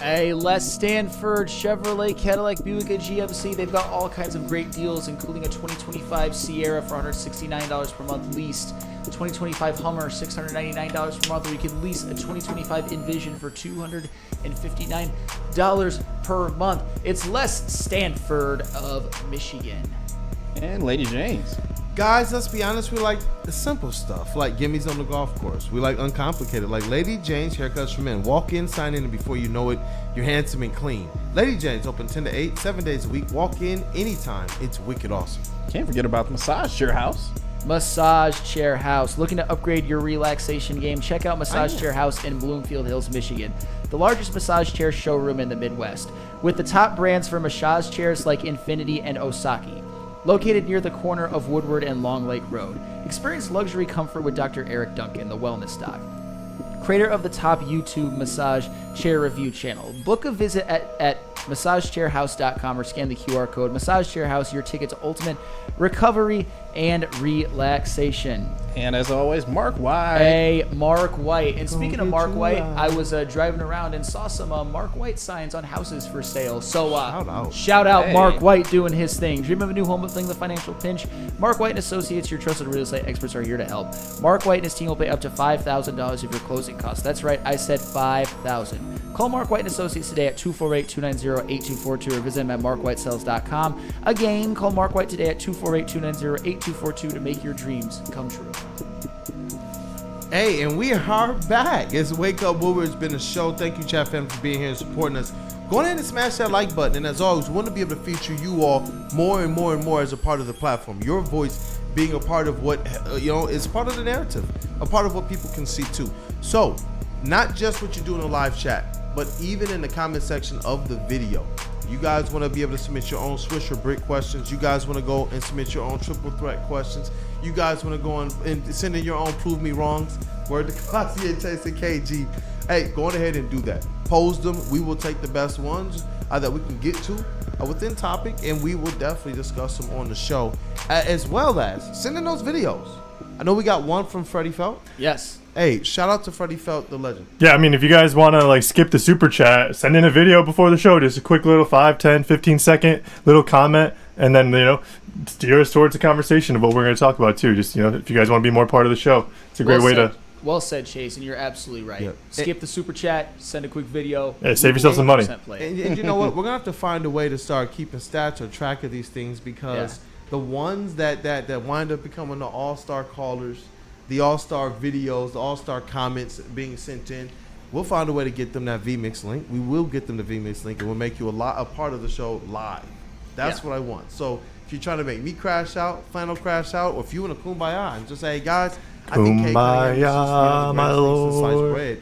A Les Stanford Chevrolet Cadillac Buick and GMC. They've got all kinds of great deals, including a 2025 Sierra for $169 per month leased, a 2025 Hummer $699 per month, or you can lease a 2025 Envision for $259 per month. It's Les Stanford of Michigan. And Lady Jane's. Guys, let's be honest, we like the simple stuff, like gimmies on the golf course. We like uncomplicated, like Lady Jane's Haircuts for Men. Walk in, sign in, and before you know it, you're handsome and clean. Lady Jane's open 10 to 8, 7 days a week. Walk in anytime. It's wicked awesome. Can't forget about the Massage Chair House. Massage Chair House. Looking to upgrade your relaxation game? Check out Massage Chair House in Bloomfield Hills, Michigan, the largest massage chair showroom in the Midwest, with the top brands for massage chairs like Infinity and Osaki. Located near the corner of Woodward and Long Lake Road. Experience luxury comfort with Dr. Eric Duncan, the wellness doc, creator of the top YouTube massage chair review channel. Book a visit at massagechairhouse.com or scan the QR code. Massage Chair House, your ticket to ultimate recovery and relaxation. And as always, Mark White. Hey, Mark White. And speaking of Mark White, I was driving around and saw some Mark White signs on houses for sale. So shout out Hey. Mark White doing his thing. Dream of a new home but fleeing the financial pinch? Mark White and Associates, your trusted real estate experts, are here to help. Mark White and his team will pay up to $5,000 of your closing costs. That's right, I said $5,000. Call Mark White and Associates today at 248-290-8242 or visit him at markwhitesales.com. Again, call Mark White today at 248-290-8242 to make your dreams come true. Hey, and we are back. It's Wake Up Woodward. It's been a show. Thank you, chat family, for being here and supporting us. Go ahead and smash that like button. And as always, we want to be able to feature you all more and more and more as a part of the platform. Your voice being a part of what, is part of the narrative, a part of what people can see too. So, not just what you do in the live chat, but even in the comment section of the video. You guys want to be able to submit your own Swisher Brick questions. You guys want to go and submit your own Triple Threat questions. You guys want to go and send in your own Prove Me Wrongs. Word to Classy and Chase and KG. Hey, go on ahead and do that. Pose them. We will take the best ones that we can get to within topic, and we will definitely discuss them on the show, as well as send in those videos. I know we got one from Freddie Felt. Yes. Hey, shout out to Freddie Felt, the legend. Yeah, I mean, if you guys want to skip the super chat, send in a video before the show, just a quick little 5, 10, 15 second little comment, and then steer us towards the conversation of what we're going to talk about too. Just if you guys want to be more part of the show, it's a great way to. Well said, Chase, and you're absolutely right. Yep. Skip the super chat, send a quick video. Yeah, save yourself some money. And you know what? We're gonna have to find a way to start keeping stats or track of these things, because the ones that wind up becoming the all-star callers, the all-star videos, the all-star comments being sent in, we'll find a way to get them that VMix link. We will get them the VMix link, and we'll make you a part of the show live. That's what I want. So if you're trying to make me crash out, Flannel crash out, or if you want to kumbaya and just say, hey guys, I think Kumbaya, my lord. bread.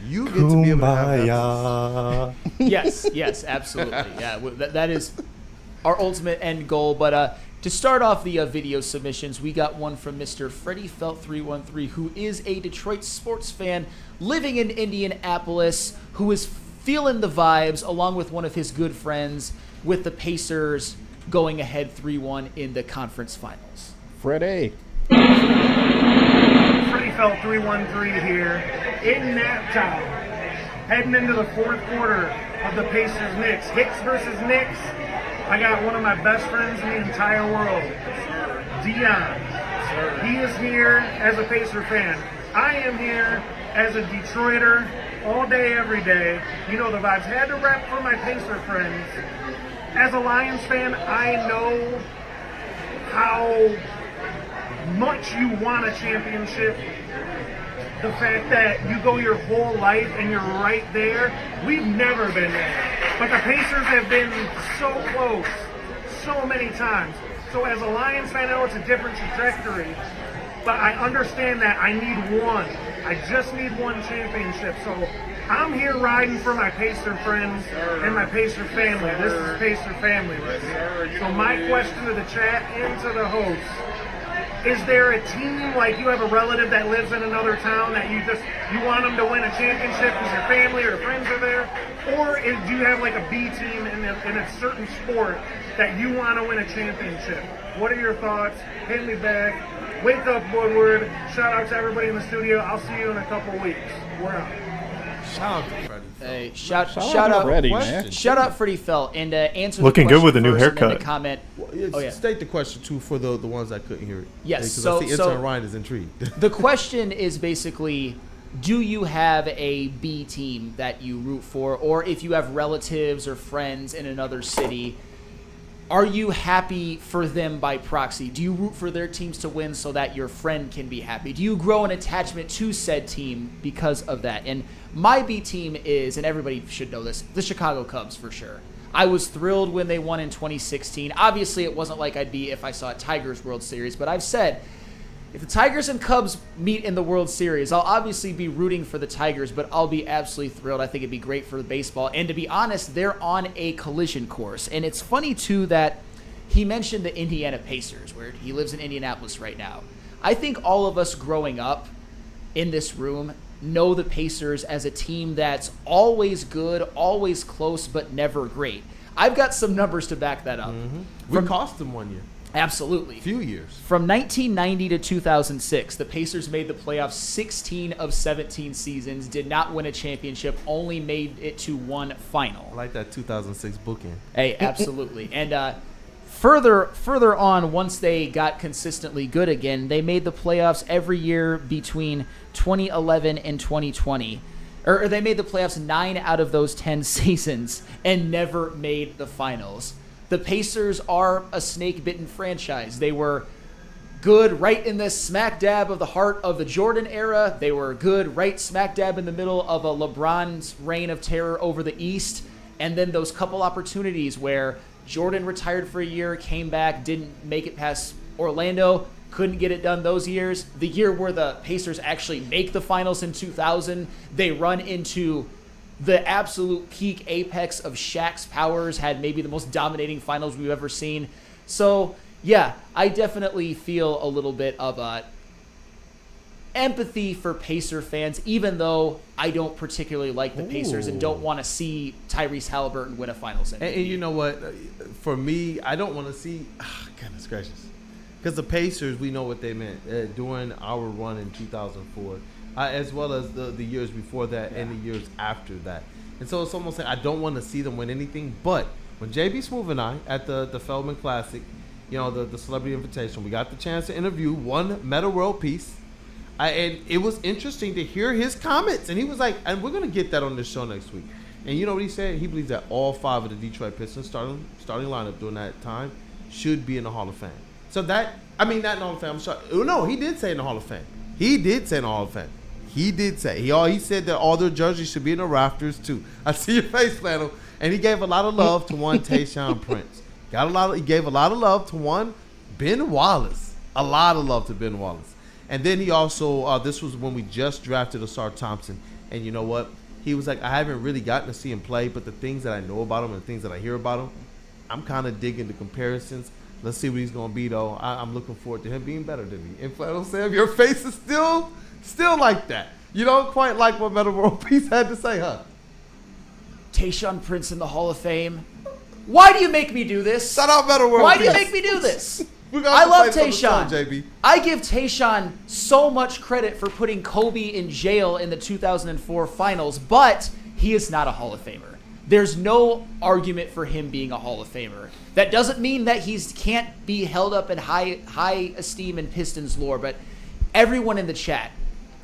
You get to be able to have that. Yes, absolutely. Yeah, that is our ultimate end goal. But to start off the video submissions, we got one from Mr. Freddie Felt 313, who is a Detroit sports fan living in Indianapolis, who is feeling the vibes along with one of his good friends with the Pacers going ahead 3-1 in the conference finals. Freddie. Freddie Felt 313 here in Naptown, heading into the fourth quarter of the Pacers Knicks. Hicks versus Knicks. I got one of my best friends in the entire world, Dion. He is here as a Pacer fan. I am here as a Detroiter all day, every day. You know the vibes. Had to rep for my Pacer friends. As a Lions fan, I know how much you want a championship. The fact that you go your whole life and you're right there. We've never been there. But the Pacers have been so close so many times. So as a Lions fan, I know it's a different trajectory. But I understand that I need one. I just need one championship. So I'm here riding for my Pacer friends and my Pacer family. This is Pacer family right here. So my question to the chat and to the hosts, is there a team, like you have a relative that lives in another town that you want them to win a championship because your family or friends are there? Or do you have like a B team in a certain sport that you want to win a championship? What are your thoughts? Hit me back. Wake up, Woodward. Shout out to everybody in the studio. I'll see you in a couple weeks. We're out. Shout out to Freddie. Hey, shout out Freddie, man. Shout out Freddie Felt, and answer Looking the good with a question new first and then haircut. the comment. State the question too for the ones that couldn't hear it. Yes, because so I see intern Ryan is intrigued. The question is basically, do you have a B team that you root for, or if you have relatives or friends in another city, are you happy for them by proxy? Do you root for their teams to win so that your friend can be happy? Do you grow an attachment to said team because of that? And my B team is, and everybody should know this, the Chicago Cubs for sure. I was thrilled when they won in 2016. Obviously, it wasn't like I'd be if I saw a Tigers World Series, but I've said, if the Tigers and Cubs meet in the World Series, I'll obviously be rooting for the Tigers, but I'll be absolutely thrilled. I think it'd be great for the baseball. And to be honest, they're on a collision course. And it's funny, too, that he mentioned the Indiana Pacers, where he lives in Indianapolis right now. I think all of us growing up in this room know the Pacers as a team that's always good, always close, but never great. I've got some numbers to back that up. We cost them 1 year. Absolutely. Few years. From 1990 to 2006, the Pacers made the playoffs 16 of 17 seasons, did not win a championship, only made it to one final. I like that 2006 bookend. Hey, absolutely. And further on, once they got consistently good again, they made the playoffs every year between 2011 and 2020. Or they made the playoffs 9 out of those 10 seasons and never made the finals. The Pacers are a snake-bitten franchise. They were good right in the smack dab of the heart of the Jordan era. They were good right smack dab in the middle of a LeBron's reign of terror over the East. And then those couple opportunities where Jordan retired for a year, came back, didn't make it past Orlando, couldn't get it done those years. The year where the Pacers actually make the finals in 2000, they run into the absolute peak apex of Shaq's powers, had maybe the most dominating finals we've ever seen. So, yeah, I definitely feel a little bit of empathy for Pacer fans, even though I don't particularly like the Pacers and don't want to see Tyrese Halliburton win a finals MVP. And you know what? For me, I don't want to see... goodness gracious. Because the Pacers, we know what they meant during our run in 2004. As well as the years before that and the years after that. And so it's almost like I don't want to see them win anything. But when JB Smoove and I, at the Feldman Classic, you know, the Celebrity Invitation, we got the chance to interview one Meta World Peace. And it was interesting to hear his comments. And he was like, and we're going to get that on this show next week. And you know what he said? He believes that all 5 of the Detroit Pistons starting lineup during that time should be in the Hall of Fame. So that, I mean, not in the Hall of Fame. I'm sorry. No, he did say in the Hall of Fame. He did say in the Hall of Fame. He did say. He said that all their jerseys should be in the rafters, too. I see your face, Flannel. And he gave a lot of love to one Tayshaun Prince. He gave a lot of love to one Ben Wallace. A lot of love to Ben Wallace. And then he also, this was when we just drafted Asar Thompson. And you know what? He was like, I haven't really gotten to see him play, but the things that I know about him and the things that I hear about him, I'm kind of digging the comparisons. Let's see what he's going to be, though. I'm looking forward to him being better than me. And Flannel Sam, your face is still like that. You don't quite like what Metal World Peace had to say, huh? Tayshaun Prince in the Hall of Fame. Why do you make me do this? Shout out Metal World Why do you Peace. make me do this? I love Tayshaun. JB. I give Tayshaun so much credit for putting Kobe in jail in the 2004 finals, but he is not a Hall of Famer. There's no argument for him being a Hall of Famer. That doesn't mean that he can't be held up in high esteem in Pistons lore, but everyone in the chat,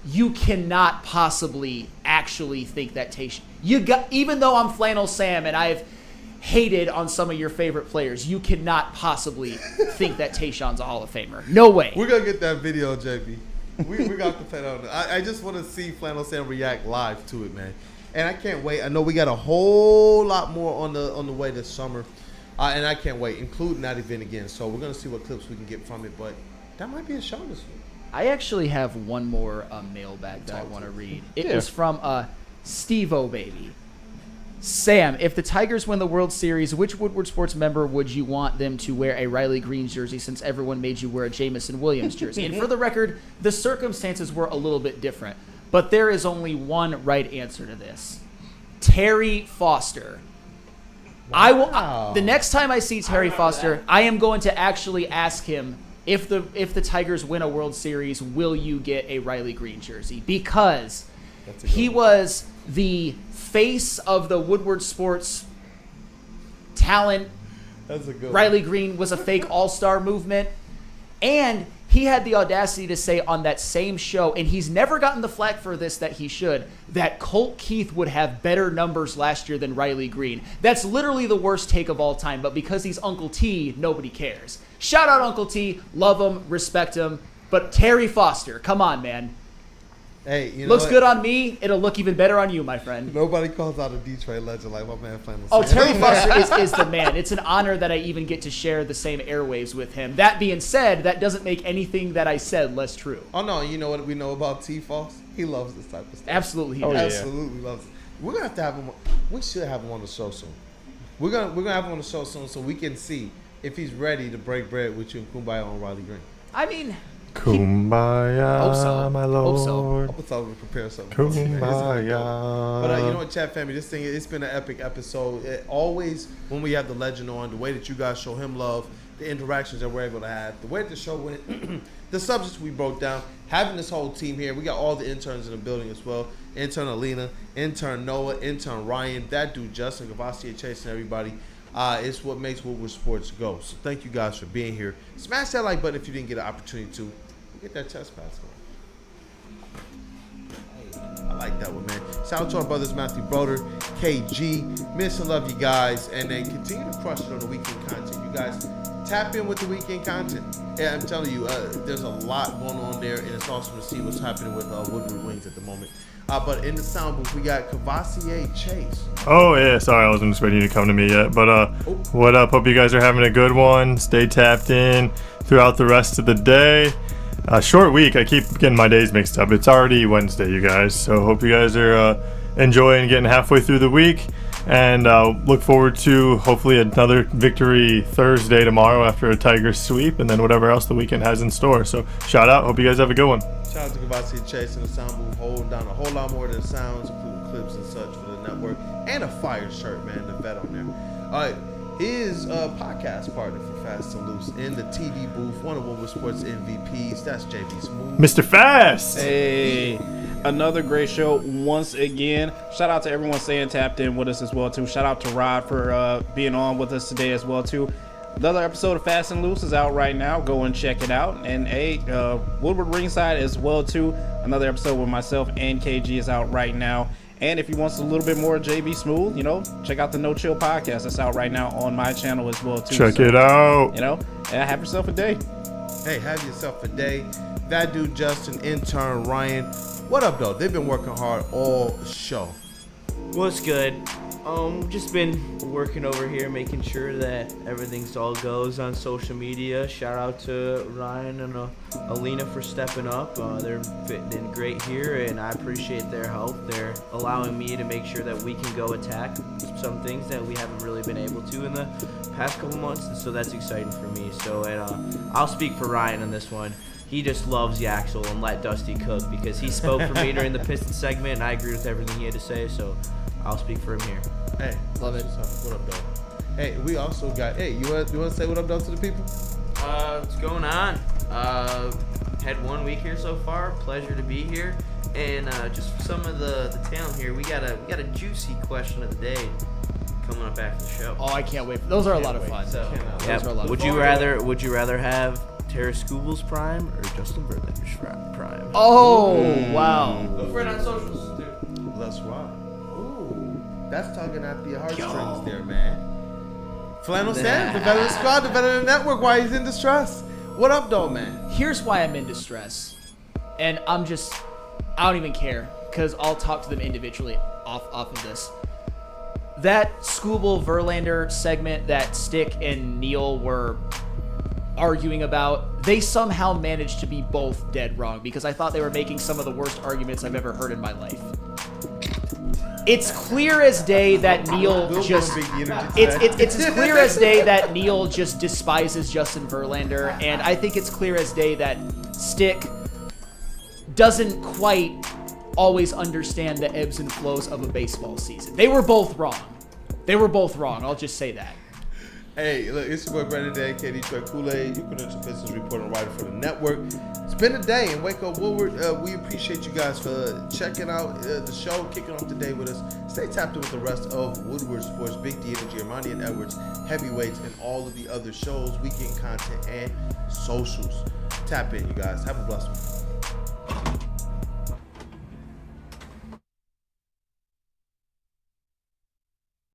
you cannot possibly actually think that Tayshaun... Even though I'm Flannel Sam and I've hated on some of your favorite players, you cannot possibly think that Tayshaun's a Hall of Famer. No way. We're going to get that video, JB. We got to play that on. I just want to see Flannel Sam react live to it, man. And I can't wait. I know we got a whole lot more on the way this summer. And I can't wait, including that event again. So we're going to see what clips we can get from it. But that might be a show this week. I actually have one more mailbag that I want to read. It was from Steve-O Baby. Sam, if the Tigers win the World Series, which Woodward Sports member would you want them to wear a Riley Greene jersey since everyone made you wear a Jamison Williams jersey? And for the record, the circumstances were a little bit different. But there is only one right answer to this. Terry Foster. Wow. The next time I see Terry Foster, I am going to actually ask him, if the Tigers win a World Series, will you get a Riley Greene jersey? Because he was the face of the Woodward Sports talent. That's a good Riley Greene was a fake all-star movement. And he had the audacity to say on that same show, and he's never gotten the flack for this that he should, that Colt Keith would have better numbers last year than Riley Greene. That's literally the worst take of all time, but because he's Uncle T, nobody cares. Shout out Uncle T. Love him, respect him. But Terry Foster, come on, man. Hey, you know looks what? good on me. It'll look even better on you, my friend. Nobody calls out a Detroit legend like my man Flannel Oh, Sam. Terry Foster is the man. It's an honor that I even get to share the same airwaves with him. That being said, that doesn't make anything that I said less true. Oh, no. You know what we know about T-Foss? He loves this type of stuff. Absolutely he does. does. Absolutely loves it. We're going to have him. We should have him on the show soon. We're gonna have him on the show soon so we can see if he's ready to break bread with you and Kumbaya on Riley Greene. I mean... Kumbaya, my lord. I was talking to prepare something. Kumbaya. But you know what, chat family, this thing, it's been an epic episode. Always, when we have the legend on, the way that you guys show him love, the interactions that we're able to have, the way that the show went, the subjects we broke down, having this whole team here. We got all the interns in the building as well. Intern Alina, intern Noah, intern Ryan, that dude Justin, Gavassier Chase, and everybody. It's what makes Woodward Sports go. So thank you guys for being here. Smash that like button if you didn't get an opportunity to. Get that chest pass going. Hey, I like that one, man. Shout out to our brothers Matthew Broder, KG. Miss and love you guys. And then continue to crush it on the weekend content. You guys tap in with the weekend content. Yeah, I'm telling you, there's a lot going on there. And it's awesome to see what's happening with Woodward Wings at the moment. But in the sound booth, we got Cavassier Chase. Oh, yeah. Sorry, I wasn't expecting you to come to me yet. But what up? Hope you guys are having a good one. Stay tapped in throughout the rest of the day. Short week. I keep getting my days mixed up. It's already Wednesday, you guys. So hope you guys are enjoying getting halfway through the week. And look forward to hopefully another victory Thursday tomorrow after a Tigers sweep. And then whatever else the weekend has in store. So shout out. Hope you guys have a good one. Shout out to Cavassier Chase in the sound booth, holding down a whole lot more than sounds, including clips and such for the network. And a fire shirt, man, the vet on there. All right. His podcast partner for Fast and Loose in the TD booth, one of Woodward Sports MVPs. That's JB Smooth. Mr. Fast! Hey, another great show once again. Shout out to everyone staying tapped in with us as well, too. Shout out to Rod for being on with us today as well, too. Another episode of Fast and Loose is out right now. Go and check it out. And Woodward Ringside as well, too. Another episode with myself and KG is out right now. And if you want a little bit more JB Smooth, check out the No Chill podcast. That's out right now on my channel as well, too. Check it out. And have yourself a day. Hey, have yourself a day. That dude, Justin, intern Ryan. What up, though? They've been working hard all show. What's good? Just been working over here, making sure that everything's all goes on social media. Shout out to Ryan and Alina for stepping up. They're fitting in great here, and I appreciate their help. They're allowing me to make sure that we can go attack some things that we haven't really been able to in the past couple months, and so that's exciting for me. So, I'll speak for Ryan on this one. He just loves Yaxel and let Dusty cook because he spoke for me during the Pistons segment, and I agree with everything he had to say, so I'll speak for him here. Hey, love it. What up, dog? Hey, we also got. Hey, you want to say what up, dog, to the people? What's going on? Had 1 week here so far. Pleasure to be here. And just for some of the talent here, we got a juicy question of the day coming up after the show. Oh, I can't wait. Those are a lot of fun. So, Those are a lot of Would fun. you rather have Tara Scooble's prime or Justin Verlander's prime? Oh, wow. Look for it on socials, dude. Let's rock. Ooh, that's tugging at the heartstrings there, man. Flannel Sanders, the veteran squad, the veteran network. Why he's in distress? What up, though, man? Here's why I'm in distress, and I don't even care because I'll talk to them individually off of this. That Scooble Verlander segment that Stick and Neil were arguing about, they somehow managed to be both dead wrong because I thought they were making some of the worst arguments I've ever heard in my life. It's clear as day that Neil just it's clear as day that Neil just despises Justin Verlander, and I think it's clear as day that Stick doesn't quite always understand the ebbs and flows of a baseball season. They were both wrong. I'll just say that. Hey, look, it's your boy Brandon Day, KD Troy Kool-Aid, your credential Pistons reporter and writer for the network. It's been a day in Wake Up Woodward. We appreciate you guys for checking out the show, kicking off the day with us. Stay tapped in with the rest of Woodward Sports, Big D Energy, Armani and Edwards, Heavyweights, and all of the other shows, weekend content, and socials. Tap in, you guys. Have a blessed one.